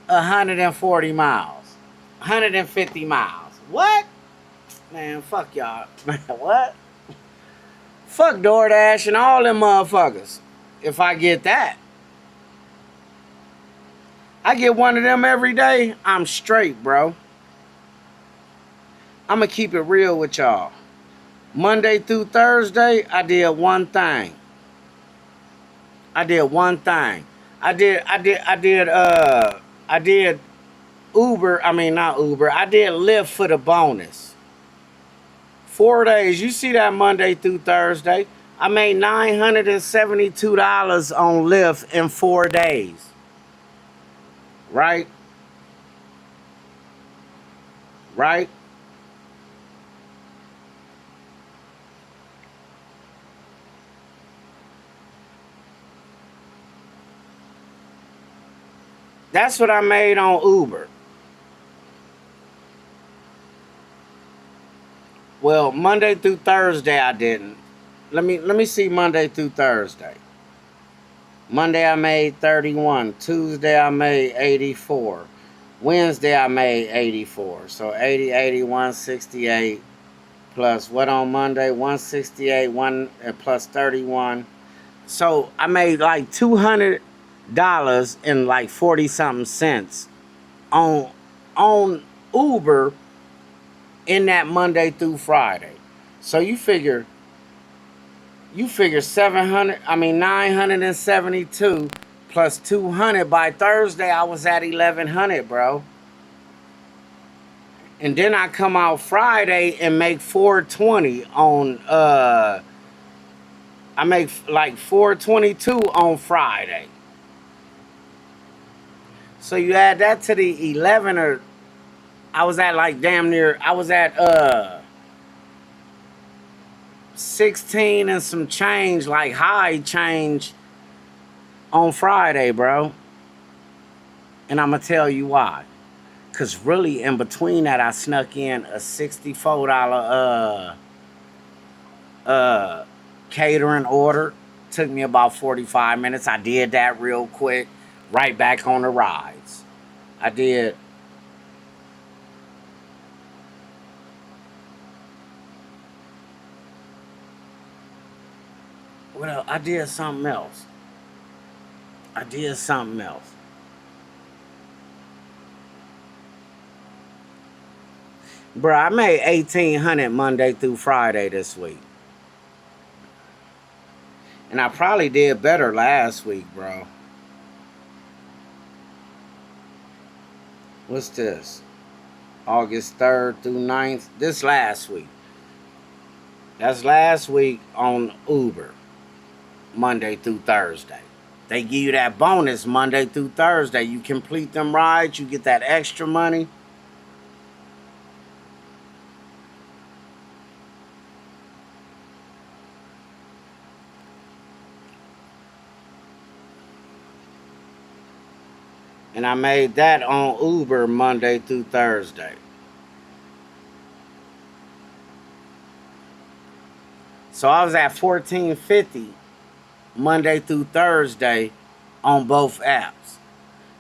140 miles. 150 miles. What? Man, fuck y'all. Man, what? Fuck DoorDash and all them motherfuckers. If I get that. I get one of them every day, I'm straight, bro. I'm going to keep it real with y'all. Monday through Thursday, I did one thing. I did Uber, I mean not Uber, I did Lyft for the bonus. 4 days, you see that Monday through Thursday. I made $972 on Lyft in 4 days. Right? Right? That's what I made on Uber. Well, Monday through Thursday I didn't. Let me see Monday through Thursday. Monday I made 31. Tuesday I made 84. Wednesday I made 84. So 80, 81, 68. Plus what on Monday? 168, plus 31. So I made like $200 and like 40 something cents on Uber in that Monday through Friday. So you figure 972 plus 200. By Thursday I was at 1100, bro. And then I come out Friday and make 420 on I make like 422 on Friday. So you add that to the 11, or I was at like damn near, I was at 16 and some change, like high change on Friday, bro. And I'm gonna tell you why. Cause really in between that I snuck in a $64 catering order. Took me about 45 minutes. I did that real quick. Right back on the rides. I did. Well, I did something else. Bro, I made $1,800 Monday through Friday this week. And I probably did better last week, bro. What's this? August 3rd through 9th. This last week. That's last week on Uber. Monday through Thursday. They give you that bonus Monday through Thursday. You complete them rides, you get that extra money. And I made that on Uber Monday through Thursday. So I was at $14.50 Monday through Thursday on both apps.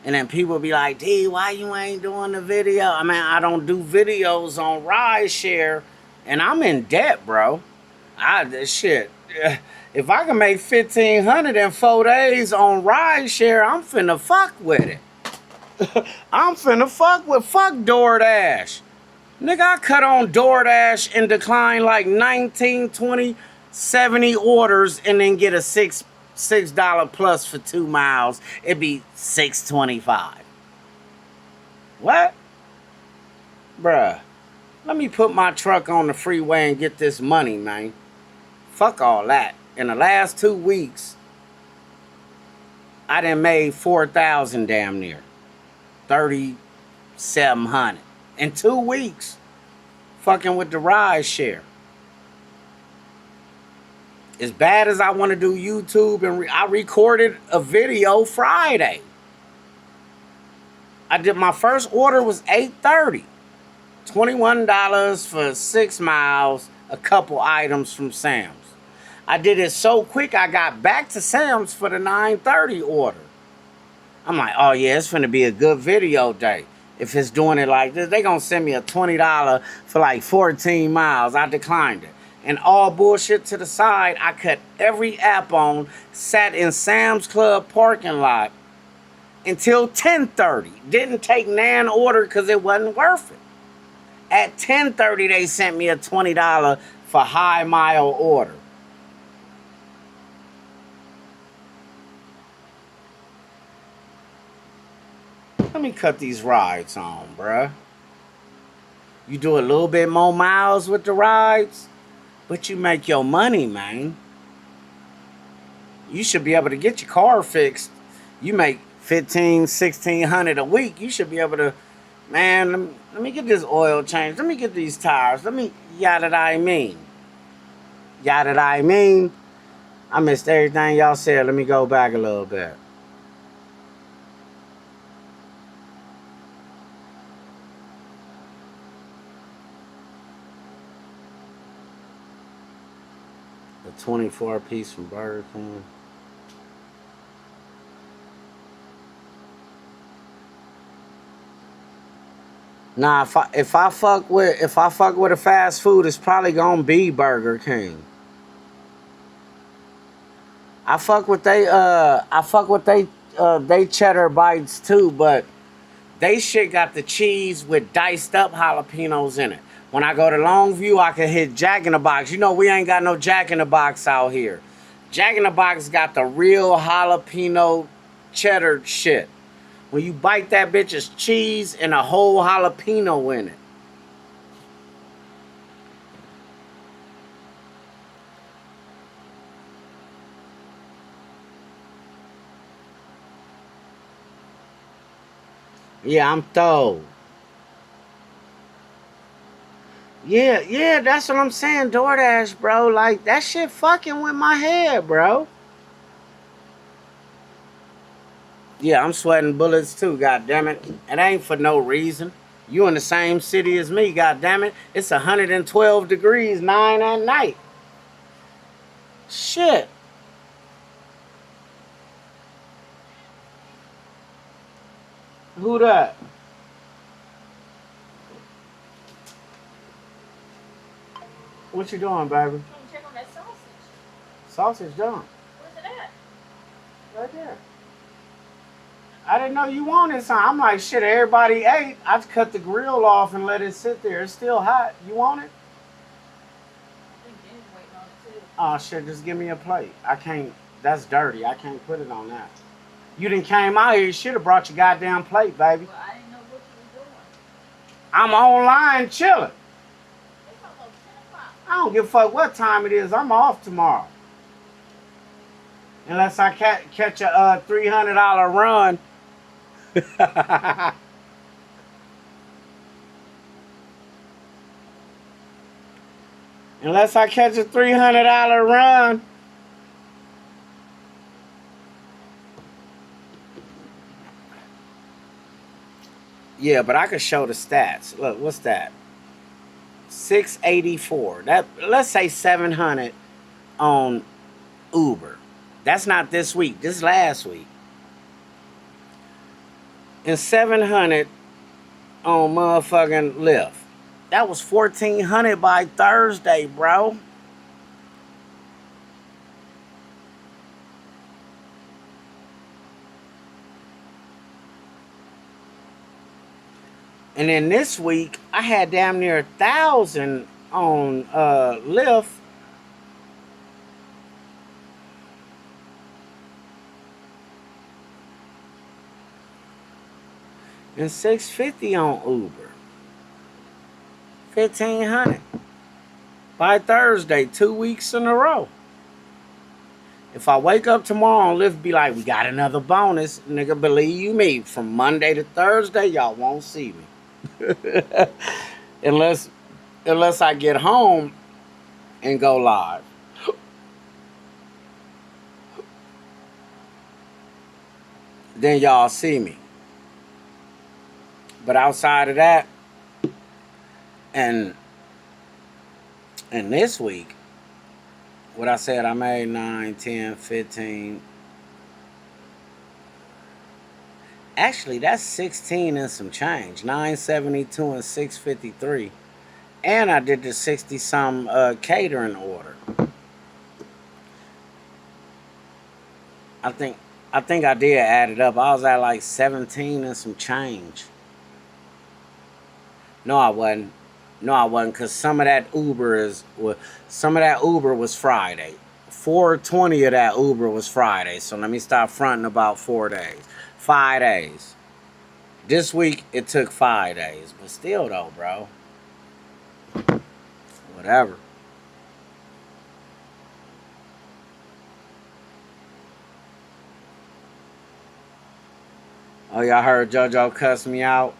And then people be like, D, why you ain't doing the video? I mean, I don't do videos on rideshare. And I'm in debt, bro. If I can make $1,500 in 4 days on rideshare, I'm finna fuck with it. I'm finna fuck DoorDash. Nigga, I cut on DoorDash and decline like 19, 20, 70 orders and then get a $6 plus for 2 miles. It'd be $6.25. What? Bruh, let me put my truck on the freeway and get this money, man. Fuck all that. In the last 2 weeks, I done made $4,000 damn near. $3,700. In 2 weeks, fucking with the ride share. As bad as I want to do YouTube, and I recorded a video Friday. I did my first order was $8.30. $21 for 6 miles, a couple items from Sam's. I did it so quick I got back to Sam's for the 9:30 order. I'm like, oh yeah, it's finna be a good video day. If it's doing it like this, they gonna send me a $20 for like 14 miles. I declined it. And all bullshit to the side, I cut every app on, sat in Sam's Club parking lot until 10:30. Didn't take nan order because it wasn't worth it. At 10:30, they sent me a $20 for high mile order. Let me cut these rides on, bruh. You do a little bit more miles with the rides, but you make your money, man. You should be able to get your car fixed. You make $1,500, $1,600 a week. You should be able to, man, let me get this oil change. Let me get these tires. Let me, yada I mean. Yada I mean. I missed everything y'all said. Let me go back a little bit. A 24-piece from Burger King. Nah, if I fuck with a fast food, it's probably gonna be Burger King. I fuck with they cheddar bites too, but they shit got the cheese with diced up jalapenos in it. When I go to Longview, I can hit Jack in the Box. You know, we ain't got no Jack in the Box out here. Jack in the Box got the real jalapeno cheddar shit. When you bite that bitch, it's cheese and a whole jalapeno in it. Yeah, I'm throw. Yeah, that's what I'm saying, DoorDash, bro. Like, that shit fucking with my head, bro. Yeah, I'm sweating bullets too, goddammit. It ain't for no reason. You in the same city as me, goddammit. It's 112 degrees, 9 at night. Shit. Who that? What you doing, baby? I'm check on that sausage. Sausage done. Where's it at? Right there. I didn't know you wanted some. I'm like, shit, everybody ate. I just cut the grill off and let it sit there. It's still hot. You want it? I think Jenny's waiting on it too. Oh shit, just give me a plate. I can't, that's dirty. I can't put it on that. You done came out here, you should have brought your goddamn plate, baby. Well, I didn't know what you were doing. I'm online chilling. I don't give a fuck what time it is. I'm off tomorrow. Unless I catch a $300 run. Unless I catch a $300 run. Yeah, but I could show the stats. Look, what's that? 684. That, let's say 700 on Uber. That's not this week. This is last week. And 700 on motherfucking Lyft. That was 1,400 by Thursday, bro. And then this week, I had damn near 1,000 on Lyft. And 650 on Uber. 1,500 by Thursday, 2 weeks in a row. If I wake up tomorrow and Lyft be like, we got another bonus, nigga, believe you me, from Monday to Thursday, y'all won't see me. unless I get home and go live. Then y'all see me. But outside of that, and this week, what I said, I made 9, 10, 15. Actually, that's 16 and some change. 972 and 653. And I did the 60 some catering order. I think I did add it up. I was at like 17 and some change. No, I wasn't. No, I wasn't, because some of that Uber was Friday. 420 of that Uber was Friday. So let me stop fronting about 4 days. 5 days. This week, it took 5 days. But still, though, bro. Whatever. Oh, y'all heard JoJo cuss me out?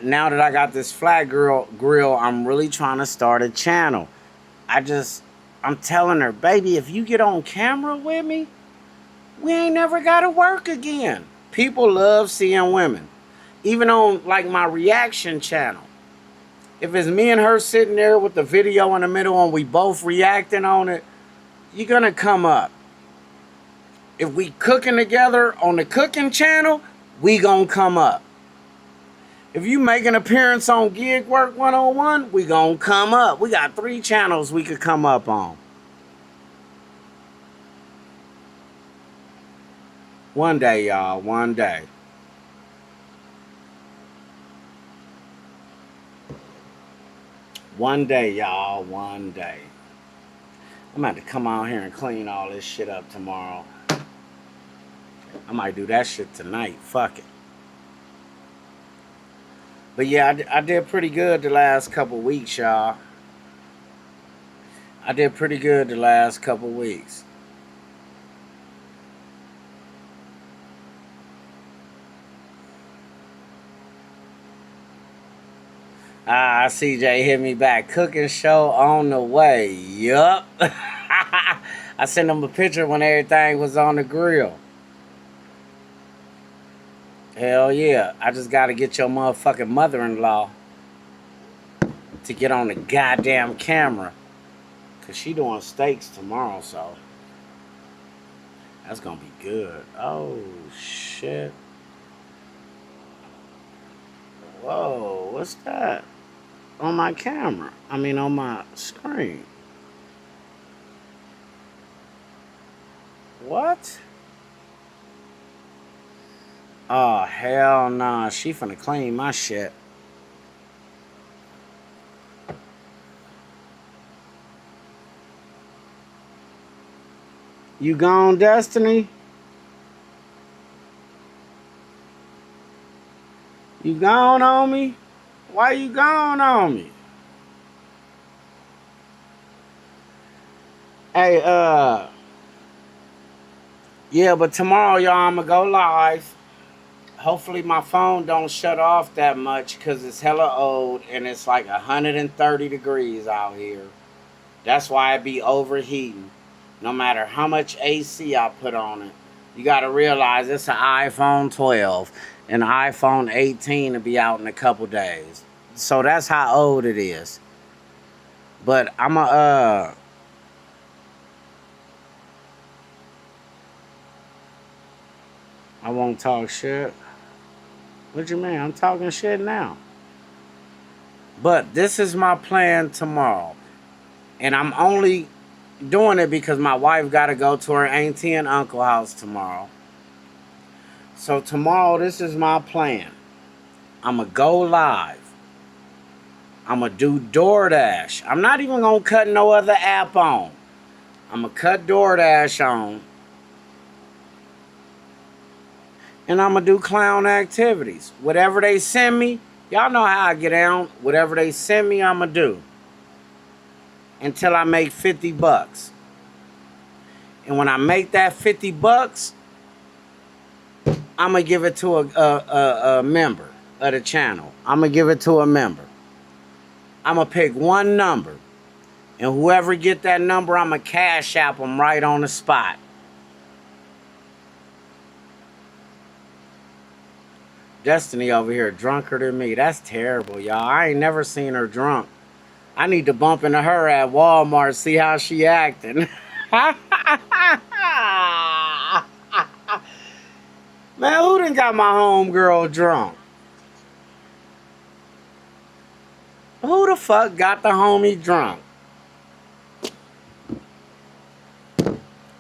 Now that I got this flat grill, I'm really trying to start a channel. I'm telling her, baby, if you get on camera with me, we ain't never got to work again. People love seeing women. Even on, like, my reaction channel. If it's me and her sitting there with the video in the middle and we both reacting on it, you're going to come up. If we cooking together on the cooking channel, we going to come up. If you make an appearance on Gig Work 101, we gonna come up. We got 3 channels we could come up on. One day, y'all. One day. One day, y'all. One day. I'm about to come out here and clean all this shit up tomorrow. I might do that shit tonight. Fuck it. But yeah, I did pretty good the last couple weeks, y'all. I did pretty good the last couple weeks. CJ hit me back. Cooking show on the way. Yup. I sent him a picture when everything was on the grill. Hell yeah. I just got to get your motherfucking mother-in-law to get on the goddamn camera. Because she doing steaks tomorrow, so that's going to be good. Oh, shit. Whoa, what's that? On my camera. I mean, on my screen. What? Oh, hell nah. She finna clean my shit. You gone, Destiny? You gone on me? Why you gone on me? Hey, yeah, but tomorrow, y'all, I'm gonna go live. Hopefully my phone don't shut off that much because it's hella old and it's like 130 degrees out here. That's why it be overheating. No matter how much AC I put on it. You gotta realize it's an iPhone 12 and an iPhone 18 to be out in a couple days. So that's how old it is. But I'm I won't talk shit. What you mean? I'm talking shit now. But this is my plan tomorrow. And I'm only doing it because my wife got to go to her auntie and uncle house tomorrow. So tomorrow, this is my plan. I'm going to go live. I'm going to do DoorDash. I'm not even going to cut no other app on. I'm going to cut DoorDash on. And I'm going to do clown activities. Whatever they send me, y'all know how I get down. Whatever they send me, I'm going to do. Until I make 50 bucks. And when I make that 50 bucks, I'm going to give it to a member of the channel. I'm going to give it to a member. I'm going to pick one number. And whoever get that number, I'm going to cash app them right on the spot. Destiny over here drunker than me. That's terrible, y'all. I ain't never seen her drunk. I need to bump into her at Walmart, see how she acting. Man, who done got my homegirl drunk? Who the fuck got the homie drunk?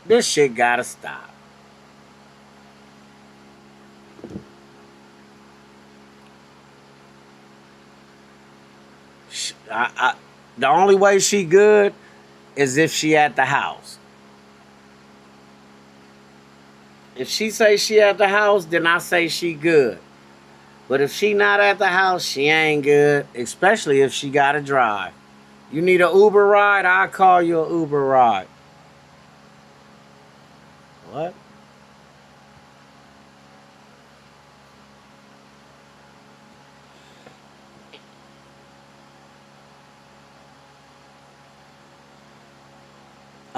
This shit gotta stop. The only way she good is if she at the house. If she say she at the house, then I say she good. But if she not at the house, she ain't good. Especially if she gotta drive. You need an Uber ride? I'll call you an Uber ride. What?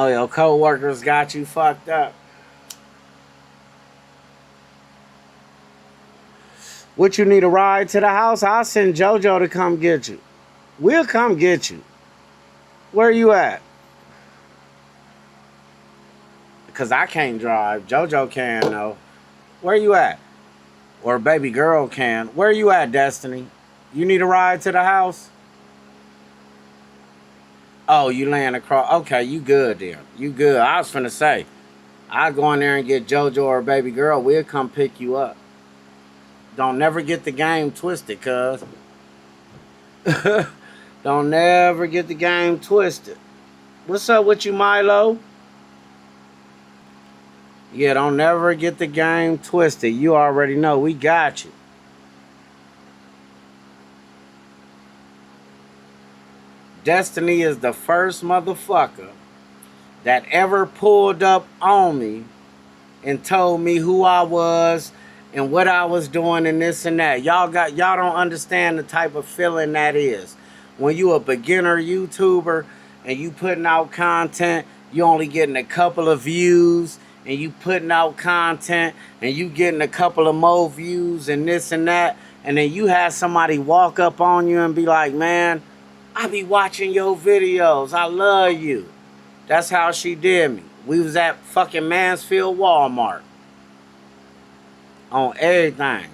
Oh, your co-workers got you fucked up. What, you need a ride to the house? I'll send JoJo to come get you. We'll come get you. Where you at? Because I can't drive. JoJo can, though. Where you at? Or baby girl can. Where you at, Destiny? You need a ride to the house? Oh, you laying across. Okay, you good then. You good. I was finna say, I'll go in there and get JoJo or baby girl. We'll come pick you up. Don't never get the game twisted, cuz. Don't never get the game twisted. What's up with you, Milo? Yeah, don't never get the game twisted. You already know. We got you. Destiny is the first motherfucker that ever pulled up on me and told me who I was and what I was doing and this and that. Y'all don't understand the type of feeling that is. When you a beginner YouTuber and you putting out content, you only getting a couple of views, and you putting out content and you getting a couple of more views and this and that, and then you have somebody walk up on you and be like, man, I be watching your videos. I love you. That's how she did me. We was at fucking Mansfield Walmart. On everything.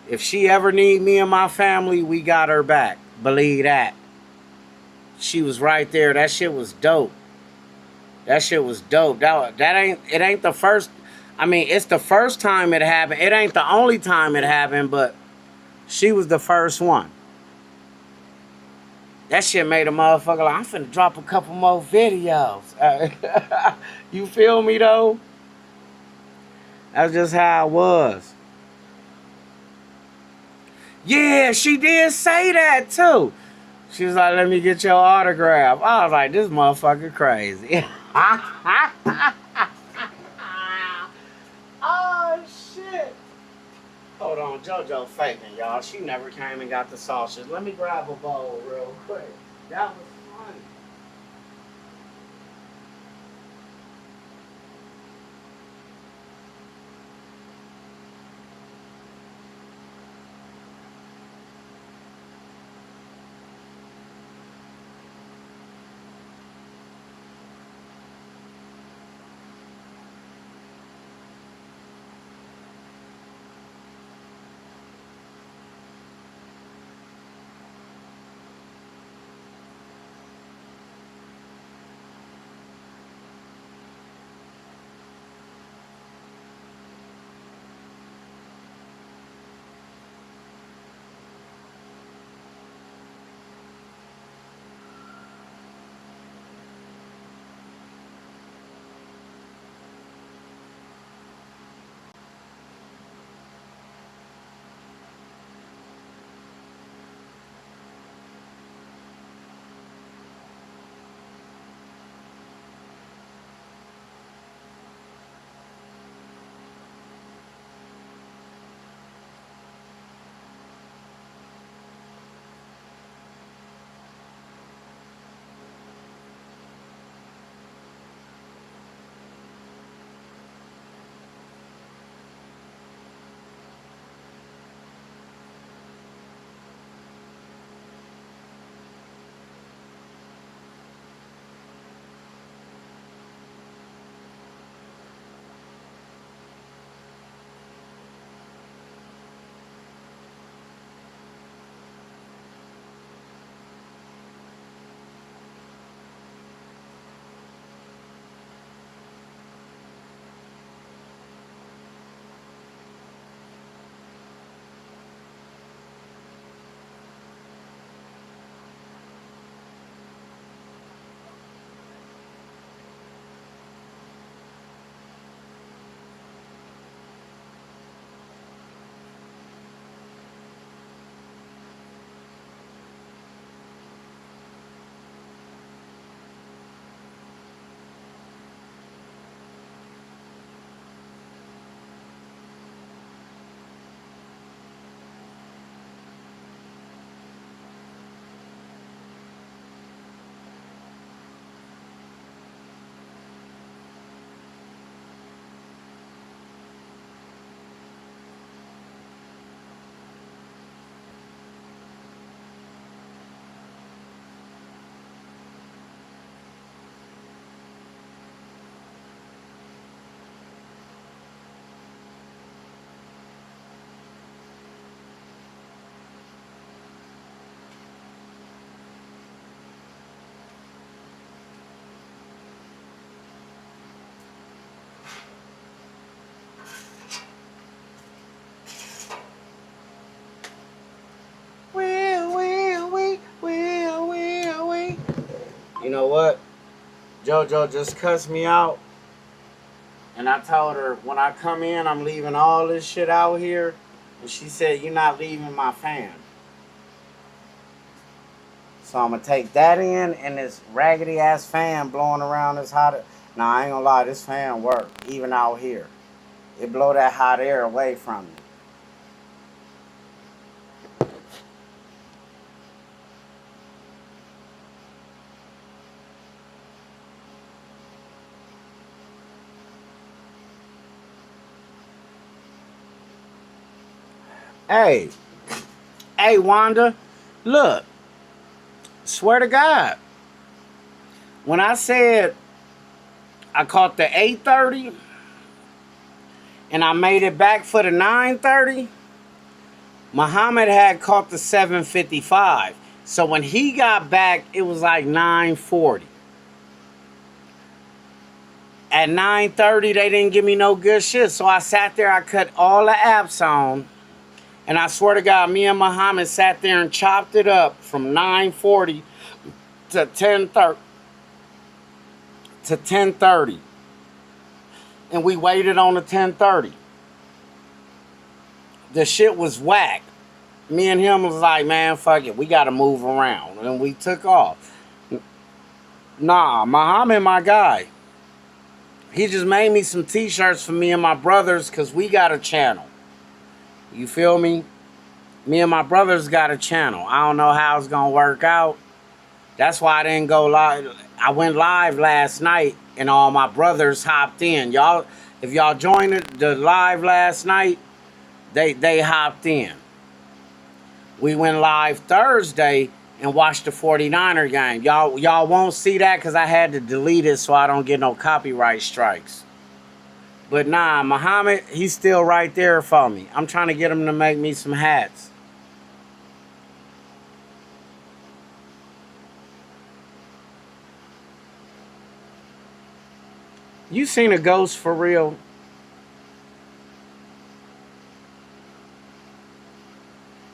If she ever need me and my family, we got her back. Believe that. She was right there. That shit was dope. That shit was dope. It ain't the first. I mean, it's the first time it happened. It ain't the only time it happened, but she was the first one. That shit made a motherfucker like, I'm finna drop a couple more videos. You feel me though? That's just how it was. Yeah, she did say that too. She was like, let me get your autograph. I was like, this motherfucker crazy. Oh, shit. Hold on, JoJo faking, y'all. She never came and got the sausage. Let me grab a bowl real quick. That was funny. You know what? JoJo just cussed me out. And I told her, when I come in, I'm leaving all this shit out here. And she said, you're not leaving my fan. So I'm going to take that in and this raggedy ass fan blowing around this hot. Now, I ain't going to lie, this fan work, even out here. It blow that hot air away from me. Hey, Wanda, look, swear to God, when I said I caught the 8:30 and I made it back for the 9:30, Muhammad had caught the 7:55. So when he got back, it was like 9:40. At 9:30, they didn't give me no good shit. So I sat there, I cut all the apps on. And I swear to God, me and Muhammad sat there and chopped it up from 9:40 to 10:30 to 10:30. And we waited on the 10:30. The shit was whack. Me and him was like, man, fuck it. We got to move around. And we took off. Nah, Muhammad, my guy. He just made me some t-shirts for me and my brothers because we got a channel. You feel me? Me and my brothers got a channel. I don't know how it's going to work out. That's why I didn't go live. I went live last night and all my brothers hopped in. Y'all, if y'all joined the live last night, they hopped in. We went live Thursday and watched the 49er game. Y'all won't see that because I had to delete it so I don't get no copyright strikes. But nah, Muhammad, he's still right there for me. I'm trying to get him to make me some hats. You seen a ghost for real?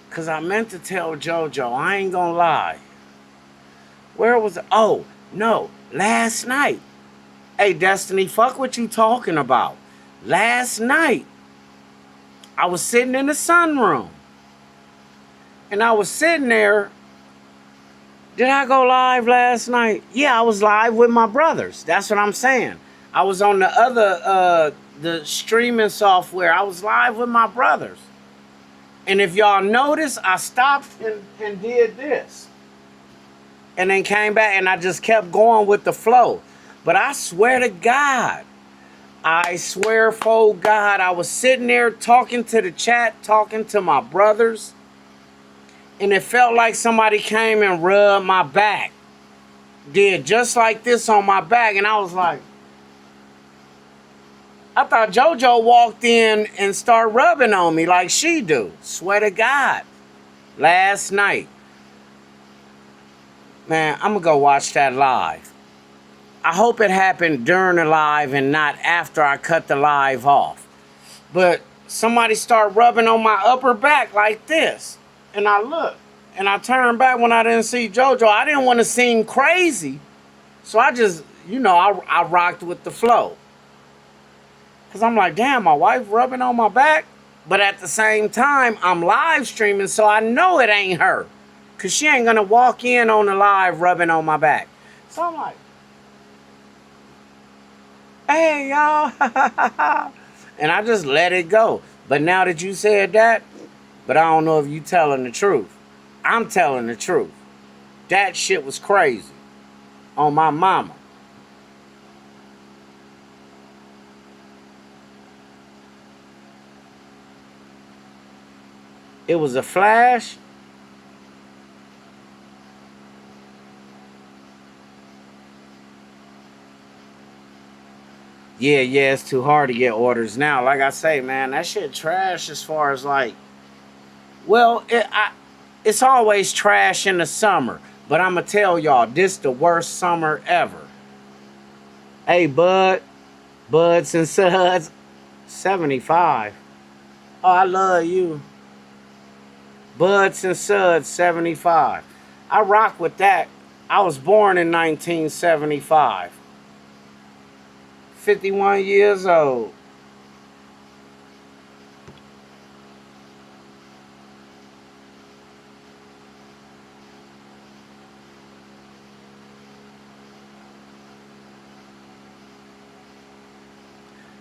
Because I meant to tell JoJo, I ain't gonna lie. Where was it? Oh, no, last night. Hey, Destiny, fuck what you talking about. Last night, I was sitting in the sunroom. And I was sitting there. Did I go live last night? Yeah, I was live with my brothers. That's what I'm saying. I was on the other, the streaming software. I was live with my brothers. And if y'all notice, I stopped and did this. And then came back and I just kept going with the flow. But I swear to God, I swear for God, I was sitting there talking to the chat, talking to my brothers. And it felt like somebody came and rubbed my back. Did just like this on my back. And I was like, I thought JoJo walked in and started rubbing on me like she do. Swear to God. Last night. Man, I'm going to go watch that live. I hope it happened during the live and not after I cut the live off. But somebody started rubbing on my upper back like this. And I looked. And I turned back when I didn't see JoJo. I didn't want to seem crazy. So I just, you know, I rocked with the flow. Because I'm like, damn, my wife rubbing on my back. But at the same time, I'm live streaming, so I know it ain't her. Because she ain't going to walk in on the live rubbing on my back. So I'm like, hey, y'all. And I just let it go. But now that you said that, but I don't know if you telling the truth. I'm telling the truth. That shit was crazy. On my mama. It was a flash. Yeah, it's too hard to get orders now. Like I say, man, that shit trash as far as like, well, it's always trash in the summer. But I'm going to tell y'all, this the worst summer ever. Hey, Buds and Suds, 75. Oh, I love you. Buds and Suds, 75. I rock with that. I was born in 1975. 51 years old.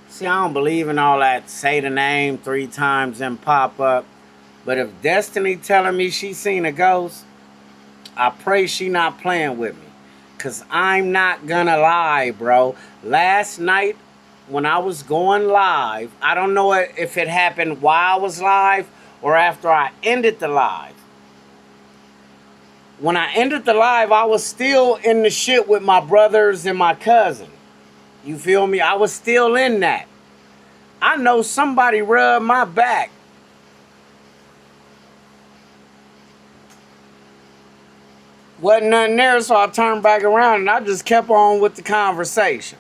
See, I don't believe in all that say the name 3 times and pop up. But if Destiny telling me she seen a ghost, I pray she not playing with me. Because I'm not gonna lie, bro. Last night, when I was going live, I don't know if it happened while I was live or after I ended the live. When I ended the live, I was still in the shit with my brothers and my cousin. You feel me? I was still in that. I know somebody rubbed my back. Wasn't nothing there, so I turned back around and I just kept on with the conversation.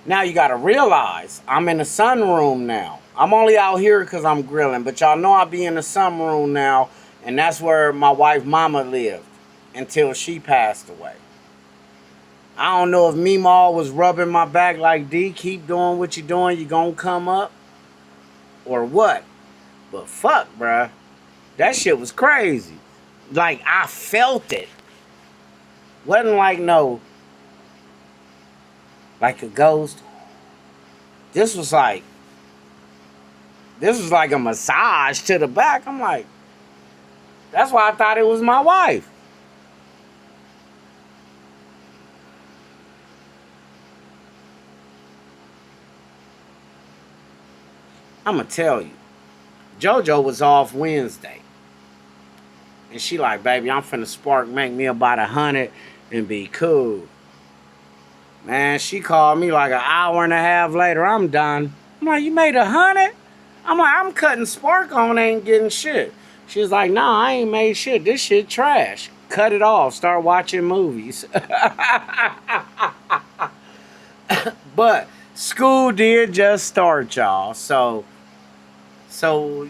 Now you gotta realize, I'm in the sunroom now. I'm only out here because I'm grilling, but y'all know I be in the sunroom now, and that's where my wife mama lived. until she passed away. I don't know if Meemaw was rubbing my back like, D, keep doing what you're doing, you gonna come up, or what. But fuck, bruh. That shit was crazy. Like, I felt it. Wasn't like like a ghost. This was like a massage to the back. I'm like, that's why I thought it was my wife. I'm gonna tell you, JoJo was off Wednesday. And she like, baby, I'm finna spark, make me about 100 and be cool. Man, she called me like an hour and a half later. I'm done. I'm like, you made 100? I'm like, I'm cutting spark on, ain't getting shit. She was like, no, I ain't made shit. This shit trash. Cut it off. Start watching movies. But school did just start, y'all. So,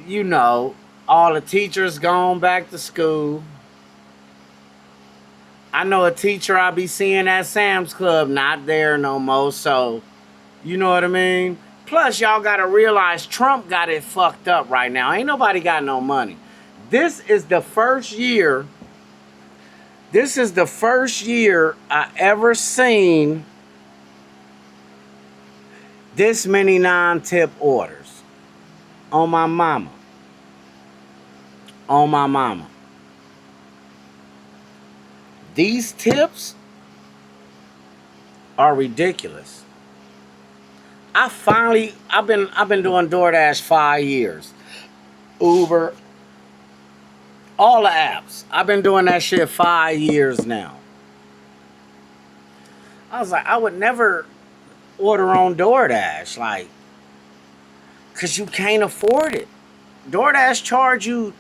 you know, all the teachers gone back to school. I know a teacher I be seeing at Sam's Club not there no more. So, you know what I mean? Plus, y'all got to realize Trump got it fucked up right now. Ain't nobody got no money. This is the first year. This is the first year I ever seen this many non-tip orders. On my mama. On my mama. These tips are ridiculous. I've been doing DoorDash 5 years. Uber, all the apps. I've been doing that shit 5 years now. I was like, I would never order on DoorDash, like, cause you can't afford it. DoorDash charge you,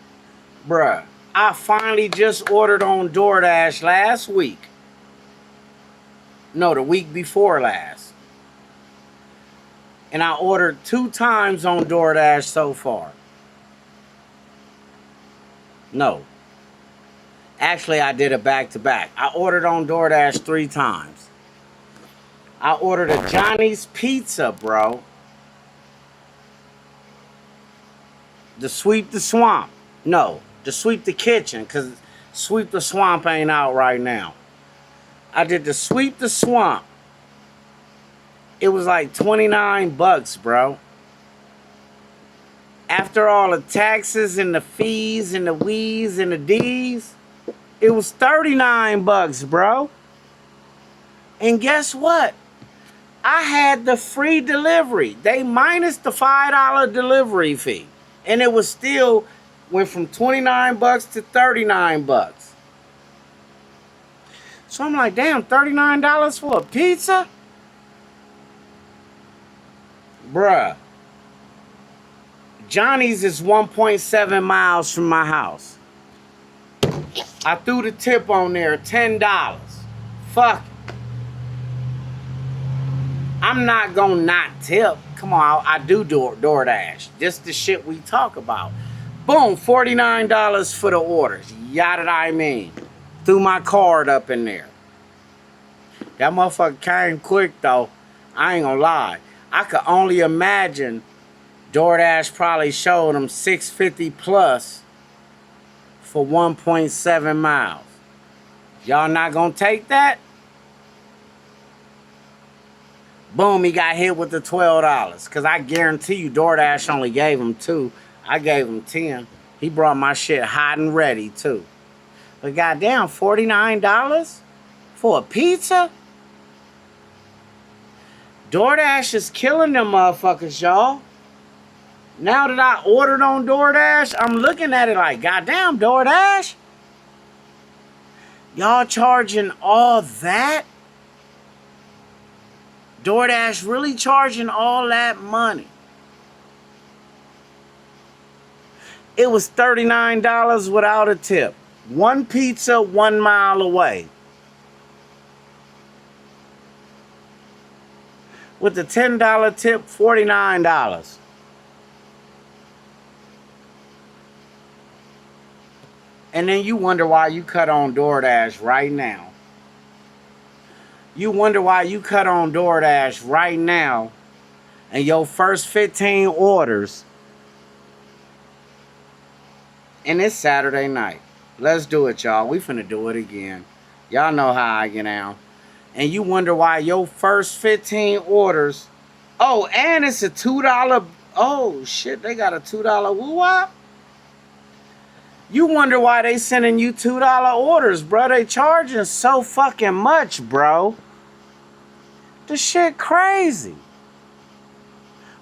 bruh. I finally just ordered on DoorDash last week. No, the week before last. And I ordered 2 times on DoorDash so far. No. Actually, I did it back to back. I ordered on DoorDash 3 times. I ordered a Johnny's Pizza, bro. To sweep the swamp. No, to sweep the kitchen, because sweep the swamp ain't out right now. I did the sweep the swamp. It was like $29, bro. After all the taxes and the fees and the wees and the D's, it was $39, bro. And guess what? I had the free delivery. They minus the $5 delivery fee. And it was still went from $29 to $39. So I'm like, damn, $39 for a pizza? Bruh. Johnny's is 1.7 miles from my house. I threw the tip on there, $10. Fuck it. I'm not gonna not tip. Come on, I do DoorDash. This the shit we talk about. Boom, $49 for the orders. Yada I mean. Threw my card up in there. That motherfucker came quick though. I ain't gonna lie. I could only imagine DoorDash probably showed them $6.50 plus for 1.7 miles. Y'all not gonna take that? Boom, he got hit with the $12. Because I guarantee you DoorDash only gave him 2. I gave him 10. He brought my shit hot and ready too. But goddamn, $49 for a pizza? DoorDash is killing them motherfuckers, y'all. Now that I ordered on DoorDash, I'm looking at it like, goddamn, DoorDash? Y'all charging all that? DoorDash really charging all that money? It was $39 without a tip. 1 pizza 1 mile away. With the $10 tip, $49. And then you wonder why you cut on DoorDash right now. You wonder why you cut on DoorDash right now and your first 15 orders, and it's Saturday night. Let's do it, y'all. We finna do it again. Y'all know how I get down. And you wonder why your first 15 orders, oh, and it's a $2, oh shit, they got a $2 woo-wop. You wonder why they sending you $2 orders, bro. They charging so fucking much, bro. This shit crazy.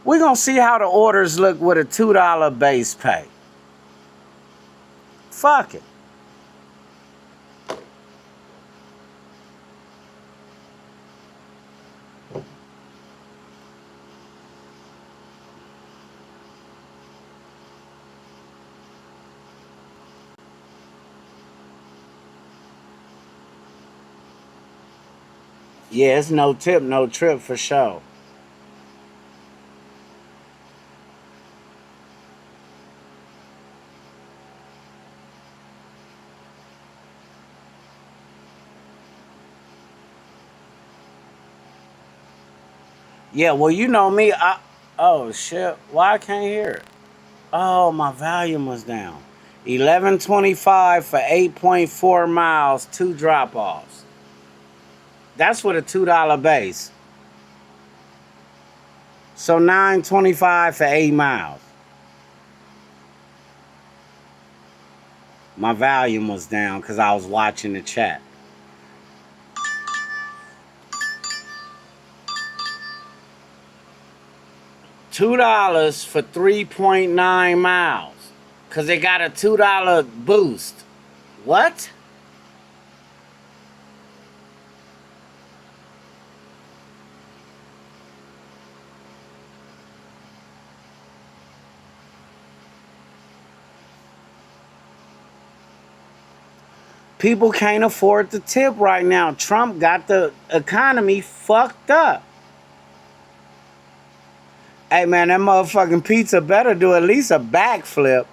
We gonna see how the orders look with a $2 base pay. Fuck it. Yeah, it's no tip, no trip for sure. Yeah, well, you know me. Oh, shit. Why I can't hear it? Oh, my volume was down. 1125 for 8.4 miles, 2 drop-offs. That's with a $2 base. So $9.25 for 8 miles. My volume was down because I was watching the chat. $2 for 3.9 miles. Because they got a $2 boost. What? People can't afford the tip right now. Trump got the economy fucked up. Hey, man, that motherfucking pizza better do at least a backflip.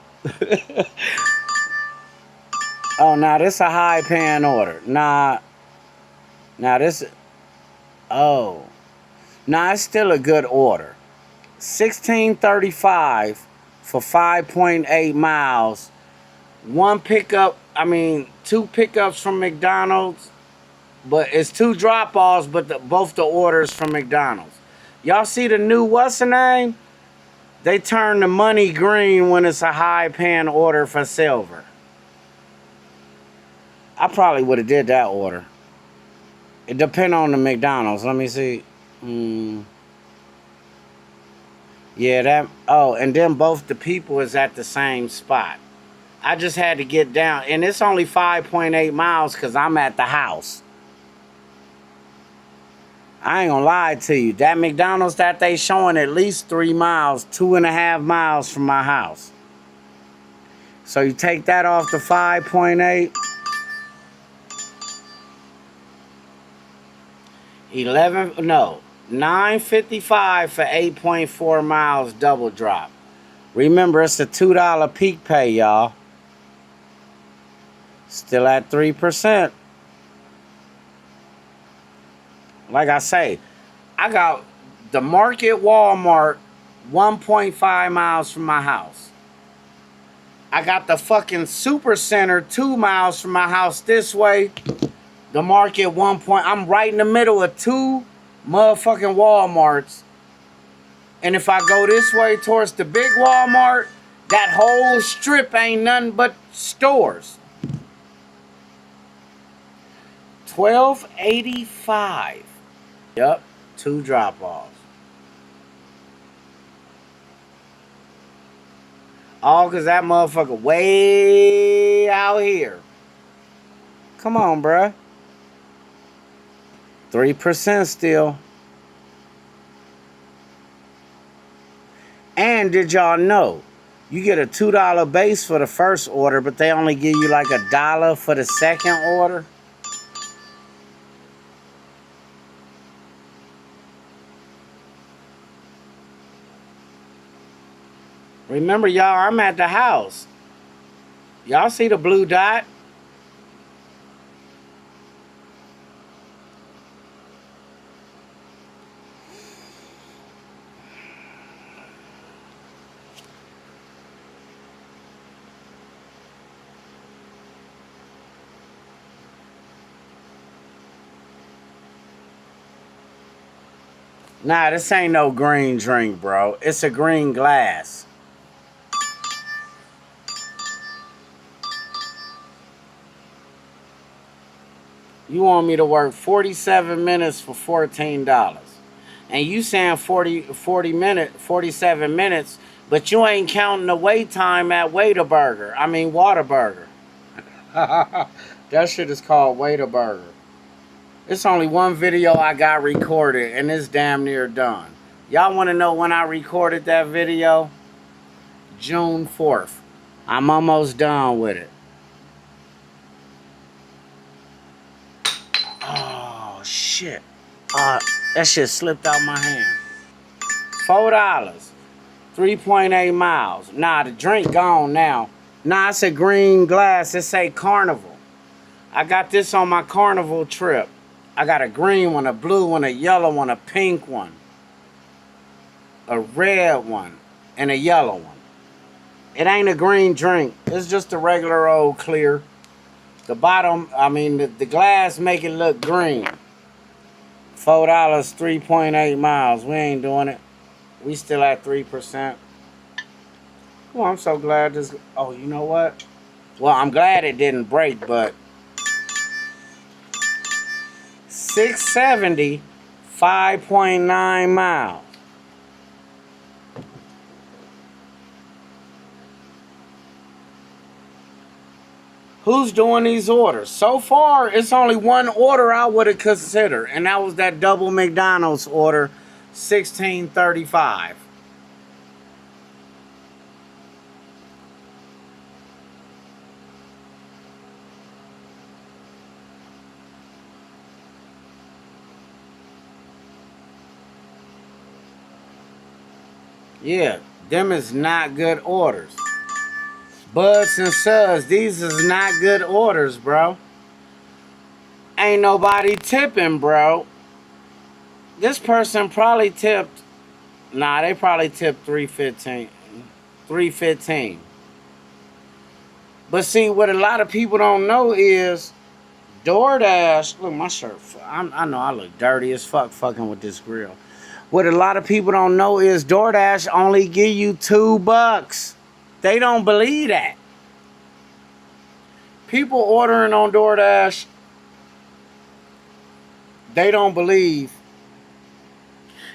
Oh, now this a high paying order. Nah, this... Oh. Nah, it's still a good order. $16.35 for 5.8 miles. 2 pickups from McDonald's. But it's 2 drop-offs, but both the orders from McDonald's. Y'all see the new what's the name? They turn the money green when it's a high paying order for silver. I probably would have did that order. It depends on the McDonald's. Let me see. Yeah, that. Oh, and then both the people is at the same spot. I just had to get down. And it's only 5.8 miles because I'm at the house. I ain't gonna lie to you. That McDonald's that they showing at least 3 miles, 2.5 miles from my house. So you take that off the 5.8. 9.55 for 8.4 miles double drop. Remember, it's a $2 peak pay, y'all. Still at 3%. Like I say, I got the Market Walmart 1.5 miles from my house. I got the fucking Super Center 2 miles from my house this way. The Market 1. I'm right in the middle of 2 motherfucking Walmarts. And if I go this way towards the big Walmart, that whole strip ain't nothing but stores. $12.85. Yup, 2 drop-offs. All because that motherfucker way out here. Come on, bruh. 3% still. And did y'all know, you get a $2 base for the first order, but they only give you like $1 for the second order? Remember, y'all, I'm at the house. Y'all see the blue dot? Nah, this ain't no green drink, bro. It's a green glass. You want me to work 47 minutes for $14. And you saying 47 minutes, but you ain't counting the wait time at Whataburger. I mean, Whataburger. That shit is called Whataburger. It's only one video I got recorded, and it's damn near done. Y'all want to know when I recorded that video? June 4th. I'm almost done with it. Oh, shit. That shit slipped out my hand. $4. 3.8 miles. Nah, the drink gone now. Nah, it's a green glass. It say Carnival. I got this on my Carnival trip. I got a green one, a blue one, a yellow one, a pink one, a red one, and a yellow one. It ain't a green drink. It's just a regular old clear. The bottom, I mean, the glass make it look green. $4, 3.8 miles. We ain't doing it. We still at 3%. Oh, I'm so glad this... Oh, you know what? Well, I'm glad it didn't break, but... 670, 5.9 miles. Who's doing these orders? So far, it's only one order I would have considered, and that was that double McDonald's order, $16.35. Yeah, them is not good orders. Buds and Suds, these is not good orders, bro. Ain't nobody tipping, bro. This person probably tipped... Nah, they probably tipped $3.15. $3.15. But see, what a lot of people don't know is DoorDash... Look, my shirt... I know I look dirty as fuck fucking with this grill. What a lot of people don't know is DoorDash only give you $2. They don't believe that. People ordering on DoorDash, they don't believe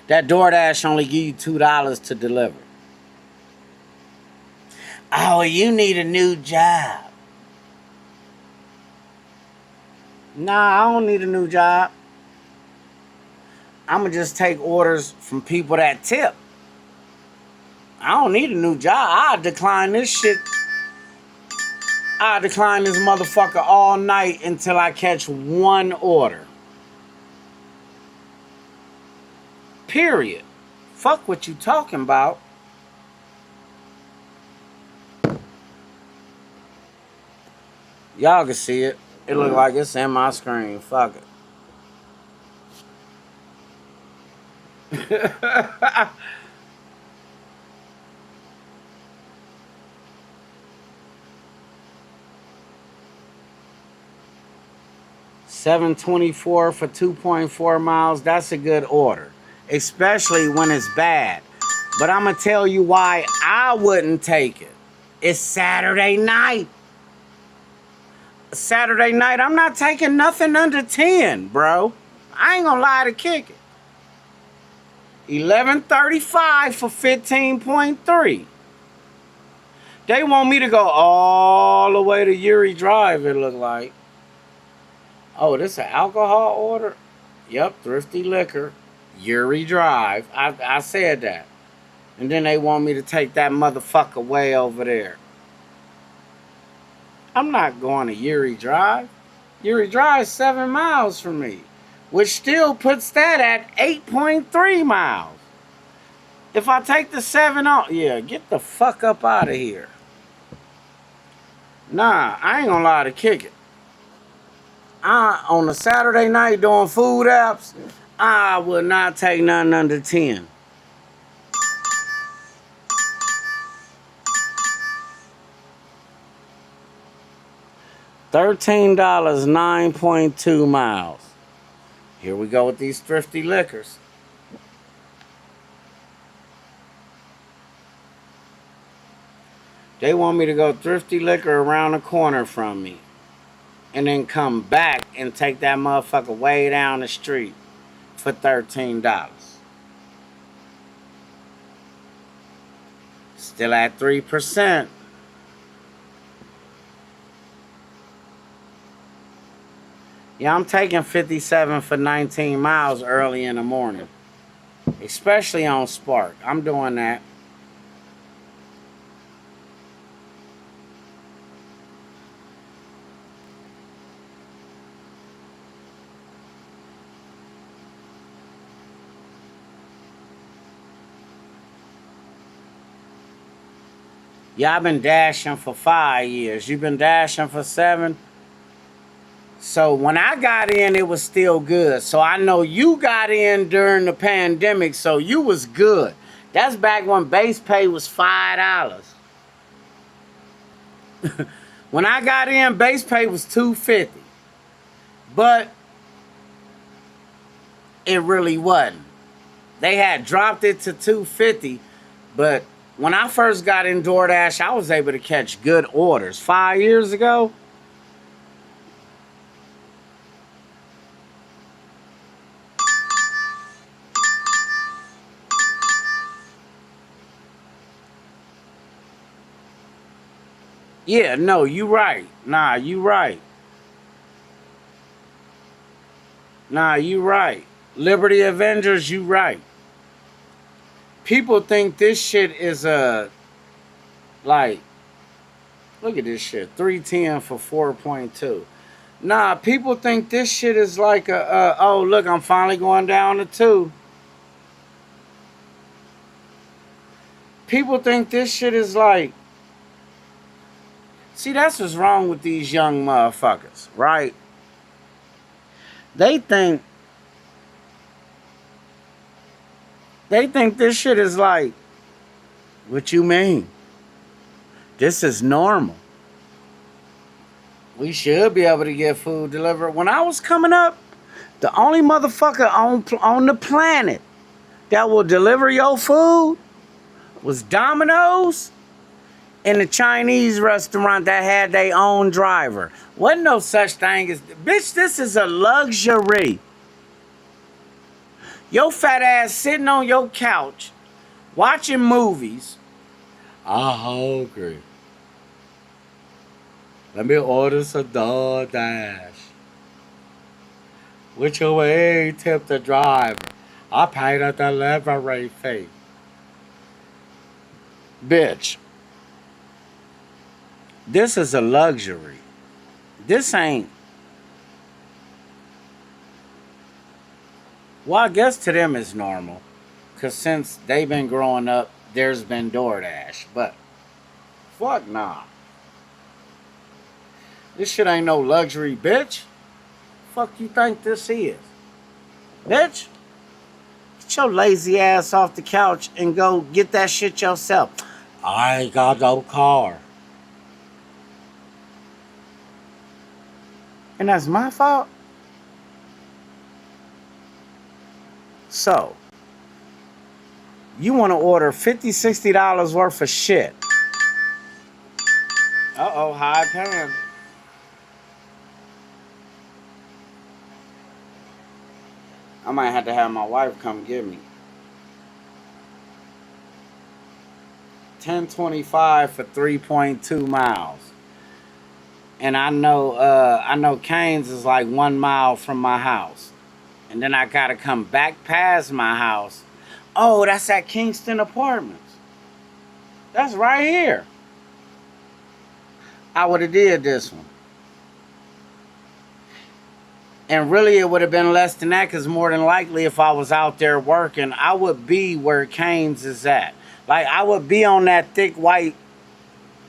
that DoorDash only give you $2 to deliver. Oh, you need a new job. Nah, I don't need a new job. I'ma just take orders from people that tip. I don't need a new job. I'll decline this shit. I'll decline this motherfucker all night until I catch one order. Period. Fuck what you talking about. Y'all can see it. It look like it's in my screen. Fuck it. 724 for 2.4 miles. That's a good order, especially when it's bad. But I'm gonna tell you why I wouldn't take it. It's Saturday night. Saturday night, I'm not taking nothing under 10, bro. I ain't gonna lie to kick it. $11.35 for 15.3. They want me to go all the way to Uri Drive, it look like. Oh, this an alcohol order? Yep, Thrifty Liquor, Uri Drive. I said that. And then they want me to take that motherfucker way over there. I'm not going to Uri Drive. Uri Drive is 7 miles from me, which still puts that at 8.3 miles. If I take the 7 off, yeah, get the fuck up out of here. Nah, I ain't gonna lie to kick it. On a Saturday night doing food apps, I would not take nothing under 10. $13, 9.2 miles. Here we go with these thrifty liquors. They want me to go thrifty liquor around the corner from me and then come back and take that motherfucker way down the street for $13. Still at 3%. Yeah, I'm taking 57 for 19 miles early in the morning. Especially on Spark. I'm doing that. Yeah, I've been dashing for 5 years. You've been dashing for 7? So when I got in, it was still good. So I know you got in during the pandemic, so you was good. That's back when base pay was $5. When I got in, base pay was $2.50. But it really wasn't. They had dropped it to $2.50, but when I first got in DoorDash, I was able to catch good orders. 5 years ago, yeah, no, you right. Nah, you right. Nah, you right. Liberty Avengers, you right. People think this shit is like, look at this shit, 310 for 4.2. Nah, people think this shit is like oh, look, I'm finally going down to 2. People think this shit is like, see, that's what's wrong with these young motherfuckers, right? They think this shit is like, what you mean? This is normal. We should be able to get food delivered. When I was coming up, the only motherfucker on the planet that will deliver your food was Domino's and the Chinese restaurant that had their own driver. Wasn't no such thing as, bitch, this is a luxury. Your fat ass sitting on your couch, watching movies. I'm hungry. Let me order some DoorDash. Which way tip the driver? I paid a delivery fee. Bitch. This is a luxury. This ain't. Well, I guess to them it's normal. Because since they've been growing up, there's been DoorDash. But, fuck nah. This shit ain't no luxury, bitch. Fuck you think this is? Bitch. Get your lazy ass off the couch and go get that shit yourself. I ain't got no car. And that's my fault? So, you want to order $50, $60 worth of shit. Uh-oh, high pan. I might have to have my wife come get me. $10.25 for 3.2 miles. And I know Canes is like 1 mile from my house. And then I gotta come back past my house. Oh, that's at Kingston Apartments. That's right here. I would have did this one. And really it would have been less than that, because more than likely if I was out there working, I would be where Canes is at. Like I would be on that thick white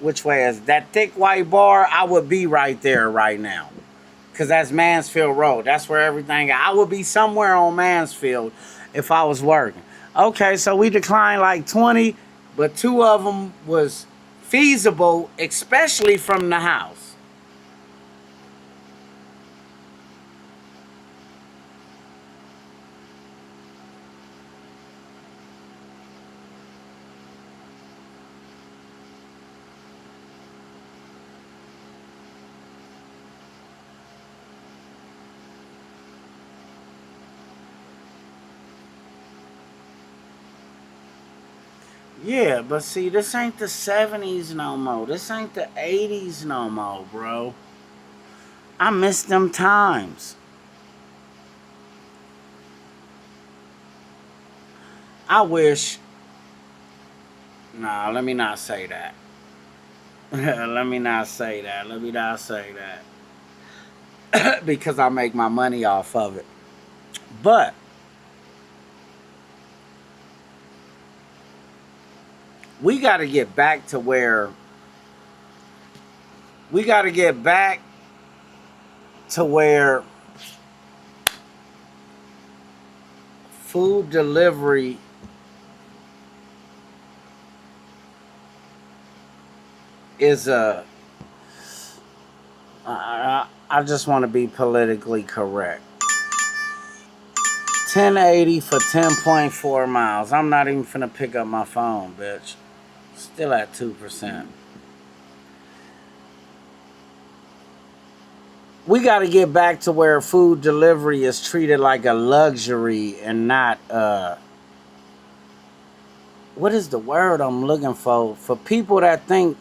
Which way is that thick white bar? I would be right there right now. Because that's Mansfield Road. That's where everything... I would be somewhere on Mansfield if I was working. Okay, so we declined like 20, but 2 of them was feasible, especially from the house. Yeah, but see, this ain't the 70s no more. This ain't the 80s no more, bro. I miss them times. I wish... Nah, let me not say that. Let me not say that. Let me not say that. Because I make my money off of it. But... we got to get back to where food delivery is a... I just want to be politically correct. 1080 for 10.4 miles. I'm not even finna pick up my phone, bitch. Still at 2%. We got to get back to where food delivery is treated like a luxury and not, what is the word I'm looking for? For people that think,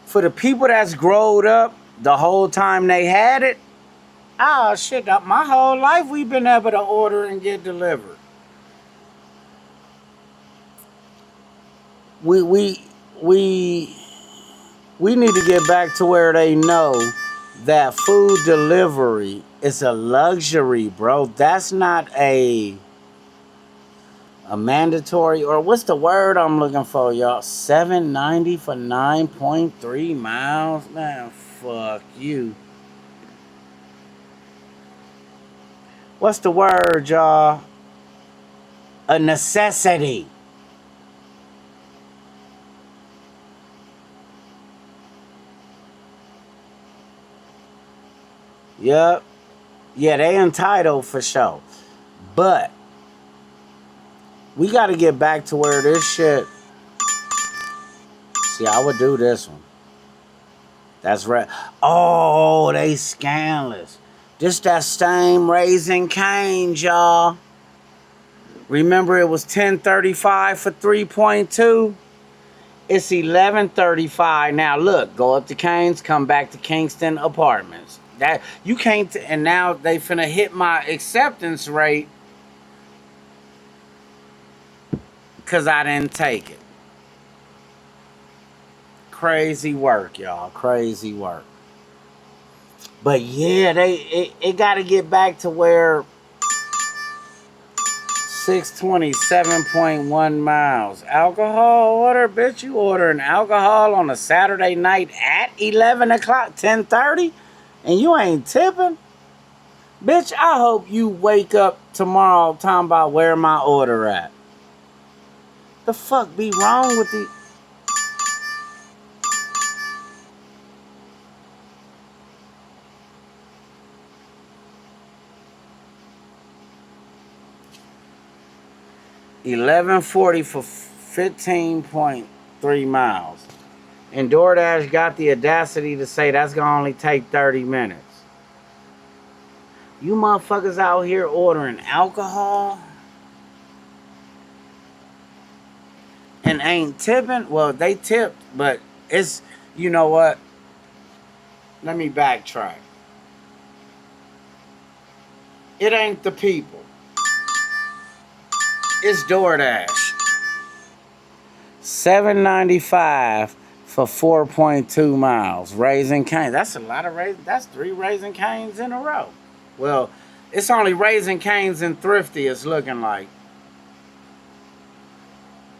for the people that's growed up the whole time they had it, oh shit, my whole life we've been able to order and get delivered. We need to get back to where they know that food delivery is a luxury, bro. That's not a mandatory, or what's the word I'm looking for, y'all? $7.90 for 9.3 miles? Man, fuck you. What's the word, y'all? A necessity. Yep. Yeah, they entitled for sure. But we got to get back to where this shit... See, I would do this one. That's right. Oh, they scandalous. This that same Raising Cane's, y'all. Remember it was $10.35 for 3.2? It's $11.35. Now look, go up to Cane's, come back to Kingston Apartments. That you can't, and now they finna hit my acceptance rate because I didn't take it. Crazy work, y'all. Crazy work. But yeah, it got to get back to where 627.1 miles. Alcohol order, bitch. You ordering alcohol on a Saturday night at 11 o'clock, 10:30? And you ain't tipping? Bitch, I hope you wake up tomorrow talking about where my order at. The fuck be wrong with the... $11.40 for 15.3 miles. And DoorDash got the audacity to say that's going to only take 30 minutes. You motherfuckers out here ordering alcohol and ain't tipping? Well, they tipped, but it's, you know what? Let me backtrack. It ain't the people. It's DoorDash. $7.95 for 4.2 miles. Raising Cane's. That's a lot of Raising. That's 3 Raising Cane's in a row. Well, it's only Raising Cane's and Thrifty it's looking like.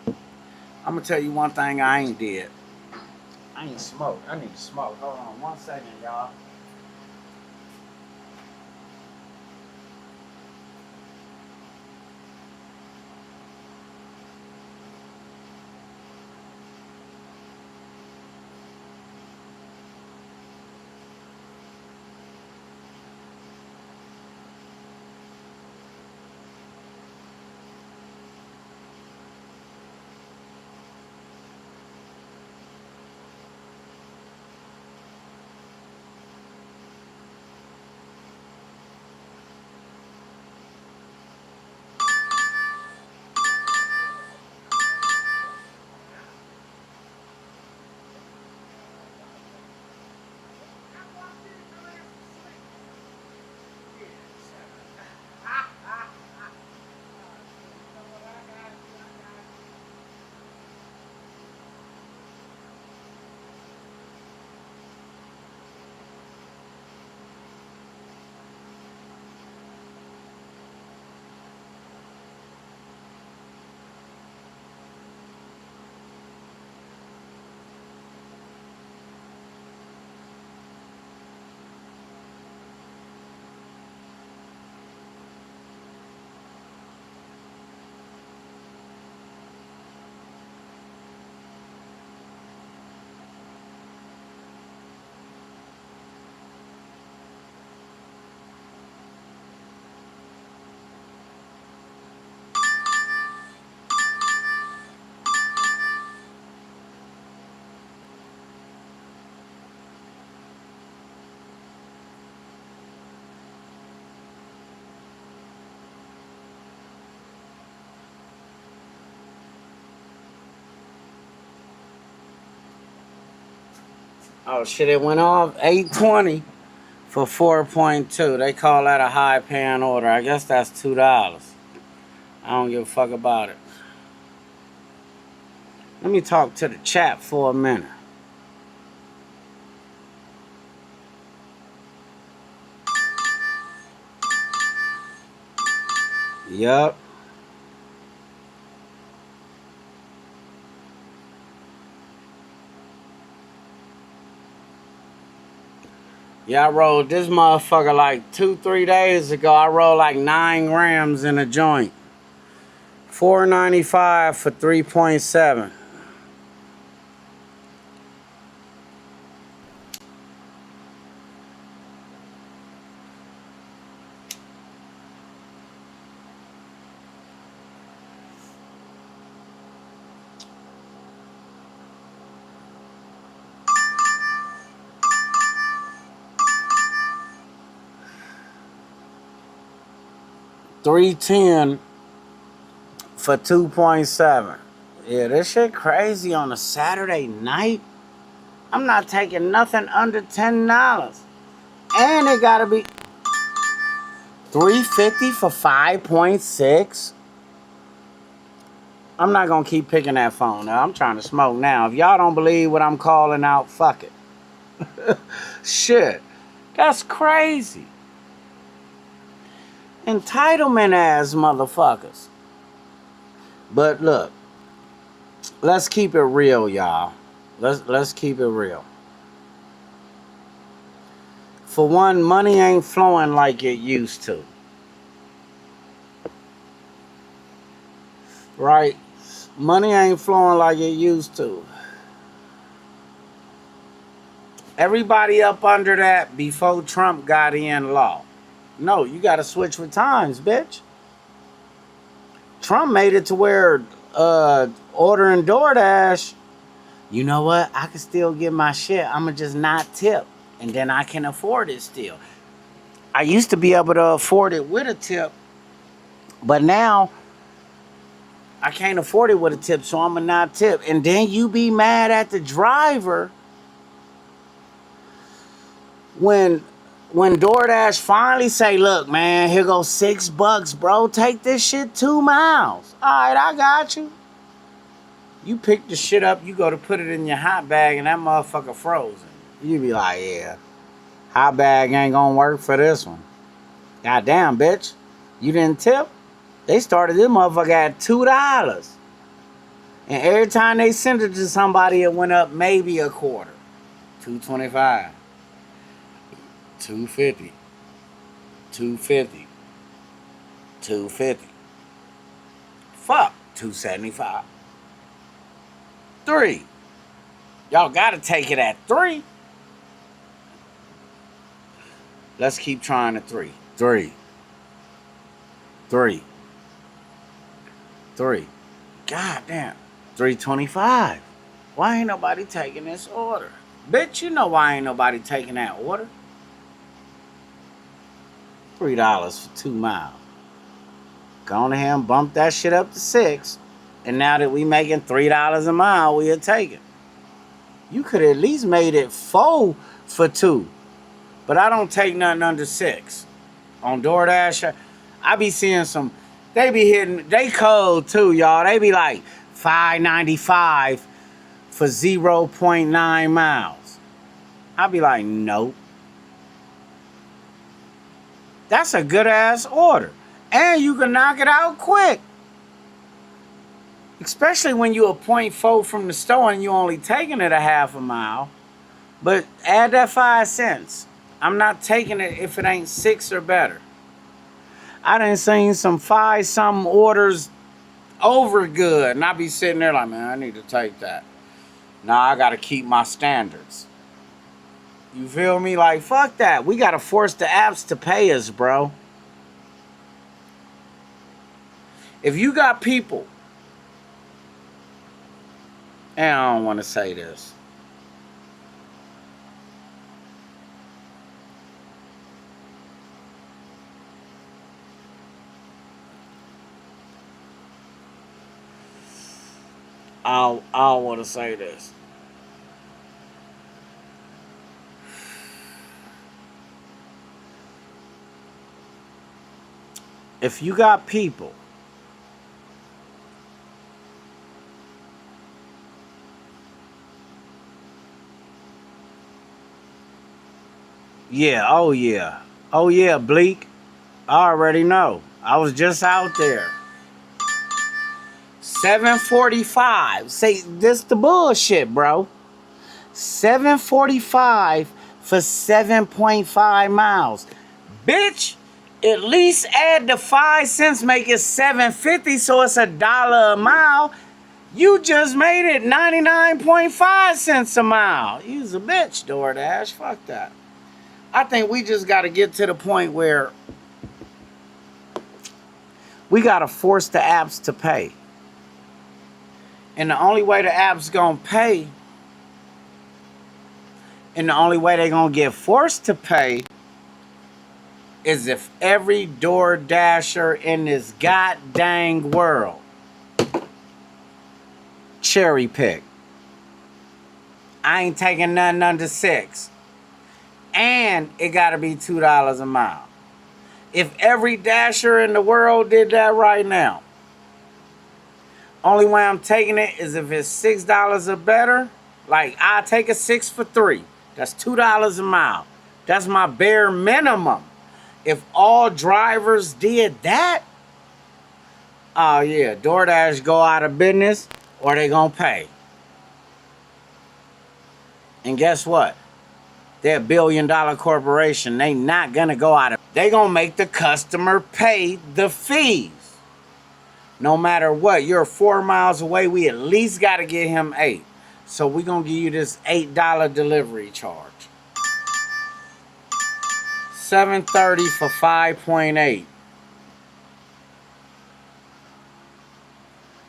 I'm going to tell you one thing I ain't did. I ain't smoked. I need to smoke. Hold on 1 second, y'all. Oh shit, it went off 820 for 4.2. They call that a high paying order. I guess that's $2. I don't give a fuck about it. Let me talk to the chat for a minute. Yup. Yeah, I rolled this motherfucker like 2-3 days ago. I rolled like 9 grams in a joint. $4.95 for 3.7. $3.10 for 2.7. Yeah, this shit crazy on a Saturday night. I'm not taking nothing under $10. And it gotta be $3.50 for 5.6. I'm not gonna keep picking that phone now. I'm trying to smoke now. If y'all don't believe what I'm calling out, fuck it. Shit. That's crazy. Entitlement ass motherfuckers. But look, let's keep it real, y'all. Let's keep it real. For one, money ain't flowing like it used to. Right? Money ain't flowing like it used to. Everybody up under that before Trump got in law. No, you got to switch with times, bitch. Trump made it to where ordering DoorDash, you know what? I can still get my shit. I'm going to just not tip. And then I can afford it still. I used to be able to afford it with a tip. But now, I can't afford it with a tip, so I'm going to not tip. And then you be mad at the driver when DoorDash finally say, look, man, here goes $6, bro. Take this shit 2 miles. All right, I got you. You pick the shit up, you go to put it in your hot bag, and that motherfucker frozen. You be like, yeah, hot bag ain't gonna work for this one. Goddamn, bitch. You didn't tip? They started this motherfucker at $2. And every time they sent it to somebody, it went up maybe a quarter. $2.25. $2.50. $2.50. $2.50. Fuck. $2.75. $3. Y'all gotta take it at $3. Let's keep trying at $3. $3. $3. $3. God damn. $3.25. Why ain't nobody taking this order? Bitch, you know why ain't nobody taking that order. $3 for 2 miles. Go on ahead and bump that shit up to $6. And now that we making $3 a mile, we'll take it. You could at least made it 4 for 2. But I don't take nothing under 6. On DoorDash, I be seeing some, they be hitting, they cold too, y'all. They be like $5.95 for 0.9 miles. I be like, nope. That's a good ass order. And you can knock it out quick. Especially when you a 0.4 from the store and you only taking it a half a mile. But add that 5 cents. I'm not taking it if it ain't 6 or better. I done seen some 5-something orders over good. And I be sitting there like, man, I need to take that. Now I got to keep my standards. You feel me? Like, fuck that. We got to force the apps to pay us, bro. If you got people, and I don't want to say this, I don't want to say this. If you got people yeah, oh yeah. Oh yeah, Bleak. I already know. I was just out there. 745. Say this the bullshit, bro. 745 for 7.5 miles. Bitch, at least add the 5 cents, make it 7.50, so it's $1 a mile. You just made it 99.5 cents a mile. You's a bitch, DoorDash. Fuck that. I think we just got to get to the point where we got to force the apps to pay. And the only way the app's going to pay, and the only way they're going to get forced to pay, is if every DoorDasher in this goddamn world cherry pick. I ain't taking nothing under 6. And it got to be $2 a mile. If every dasher in the world did that right now, only way I'm taking it is if it's $6 or better. Like, I take a 6 for 3. That's $2 a mile. That's my bare minimum. If all drivers did that, oh yeah, DoorDash go out of business or they gonna pay. And guess what? They're $1 billion corporation. They not gonna go out of. They gonna make the customer pay the fees. No matter what, you're 4 miles away. We at least gotta get him 8. So we gonna give you this $8 delivery charge. $7.30 for 5.8.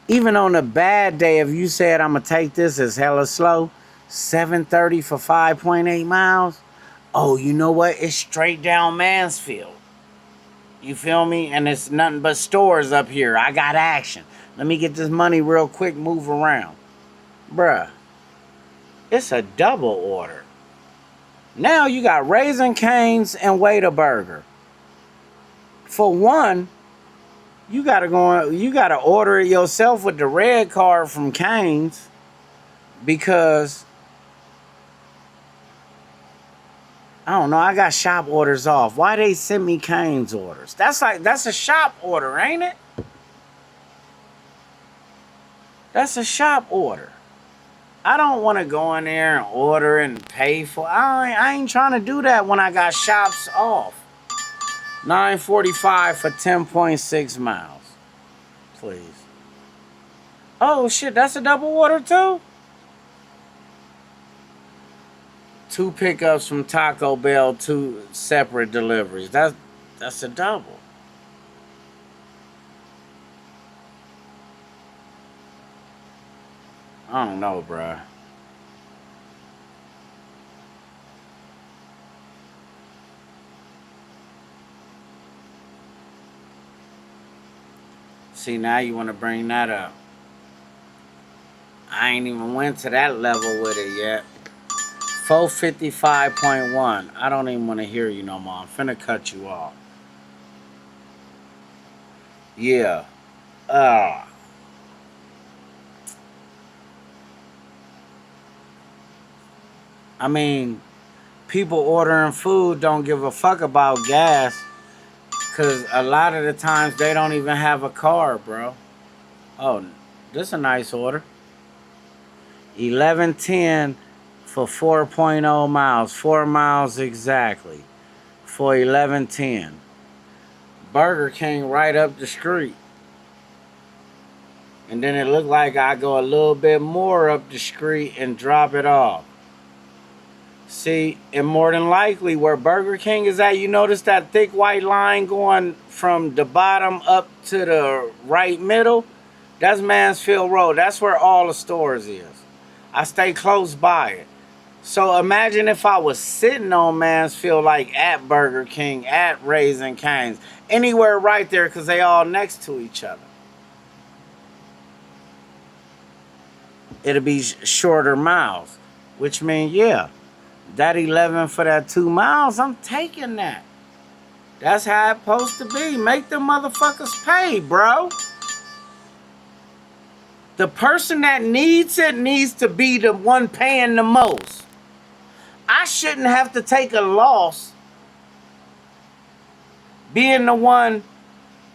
Even on a bad day, if you said I'm gonna take this as hella slow, $7.30 for 5.8 miles. Oh, you know what? It's straight down Mansfield. You feel me? And it's nothing but stores up here. I got action. Let me get this money real quick, move around. Bruh, it's a double order. Now you got Raising Cane's and Whataburger. For one, you gotta order it yourself with the red card from Cane's, because I don't know, I got shop orders off. Why they send me Cane's orders? That's a shop order, ain't it? That's a shop order. I don't want to go in there and order and pay for. I ain't trying to do that when I got shops off. $9.45 for 10.6 miles. Please. Oh shit, that's a double order too? 2 pickups from Taco Bell, 2 separate deliveries. That's a double. I don't know, bruh. See, now you want to bring that up. I ain't even went to that level with it yet. 455.1. I don't even want to hear you no more. I'm finna cut you off. Yeah. I mean, people ordering food don't give a fuck about gas, because a lot of the times they don't even have a car, bro. Oh, this is a nice order. 11.10 for 4.0 miles. 4 miles exactly. For 11.10. Burger King right up the street. And then it looked like I go a little bit more up the street and drop it off. See, and more than likely where Burger King is at, you notice that thick white line going from the bottom up to the right middle? That's Mansfield Road. That's where all the stores is. I stay close by it. So imagine if I was sitting on Mansfield, like at Burger King, at Raising Cane's, anywhere right there, because they all next to each other. It'll be shorter miles, which means, yeah, that 11 for that 2 miles, I'm taking that. That's how it's supposed to be. Make the motherfuckers pay, bro. The person that needs it needs to be the one paying the most. I shouldn't have to take a loss being the one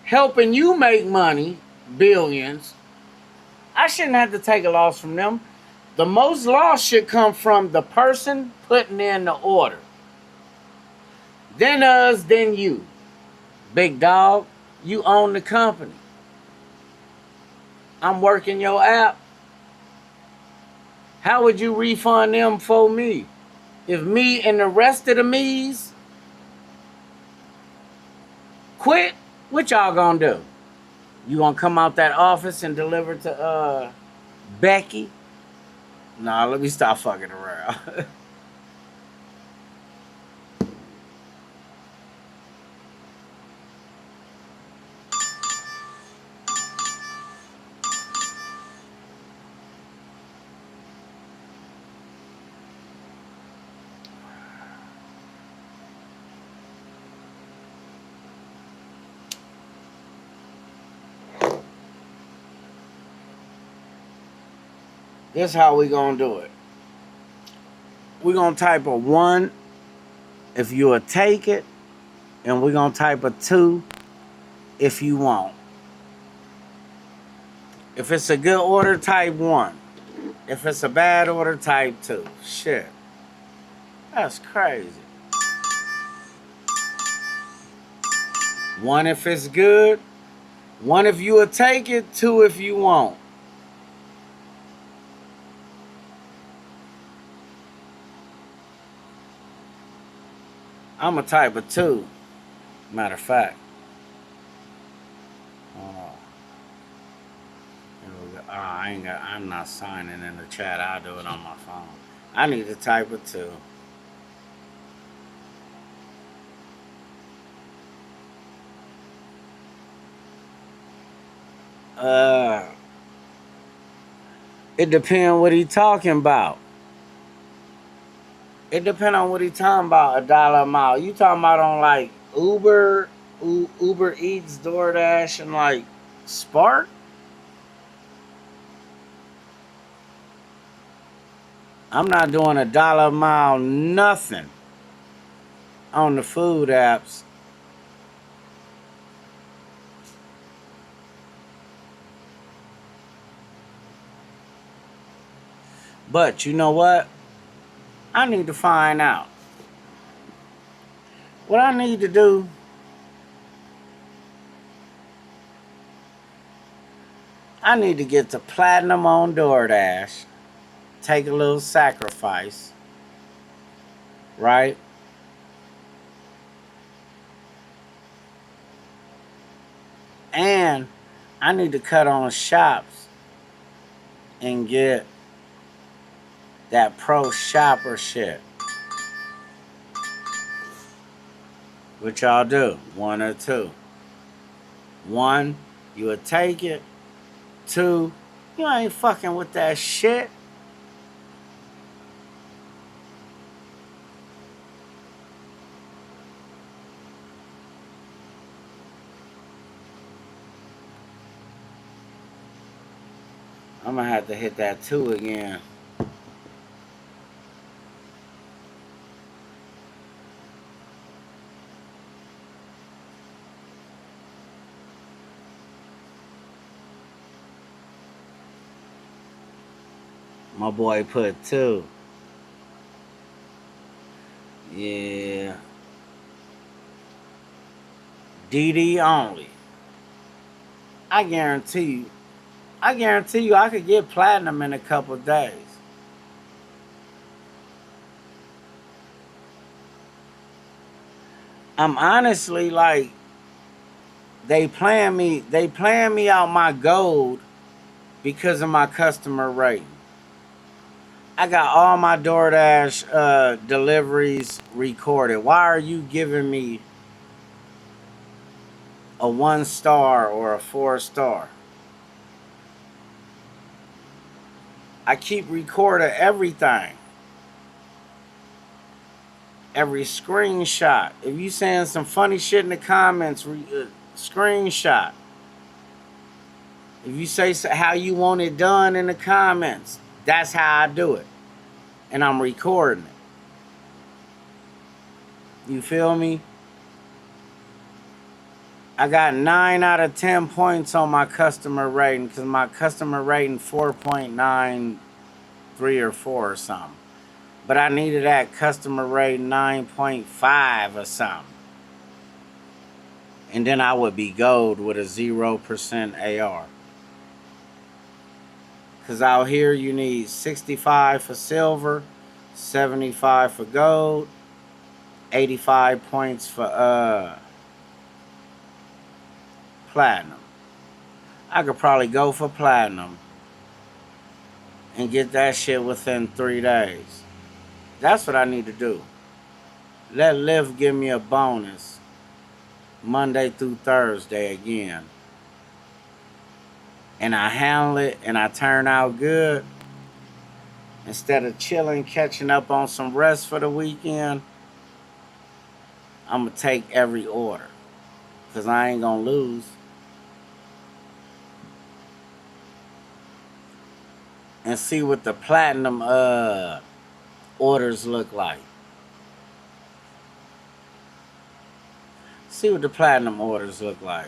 helping you make money, billions. I shouldn't have to take a loss from them. The most loss should come from the person putting in the order. Then us, then you. Big dog, you own the company. I'm working your app. How would you refund them for me? If me and the rest of the me's quit, what y'all gonna do? You gonna come out that office and deliver to Becky? Nah, let me stop fucking around. This is how we gonna do it. We're gonna type a 1 if you will take it, and we're gonna type a 2 if you won't. If it's a good order, type 1. If it's a bad order, type 2. Shit. That's crazy. 1 if it's good, 1 if you will take it, 2 if you won't. I'm a type of 2. Matter of fact. I'm not signing in the chat. I'll do it on my phone. I need to type of 2. It depends what he talking about. It depends on what he talking about. $1 a mile. You talking about on like Uber Eats, DoorDash, and like Spark? I'm not doing $1 a mile, nothing on the food apps. But you know what? I need to find out. What I need to do, I need to get to platinum on DoorDash, take a little sacrifice, right? And I need to cut on shops and get that pro shopper shit. What y'all do? One or two. One, you would take it. Two, you ain't fucking with that shit. I'm gonna have to hit that 2 again. My boy put 2. Yeah. DD only. I guarantee you I could get platinum in a couple days. I'm honestly like, they playing me out my gold because of my customer rating. I got all my DoorDash deliveries recorded. Why are you giving me a 1-star or a 4-star? I keep recording everything. Every screenshot. If you saying some funny shit in the comments, screenshot. If you say how you want it done in the comments, that's how I do it. And I'm recording it. You feel me? I got 9 out of 10 points on my customer rating because my customer rating 4.93 or 4 or something. But I needed that customer rating 9.5 or something. And then I would be gold with a 0% AR. Because out here you need 65 for silver, 75 for gold, 85 points for platinum. I could probably go for platinum and get that shit within 3 days. That's what I need to do. Let Lyft give me a bonus Monday through Thursday again. And I handle it and I turn out good. Instead of chilling, catching up on some rest for the weekend, I'm going to take every order. Because I ain't going to lose. And see what the platinum orders look like. See what the platinum orders look like.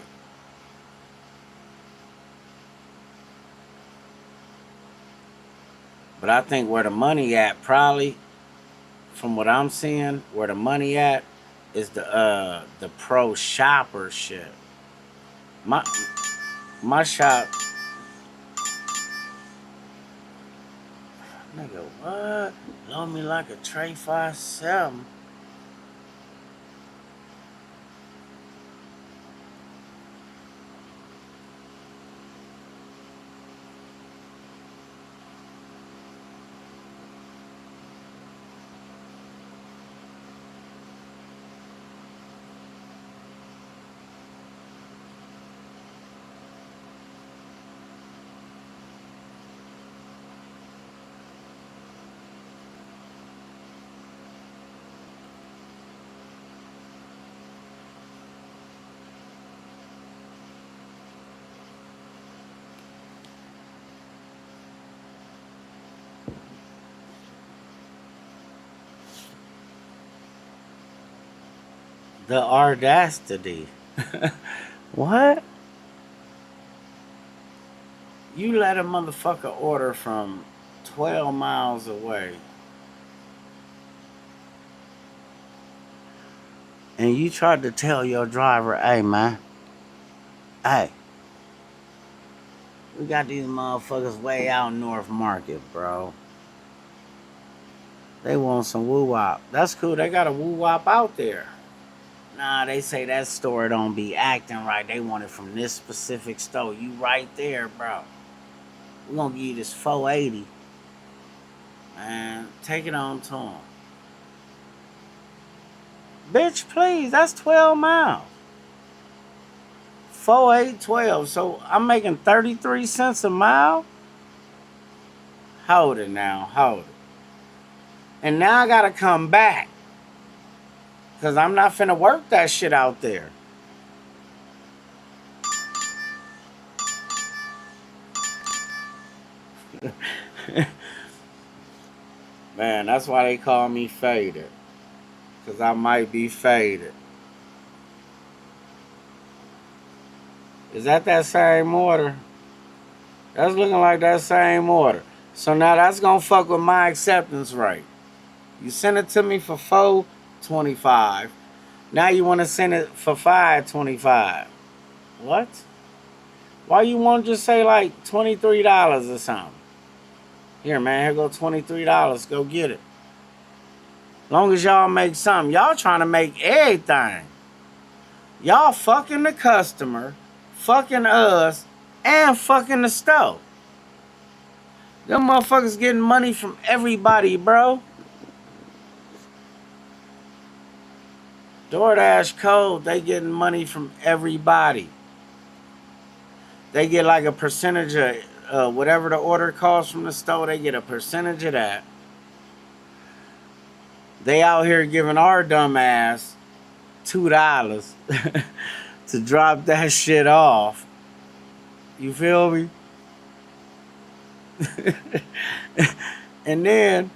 But I think where the money at, probably, from what I'm seeing, where the money at is the pro shopper shit. My shop. Nigga, what? Loan me like a tray 5-7. The audacity. What? You let a motherfucker order from 12 miles away. And you tried to tell your driver, hey man, hey, we got these motherfuckers way out North Market, bro. They want some woo-wop. That's cool, they got a woo-wop out there. Nah, they say that store don't be acting right. They want it from this specific store. You right there, bro. We're gonna give you this 480. Man, take it on to them. Bitch, please, that's 12 miles. 4, 8, 12. So I'm making 33 cents a mile? Hold it now, hold it. And now I gotta come back. Because I'm not finna work that shit out there. Man, that's why they call me faded. Because I might be faded. Is that same order? That's looking like that same order. So now that's going to fuck with my acceptance rate. You send it to me for $4.25. Now you want to send it for $5.25. What? Why you want to just say like $23 or something? Here, man, here go $23. Go get it. Long as y'all make something. Y'all trying to make everything. Y'all fucking the customer, fucking us, and fucking the store. Them motherfuckers getting money from everybody, bro. DoorDash code, they getting money from everybody. They get like a percentage of whatever the order costs from the store, they get a percentage of that. They out here giving our dumb ass $2 to drop that shit off. You feel me? And then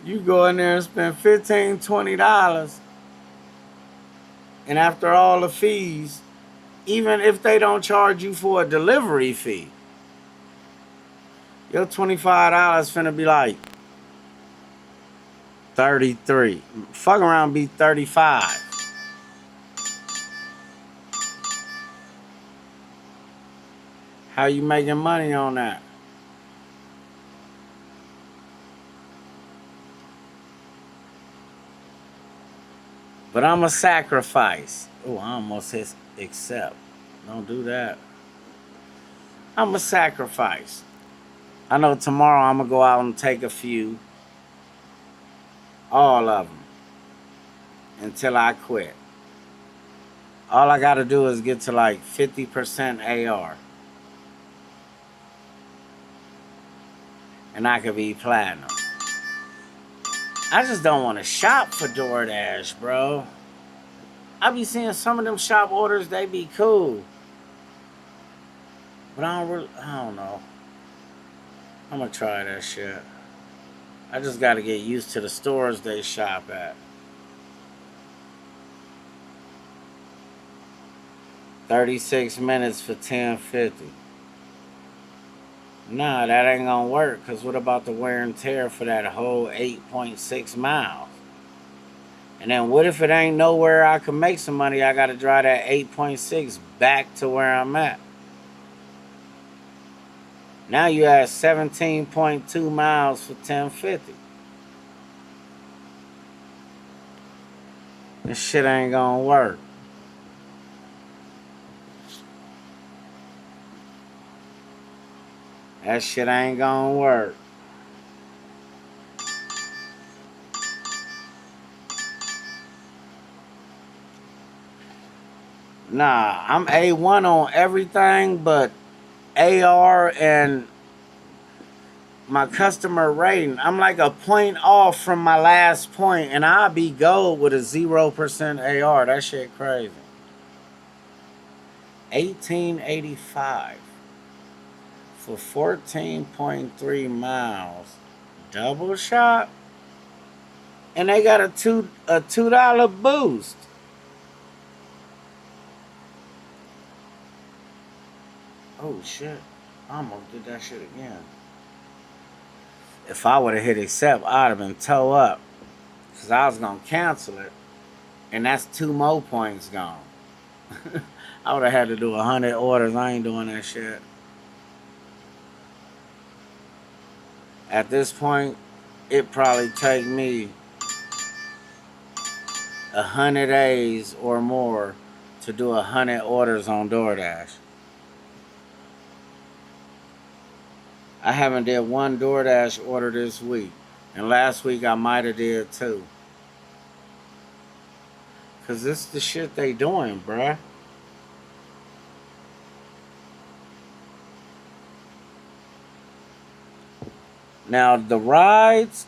you go in there and spend $15, $20. And after all the fees, even if they don't charge you for a delivery fee, your $25 finna be like 33. Fuck around, be 35. How you making money on that? But I'm a sacrifice. Oh, I almost hit accept. Don't do that. I'm a sacrifice. I know tomorrow I'm going to go out and take a few. All of them. Until I quit. All I got to do is get to like 50% AR. And I could be platinum. I just don't want to shop for DoorDash, bro. I be seeing some of them shop orders, they be cool. But I don't know. I'm gonna try that shit. I just gotta get used to the stores they shop at. 36 minutes for $10.50. Nah, that ain't gonna work, because what about the wear and tear for that whole 8.6 miles? And then what if it ain't nowhere I can make some money? I gotta drive that 8.6 back to where I'm at. Now you at 17.2 miles for $10.50. This shit ain't gonna work. That shit ain't gonna work. Nah, I'm A1 on everything but AR and my customer rating. I'm like a point off from my last point, and I'll be gold with a 0% AR. That shit crazy. 1885 for 14.3 miles. Double shot, and they got a $2 boost. Oh shit, I almost did that shit again. If I would have hit accept, I'd have been toe up. Because I was going to cancel it. And that's 2 more points gone. I would have had to do 100 orders. I ain't doing that shit. At this point, it probably take me 100 days or more to do 100 orders on DoorDash. I haven't did 1 DoorDash order this week. And last week I might have did 2. Cause this is the shit they doing, bruh. Now the rides,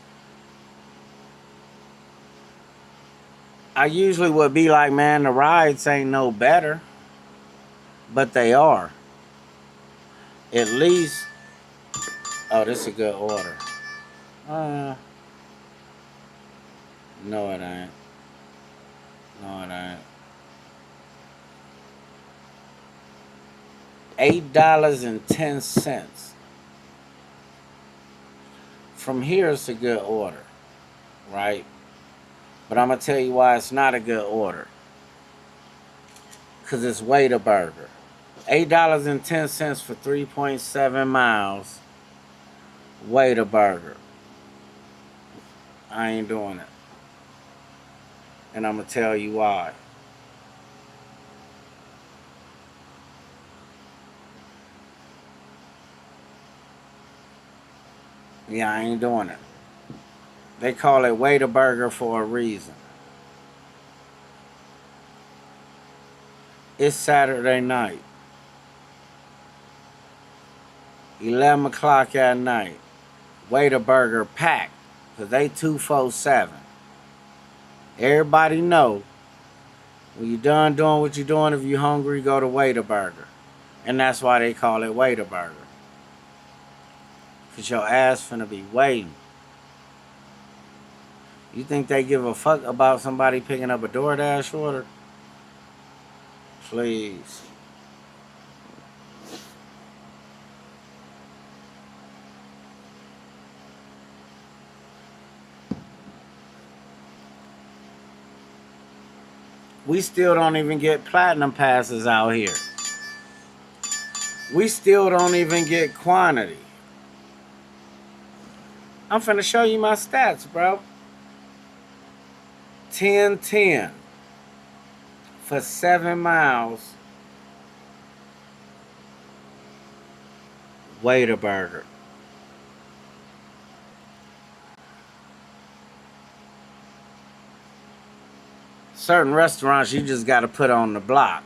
I usually would be like, man, the rides ain't no better. But they are. At least, oh, this is a good order. No it ain't. No it ain't. $8.10. From here, it's a good order, right? But I'm going to tell you why it's not a good order. Because it's Whataburger. $8.10 for 3.7 miles. Whataburger. I ain't doing it. And I'm going to tell you why. Yeah, I ain't doing it. They call it Whataburger for a reason. It's Saturday night. 11 o'clock at night. Whataburger packed. Because they 247. Everybody know when you're done doing what you're doing, if you're hungry, go to Whataburger. And that's why they call it Whataburger. Because your ass finna be waiting. You think they give a fuck about somebody picking up a DoorDash order? Please. We still don't even get platinum passes out here. We still don't even get quantity. I'm finna show you my stats, bro. 10-10 for 7 miles. Whataburger. Certain restaurants you just got to put on the block.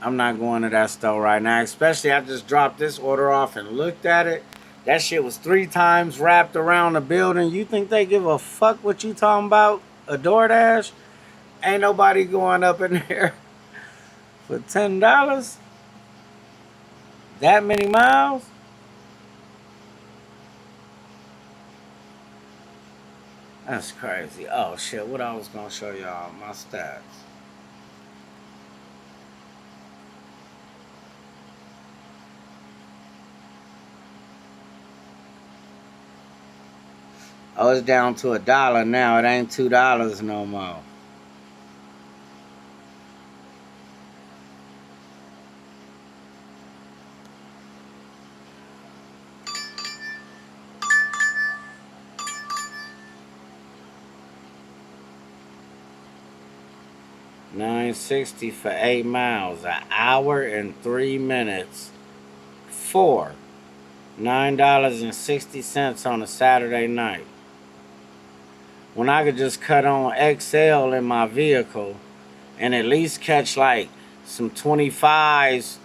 I'm not going to that store right now. Especially I just dropped this order off and looked at it. That shit was 3 times wrapped around the building. You think they give a fuck what you talking about? A DoorDash? Ain't nobody going up in there for $10? That many miles? That's crazy. Oh shit, what I was gonna show y'all, my stats. Oh, it's down to $1 now. It ain't $2 no more. $9.60 for 8 miles, an hour and 3 minutes. For $9.60 on a Saturday night. When I could just cut on XL in my vehicle and at least catch like some 25s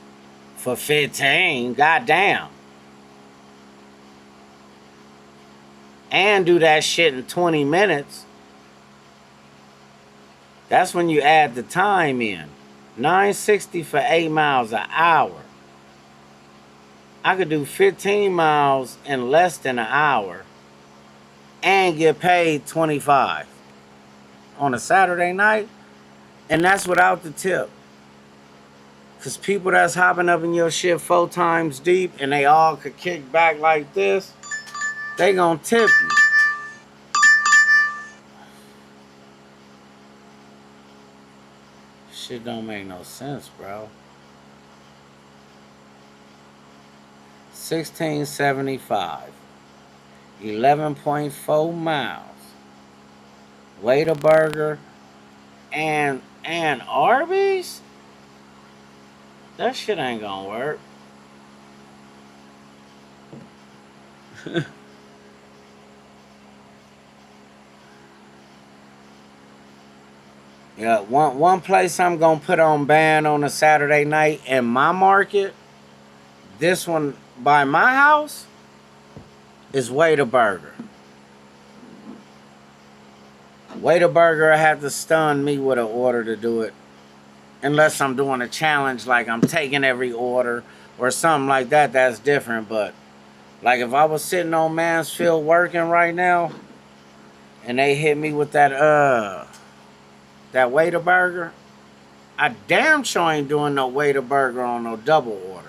for 15, goddamn. And do that shit in 20 minutes. That's when you add the time in. $9.60 for 8 miles an hour. I could do 15 miles in less than an hour and get paid $25 on a Saturday night, and that's without the tip. Cause people that's hopping up in your shit 4 times deep and they all could kick back like this, they gonna tip you. Shit don't make no sense, bro. 1675. 11.4 miles. Whataburger and Arby's? That shit ain't gonna work. Yeah, one place I'm gonna put on ban on a Saturday night in my market, this one by my house, is Whataburger. Whataburger, I have to stun me with an order to do it. Unless I'm doing a challenge, like I'm taking every order or something like that, that's different. But like if I was sitting on Mansfield working right now and they hit me with that Whataburger, I damn sure ain't doing no Whataburger on no double order.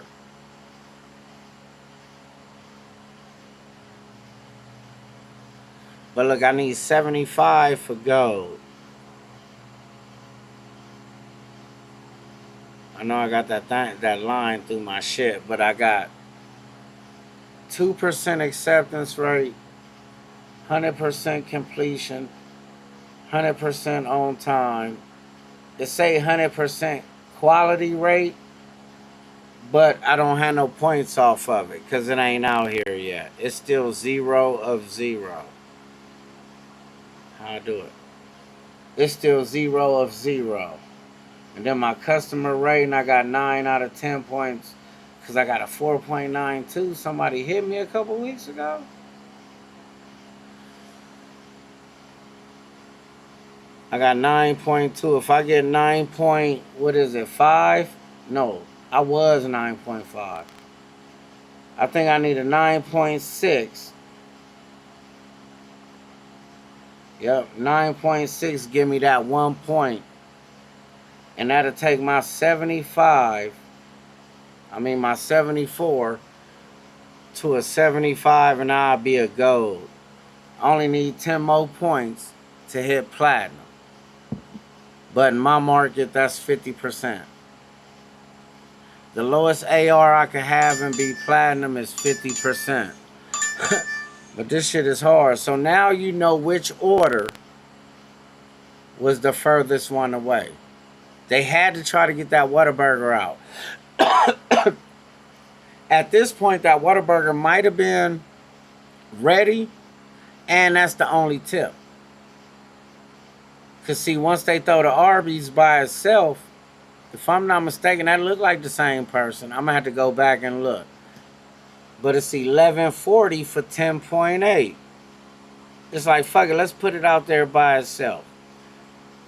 But look, I need 75 for gold. I know I got that line through my shit, but I got 2% acceptance rate, 100% completion, 100% on time. It say 100% quality rate, but I don't have no points off of it because it ain't out here yet. It's still 0 of 0. How I do it? It's still 0 of 0. And then my customer rating, I got 9 out of 10 points because I got a 4.92. Somebody hit me a couple weeks ago. I got 9.2. If I get 5? No, I was 9.5. I think I need a 9.6. Yep, 9.6 give me that 1 point. And that'll take my 74 to a 75, and I'll be a gold. I only need 10 more points to hit platinum. But in my market, that's 50%. The lowest AR I could have and be platinum is 50%. But this shit is hard. So now you know which order was the furthest one away. They had to try to get that Whataburger out. At this point, that Whataburger might have been ready, and that's the only tip. Because, see, once they throw the Arby's by itself, if I'm not mistaken, that looked like the same person. I'm going to have to go back and look. But it's 1140 for 10.8. It's like, fuck it, let's put it out there by itself.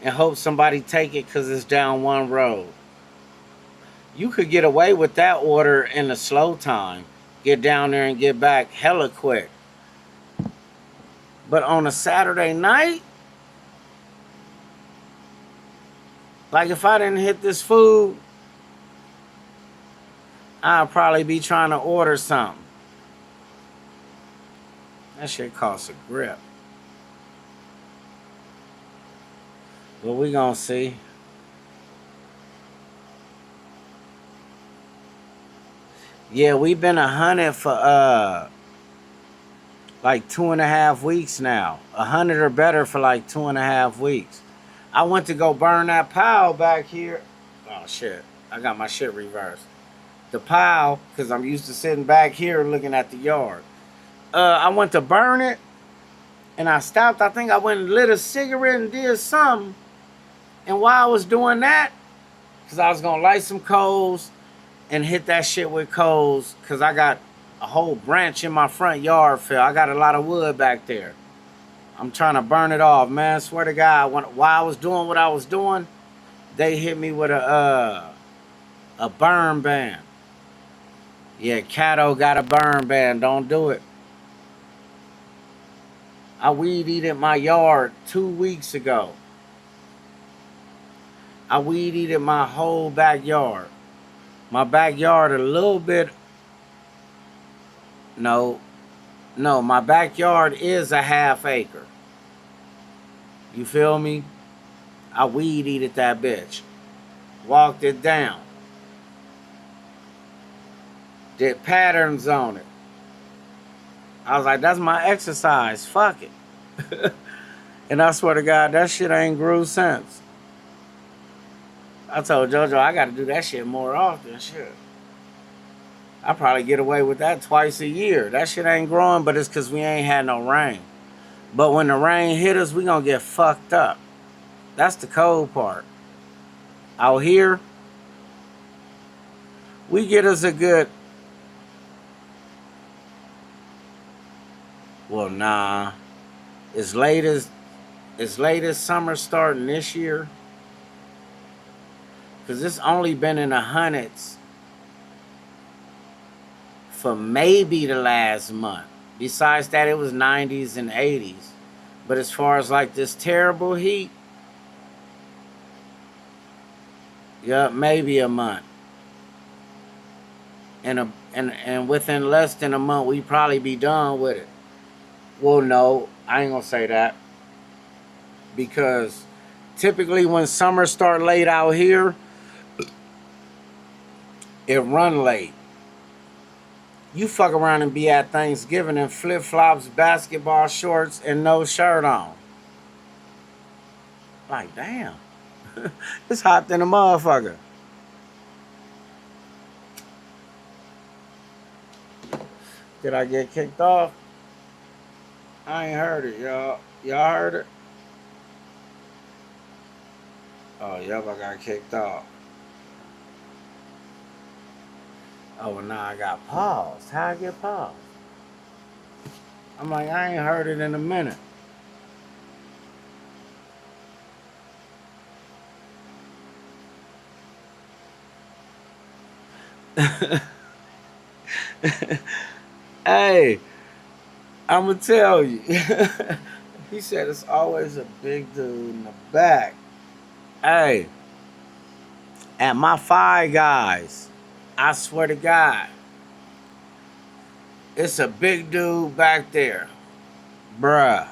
And hope somebody take it because it's down one road. You could get away with that order in a slow time. Get down there and get back hella quick. But on a Saturday night, like if I didn't hit this food, I'd probably be trying to order something. That shit costs a grip. But we gonna see. Yeah, we've been 100 for like 2.5 weeks now. 100 or better for like 2.5 weeks. I went to go burn that pile back here. Oh shit, I got my shit reversed. The pile, because I'm used to sitting back here looking at the yard. I went to burn it and I stopped. I think I went and lit a cigarette and did something. And while I was doing that, because I was going to light some coals and hit that shit with coals, because I got a whole branch in my front yard, Phil. I got a lot of wood back there. I'm trying to burn it off, man. I swear to God, while I was doing what I was doing, they hit me with a burn ban. Yeah, Cato got a burn ban. Don't do it. I weed eated my yard 2 weeks ago. I weed eated my whole backyard. My backyard a little bit. No, my backyard is a half acre. You feel me? I weed eated that bitch. Walked it down. Did patterns on it. I was like, that's my exercise. Fuck it. And I swear to God, that shit ain't grew since. I told JoJo I got to do that shit more often. Shit. I probably get away with that twice a year. That shit ain't growing, but it's because we ain't had no rain. But when the rain hit us, we gonna get fucked up. That's the cold part. Out here, we get us a good... Well, nah. As late as summer starting this year, because it's only been in the hundreds for maybe the last month. Besides that, it was 90s and 80s. But as far as like this terrible heat, yeah, maybe a month. And within less than a month, we'd probably be done with it. Well, no, I ain't gonna say that. Because typically when summer start late out here, it run late. You fuck around and be at Thanksgiving in flip-flops, basketball shorts, and no shirt on. Like, damn. It's hot than a motherfucker. Did I get kicked off? I ain't heard it, y'all. Y'all heard it? Oh, yep, I got kicked off. Oh, well, now I got paused. How I get paused? I'm like, I ain't heard it in a minute. Hey, I'm going to tell you. He said it's always a big dude in the back. Hey, at my Five Guys, I swear to God, it's a big dude back there. Bruh.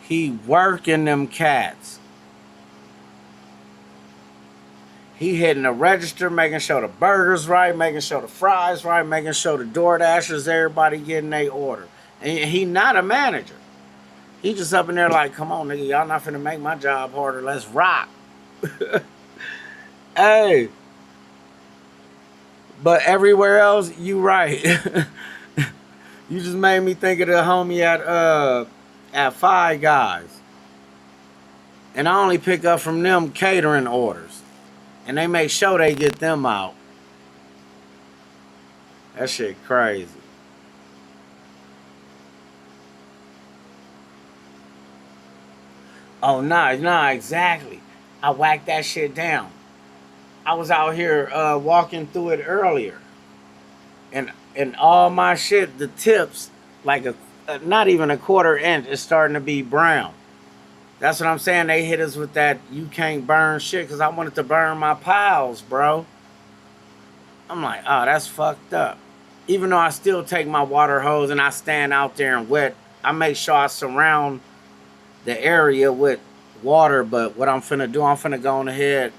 He working them cats. He hitting the register, making sure the burgers right, making sure the fries right, making sure the DoorDashers, everybody getting their order. And he not a manager. He just up in there like, come on, nigga, y'all not finna make my job harder. Let's rock. Hey. But everywhere else, you right. You just made me think of the homie at Five Guys. And I only pick up from them catering orders. And they make sure they get them out. That shit crazy. Oh, nah, exactly. I whacked that shit down. I was out here walking through it earlier. And all my shit, the tips, like not even a quarter inch, is starting to be brown. That's what I'm saying. They hit us with that you can't burn shit because I wanted to burn my piles, bro. I'm like, oh, that's fucked up. Even though I still take my water hose and I stand out there and wet, I make sure I surround the area with water. But what I'm finna do, I'm finna go on ahead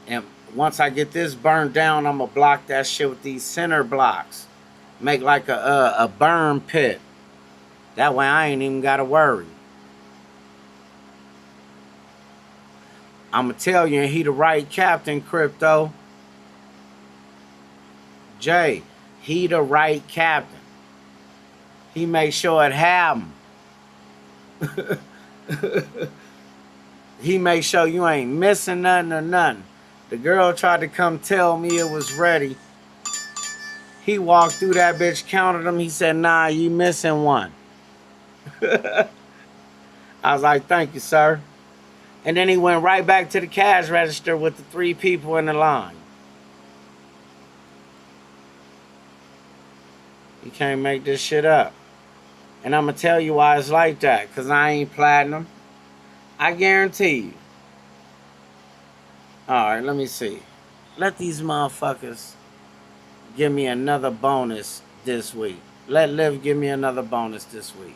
and once I get this burned down, I'm gonna block that shit with these center blocks. Make like a burn pit. That way I ain't even gotta worry. I'ma tell you, and he the right captain, Crypto. Jay, he the right captain. He make sure it happen. He make sure you ain't missing nothing or nothing. The girl tried to come tell me it was ready. He walked through that bitch, counted them. He said, nah, you missing one. I was like, thank you, sir. And then he went right back to the cash register with the 3 people in the line. You can't make this shit up. And I'm going to tell you why it's like that. Because I ain't platinum. I guarantee you. All right, let me see. let these motherfuckers give me another bonus this week. Let Lyft give me another bonus this week.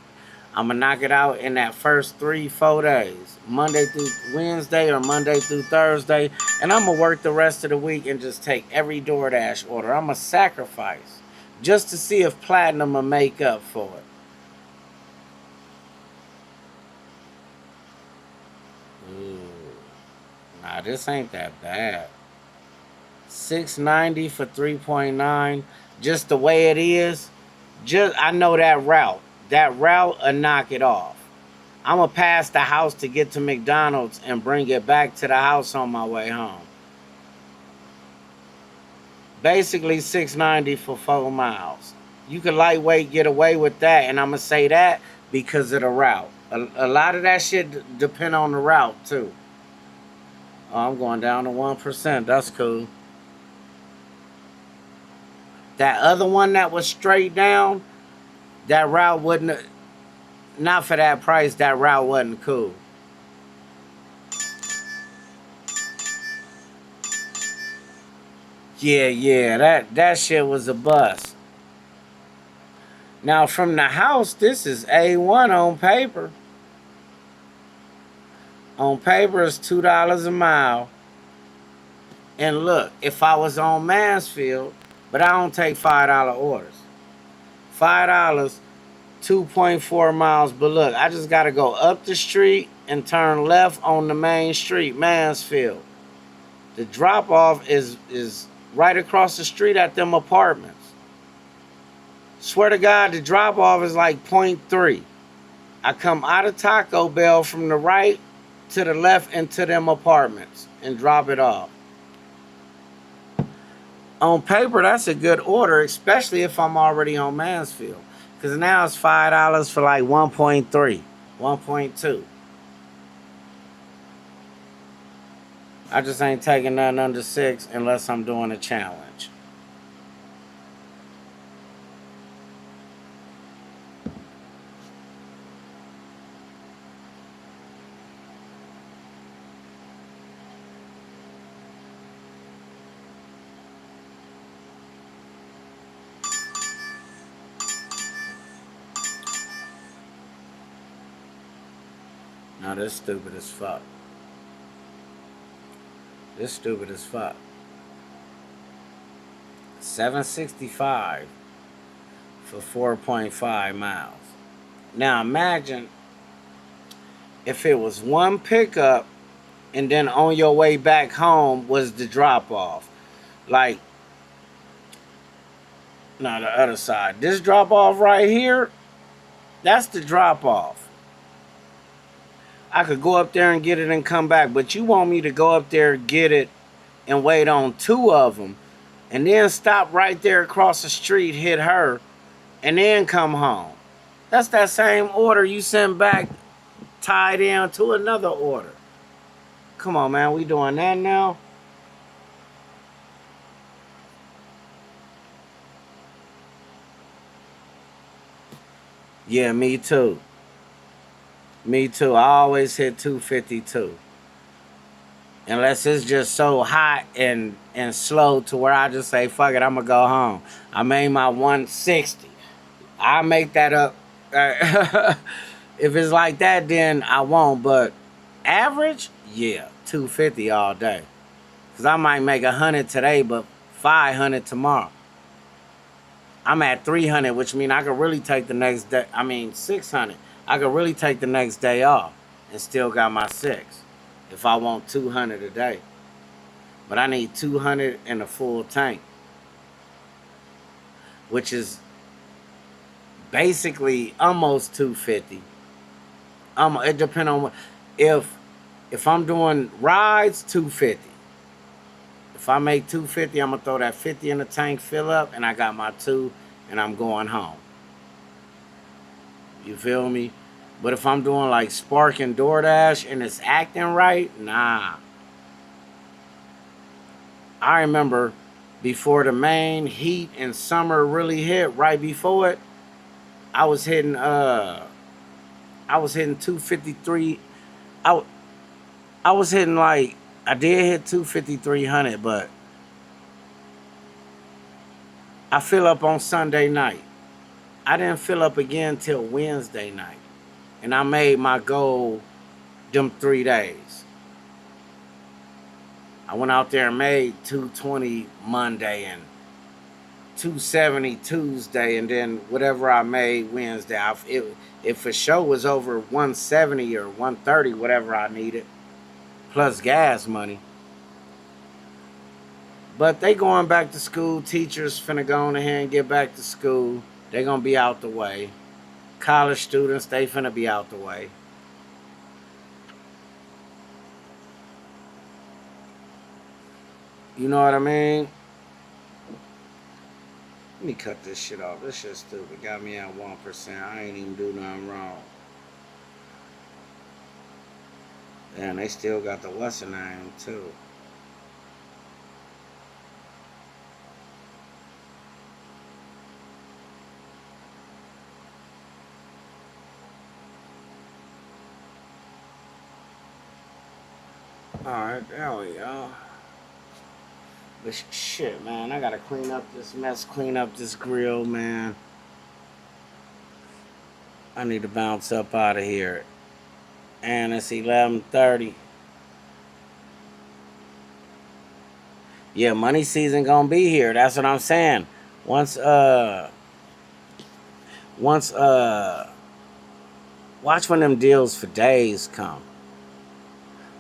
I'm going to knock it out in that first 3-4 days. Monday through Wednesday or Monday through Thursday. And I'm going to work the rest of the week and just take every DoorDash order. I'm going to sacrifice just to see if Platinum will make up for it. Ooh. Nah, this ain't that bad. $6.90 for 3.9. Just the way it is. I know that route. That route will knock it off. I'm going to pass the house to get to McDonald's and bring it back to the house on my way home. Basically $6.90 for 4 miles. You can lightweight get away with that, and I'm going to say that because of the route. A lot of that shit depend on the route, too. Oh, I'm going down to 1%. That's cool. That other one that was straight down, that route wouldn't, not for that price, that route wasn't cool. Yeah, that shit was a bust. Now from the house, this is A1 on paper. On paper, it's $2 a mile. And look, if I was on Mansfield, but I don't take $5 orders. $5, 2.4 miles. But look, I just got to go up the street and turn left on the main street, Mansfield. The drop-off is right across the street at them apartments. Swear to God, the drop-off is like 0.3. I come out of Taco Bell from the right to the left into them apartments and drop it off. On paper, that's a good order, especially if I'm already on Mansfield. Because now it's $5 for like 1.3, 1.2. I just ain't taking nothing under 6 unless I'm doing a challenge. Now this stupid as fuck. This stupid as fuck. $7.65 for 4.5 miles. Now imagine if it was one pickup and then on your way back home was the drop off. Like, no, the other side. This drop off right here, that's the drop off. I could go up there and get it and come back, but you want me to go up there, get it, and wait on 2 of them, and then stop right there across the street, hit her, and then come home. That's that same order you sent back tied in to another order. Come on, man, we doing that now? Yeah, me too. Me too. I always hit 252. Unless it's just so hot and slow to where I just say, fuck it, I'm going to go home. I made my 160. I'll make that up. If it's like that, then I won't. But average, yeah, 250 all day. Because I might make 100 today, but 500 tomorrow. I'm at 300, which means I could really take the next day. 600. I could really take the next day off and still got my 6 if I want 200 a day. But I need 200 in a full tank, which is basically almost 250. It depends on what, if I'm doing rides, 250. If I make 250, I'm gonna throw that 50 in the tank, fill up, and I got my 2, and I'm going home. You feel me? But if I'm doing like Spark and DoorDash and it's acting right, nah. I remember before the main heat and summer really hit, right before it, I was hitting 253. I was hitting like, I did hit 2,500, but I fill up on Sunday night. I didn't fill up again till Wednesday night. And I made my goal them 3 days. I went out there and made 220 Monday and 270 Tuesday, and then whatever I made Wednesday. If a show was over 170 or 130, whatever I needed, plus gas money. But they going back to school. Teachers finna go on ahead and get back to school. They gonna be out the way. College students, they finna be out the way. You know what I mean? Let me cut this shit off. This shit's stupid. Got me at 1%. I ain't even do nothing wrong. And they still got the what's her name too. Alright, there we go. But shit, man, I gotta clean up this mess, clean up this grill, man. I need to bounce up out of here. And it's 11:30. Yeah, money season gonna be here. That's what I'm saying. Once watch when them deals for days come.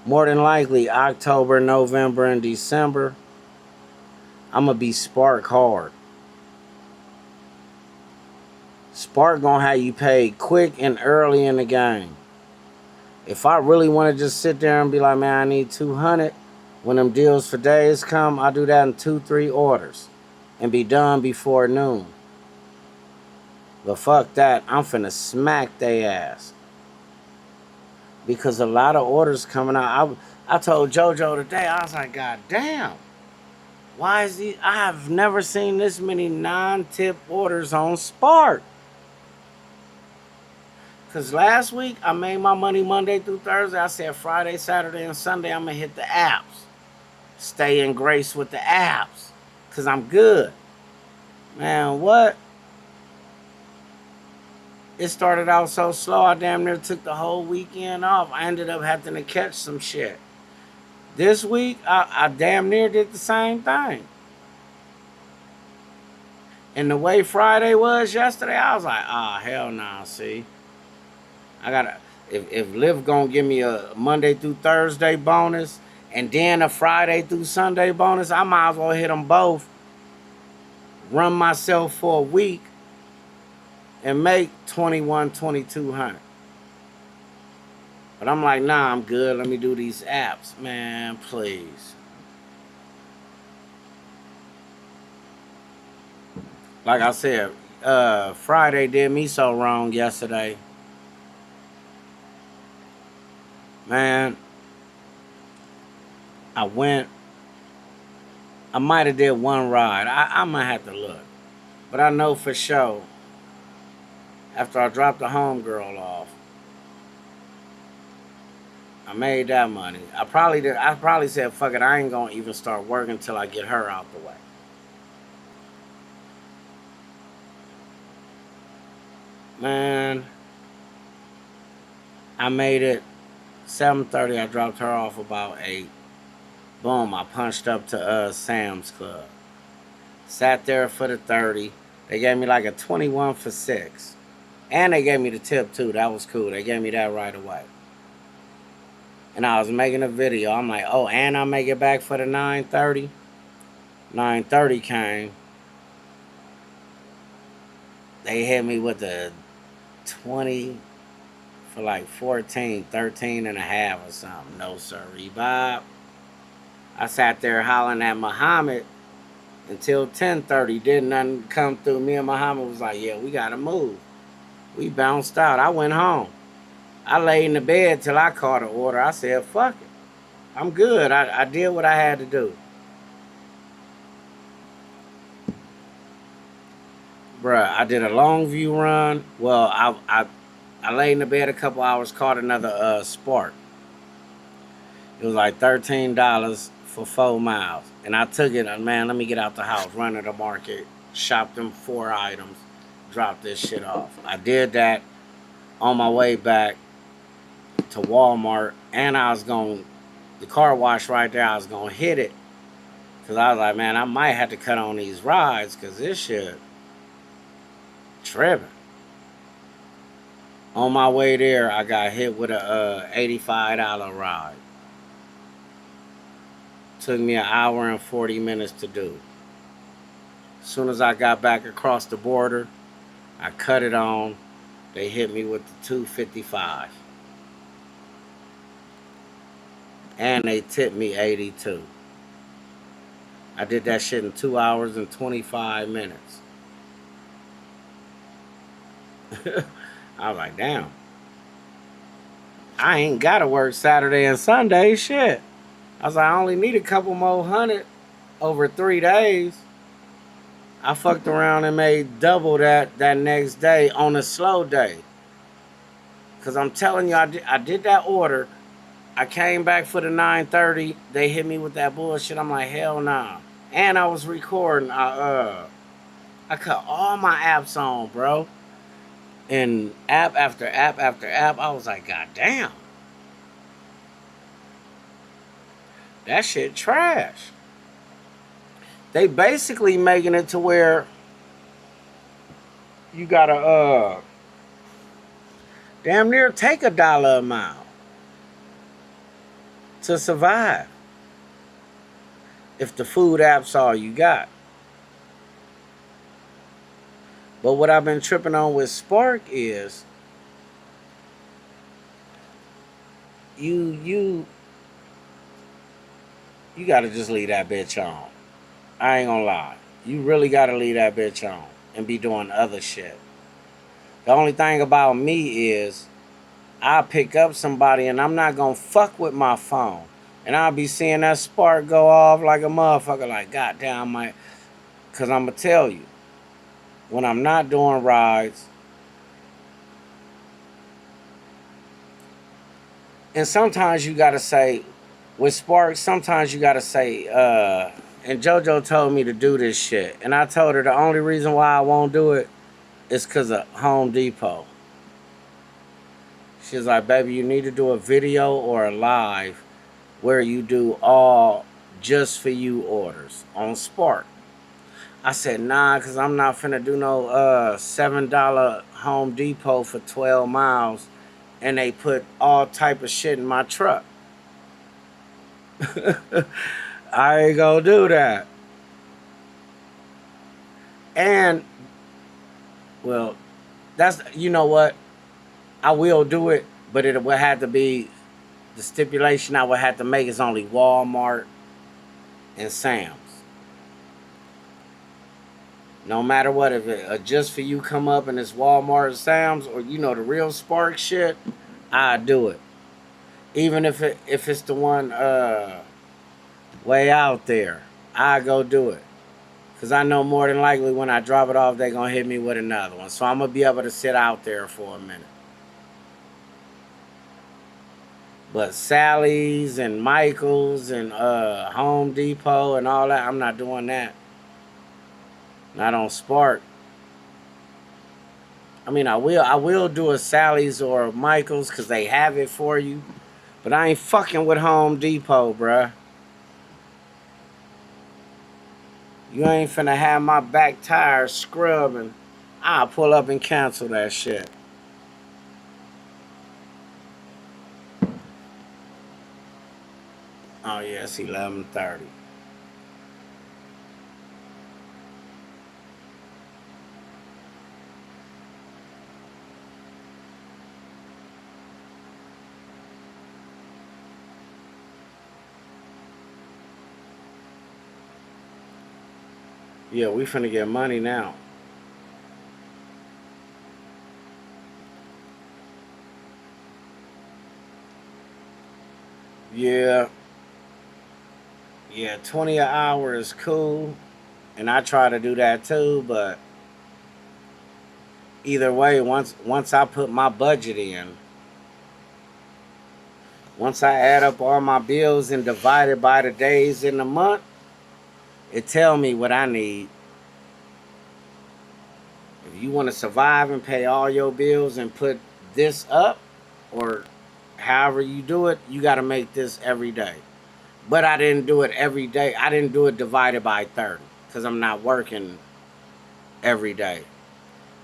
More than likely October, November, and December, I'm gonna be Spark hard. Spark gonna have you paid quick and early in the game. If I really want to just sit there and be like, man, I need 200, when them deals for days come, I do that in 2-3 orders and be done before noon. But fuck that, I'm finna smack they ass. Because a lot of orders coming out. I told JoJo today, I was like, God damn. Why is these? I have never seen this many non-tip orders on Spark. Because last week, I made my money Monday through Thursday. I said Friday, Saturday, and Sunday, I'm going to hit the apps. Stay in grace with the apps. Because I'm good. Man, what? It started out so slow, I damn near took the whole weekend off. I ended up having to catch some shit. This week, I damn near did the same thing. And the way Friday was yesterday, I was like, hell nah, see. I gotta, if Lyft gonna give me a Monday through Thursday bonus and then a Friday through Sunday bonus, I might as well hit them both, run myself for a week, and make $2,200. But I'm like, nah, I'm good. Let me do these apps. Man, please. Like I said, Friday did me so wrong yesterday. Man, I might have did one ride. I might have to look. But I know for sure, after I dropped the homegirl off, I made that money. I probably said, fuck it, I ain't gonna even start working until I get her out the way. Man, I made it 7:30. I dropped her off about 8. Boom, I punched up to Sam's Club. Sat there for the 30. They gave me like a 21 for 6. And they gave me the tip too. That was cool. They gave me that right away. And I was making a video. I'm like, oh, and I make it back for the 9:30. 9:30 came. They hit me with the 20 for like 14, 13 and a half or something. No, sirree, Bob. I sat there hollering at Muhammad until 10:30. Didn't nothing come through. Me and Muhammad was like, yeah, we got to move. We bounced out. I went home. I laid in the bed till I caught an order. I said, fuck it. I'm good. I did what I had to do. Bruh, I did a long view run. Well, I laid in the bed a couple hours, caught another Spark. It was like $13 for 4 miles. And I took it, man, let me get out the house, run to the market, shop them 4 items, drop this shit off. I did that on my way back to Walmart, and I was going, the car wash right there, I was going to hit it. Because I was like, man, I might have to cut on these rides because this shit tripping. On my way there, I got hit with a $85 ride. Took me an hour and 40 minutes to do. As soon as I got back across the border, I cut it on. They hit me with the $255. And they tipped me $82. I did that shit in 2 hours and 25 minutes. I was like, damn. I ain't gotta work Saturday and Sunday, shit. I was like, I only need a couple more hundred over 3 days. I fucked around and made double that next day on a slow day. Because I'm telling you, I did that order. I came back for the 9:30. They hit me with that bullshit. I'm like, hell nah. And I was recording. I cut all my apps on, bro. And app after app after app, I was like, God damn. That shit trash. They basically making it to where you gotta damn near take $1 a mile to survive. If the food app's all you got. But what I've been tripping on with Spark is you gotta just leave that bitch on. I ain't gonna lie. You really gotta leave that bitch on and be doing other shit. The only thing about me is I pick up somebody and I'm not gonna fuck with my phone. And I'll be seeing that Spark go off like a motherfucker, like, goddamn, because I'm gonna tell you, when I'm not doing rides, and sometimes you gotta say, with Spark, sometimes you gotta say, and JoJo told me to do this shit, and I told her the only reason why I won't do it is because of Home Depot. She's like, baby, you need to do a video or a live where you do all just for you orders on Spark. I said, nah, because I'm not finna do no $7 Home Depot for 12 miles and they put all type of shit in my truck. I ain't gonna do that. And, well, that's, you know what? I will do it, but it would have to be, the stipulation I would have to make is only Walmart and Sam's. No matter what, if it just for you come up and it's Walmart and Sam's, or you know the real Spark shit, I do it. Even if it's the one way out there, I go do it. Cause I know more than likely when I drop it off, they gonna hit me with another one. So I'm gonna be able to sit out there for a minute. But Sally's and Michael's and Home Depot and all that, I'm not doing that. Not on Spark. I mean, I will do a Sally's or a Michael's because they have it for you. But I ain't fucking with Home Depot, bruh. You ain't finna have my back tires scrubbing. I'll pull up and cancel that shit. Oh yeah, it's 11:30. Yeah, we finna get money now. Yeah. Yeah, 20 an hour is cool. And I try to do that too, but either way, once I put my budget in, once I add up all my bills and divide it by the days in the month, it tell me what I need. If you want to survive and pay all your bills and put this up, or however you do it, you got to make this every day. But I didn't do it every day. I didn't do it divided by 30 because I'm not working every day.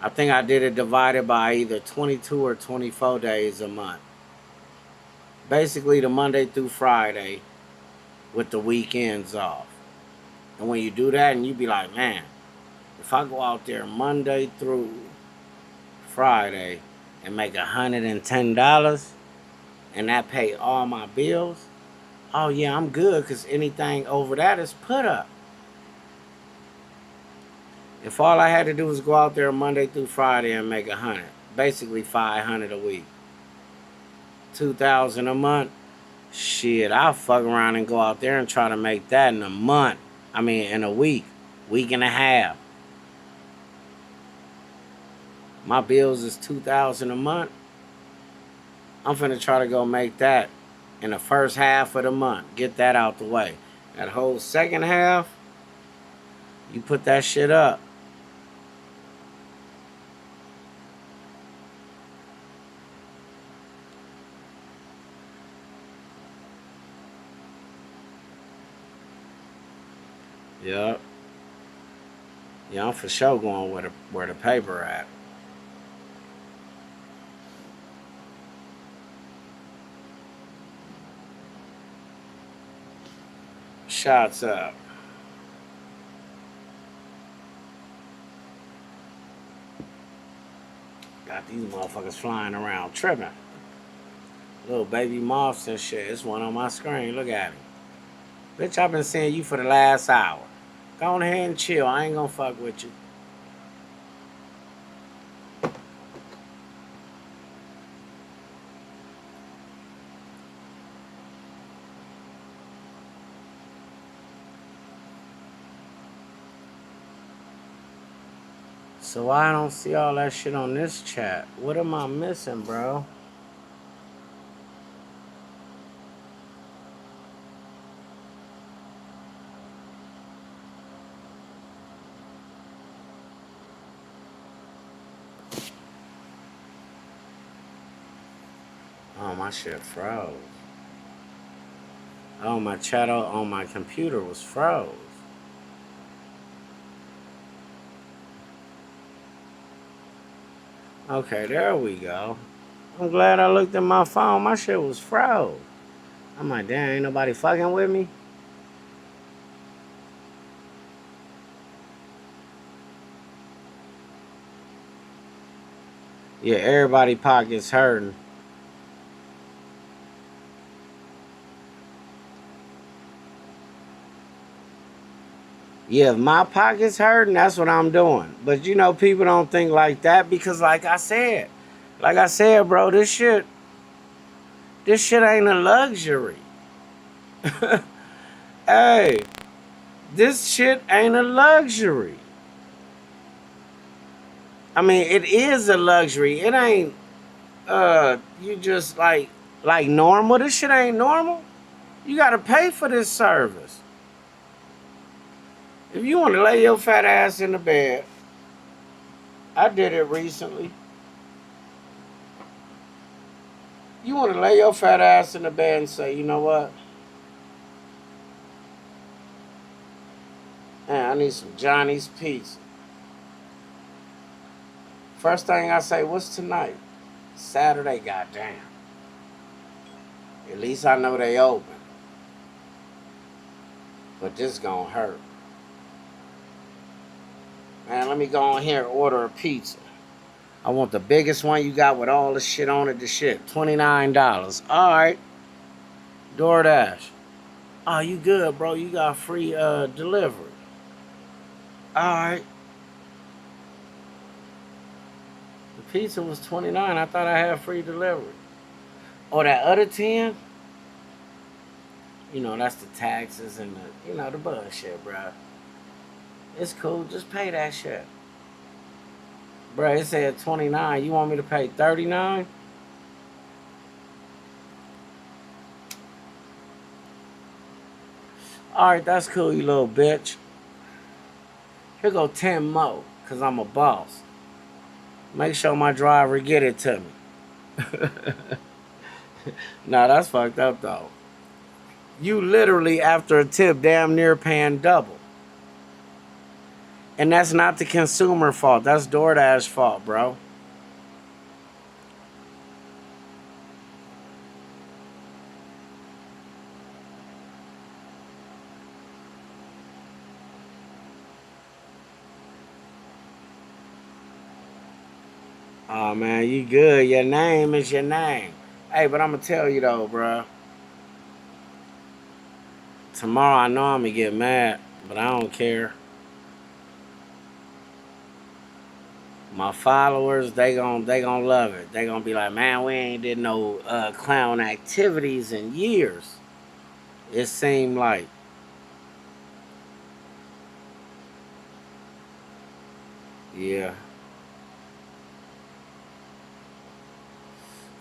I think I did it divided by either 22 or 24 days a month. Basically the Monday through Friday with the weekends off. And when you do that and you be like, man, if I go out there Monday through Friday and make $110 and that pay all my bills, oh yeah, I'm good, because anything over that is put up. If all I had to do was go out there Monday through Friday and make 100, basically 500 a week, 2,000 a month, shit, I'll fuck around and go out there and try to make that in a month. I mean, in a week and a half. My bills is 2,000 a month. I'm finna try to go make that in the first half of the month. Get that out the way. That whole second half, you put that shit up. Yep. Yeah, I'm for sure going where the paper at. Shots up. Got these motherfuckers flying around tripping. Little baby moths and shit. It's one on my screen. Look at him. Bitch, I've been seeing you for the last hour. Go on ahead and chill. I ain't gonna fuck with you. So I don't see all that shit on this chat. What am I missing, bro? Oh, my shit froze. Oh, my chat on my computer was froze. Okay, there we go. I'm glad I looked at my phone. My shit was froze. I'm like, damn, ain't nobody fucking with me? Yeah, everybody pockets hurting. Yeah, if my pocket's hurting, that's what I'm doing. But you know, people don't think like that because like I said, bro, this shit ain't a luxury. Hey, this shit ain't a luxury. I mean, it is a luxury. It ain't, you just like normal. This shit ain't normal. You gotta pay for this service. If you want to lay your fat ass in the bed, I did it recently. You want to lay your fat ass in the bed and say, you know what? Man, I need some Johnny's Pizza. First thing I say, what's tonight? Saturday, goddamn. At least I know they open. But this gonna hurt. Man, let me go on here and order a pizza. I want the biggest one you got with all the shit on it, the shit. $29. Alright. DoorDash. Oh, you good, bro. You got free delivery. Alright. The pizza was $29. I thought I had free delivery. Oh, that other 10? You know, that's the taxes and the, you know, the bullshit, bro. It's cool. Just pay that shit. Bruh, it said 29. You want me to pay 39? Alright, that's cool, you little bitch. Here go 10 more, because I'm a boss. Make sure my driver get it to me. Nah, that's fucked up though. You literally, after a tip, damn near paying double. And that's not the consumer fault. That's DoorDash fault, bro. Oh, man, you good. Your name is your name. Hey, but I'm going to tell you, though, bro. Tomorrow, I know I'm going to get mad, but I don't care. My followers, they gon' love it. They gonna be like, man, we ain't did no clown activities in years. It seemed like. Yeah.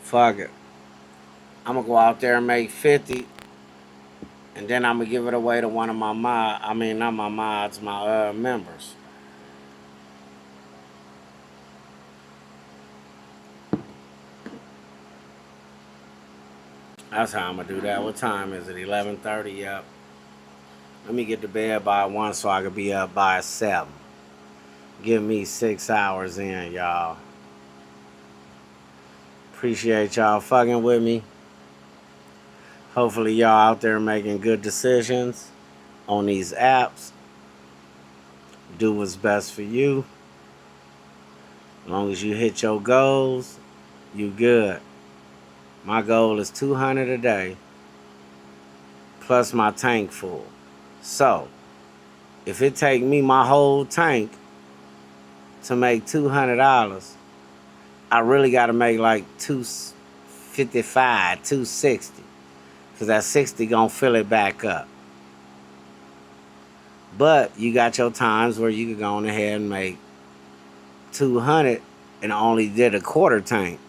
Fuck it. I'm gonna go out there and make 50. And then I'm gonna give it away to one of my not my mods, my members. That's how I'm gonna do that. What time is it? 11:30? Yep. Let me get to bed by 1 so I can be up by 7. Give me 6 hours in, y'all. Appreciate y'all fucking with me. Hopefully y'all out there making good decisions on these apps. Do what's best for you. As long as you hit your goals, you good. My goal is 200 a day, plus my tank full. So, if it take me my whole tank to make $200, I really got to make like $255, $260, because that 60 gonna fill it back up. But you got your times where you could go on ahead and make 200 and only did a quarter tank.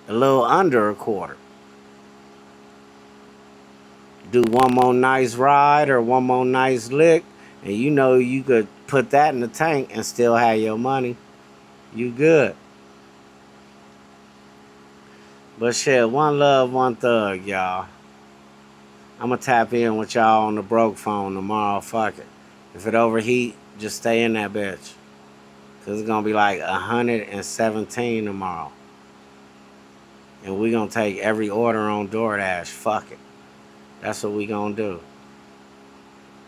A little under a quarter. Do one more nice ride or one more nice lick, and you know you could put that in the tank and still have your money. You good. But shit, one love, one thug, y'all. I'm gonna tap in with y'all on the broke phone tomorrow. Fuck it. If it overheat, just stay in that bitch. Cause it's gonna be like 117 tomorrow. And we gonna take every order on DoorDash. Fuck it. That's what we gonna do.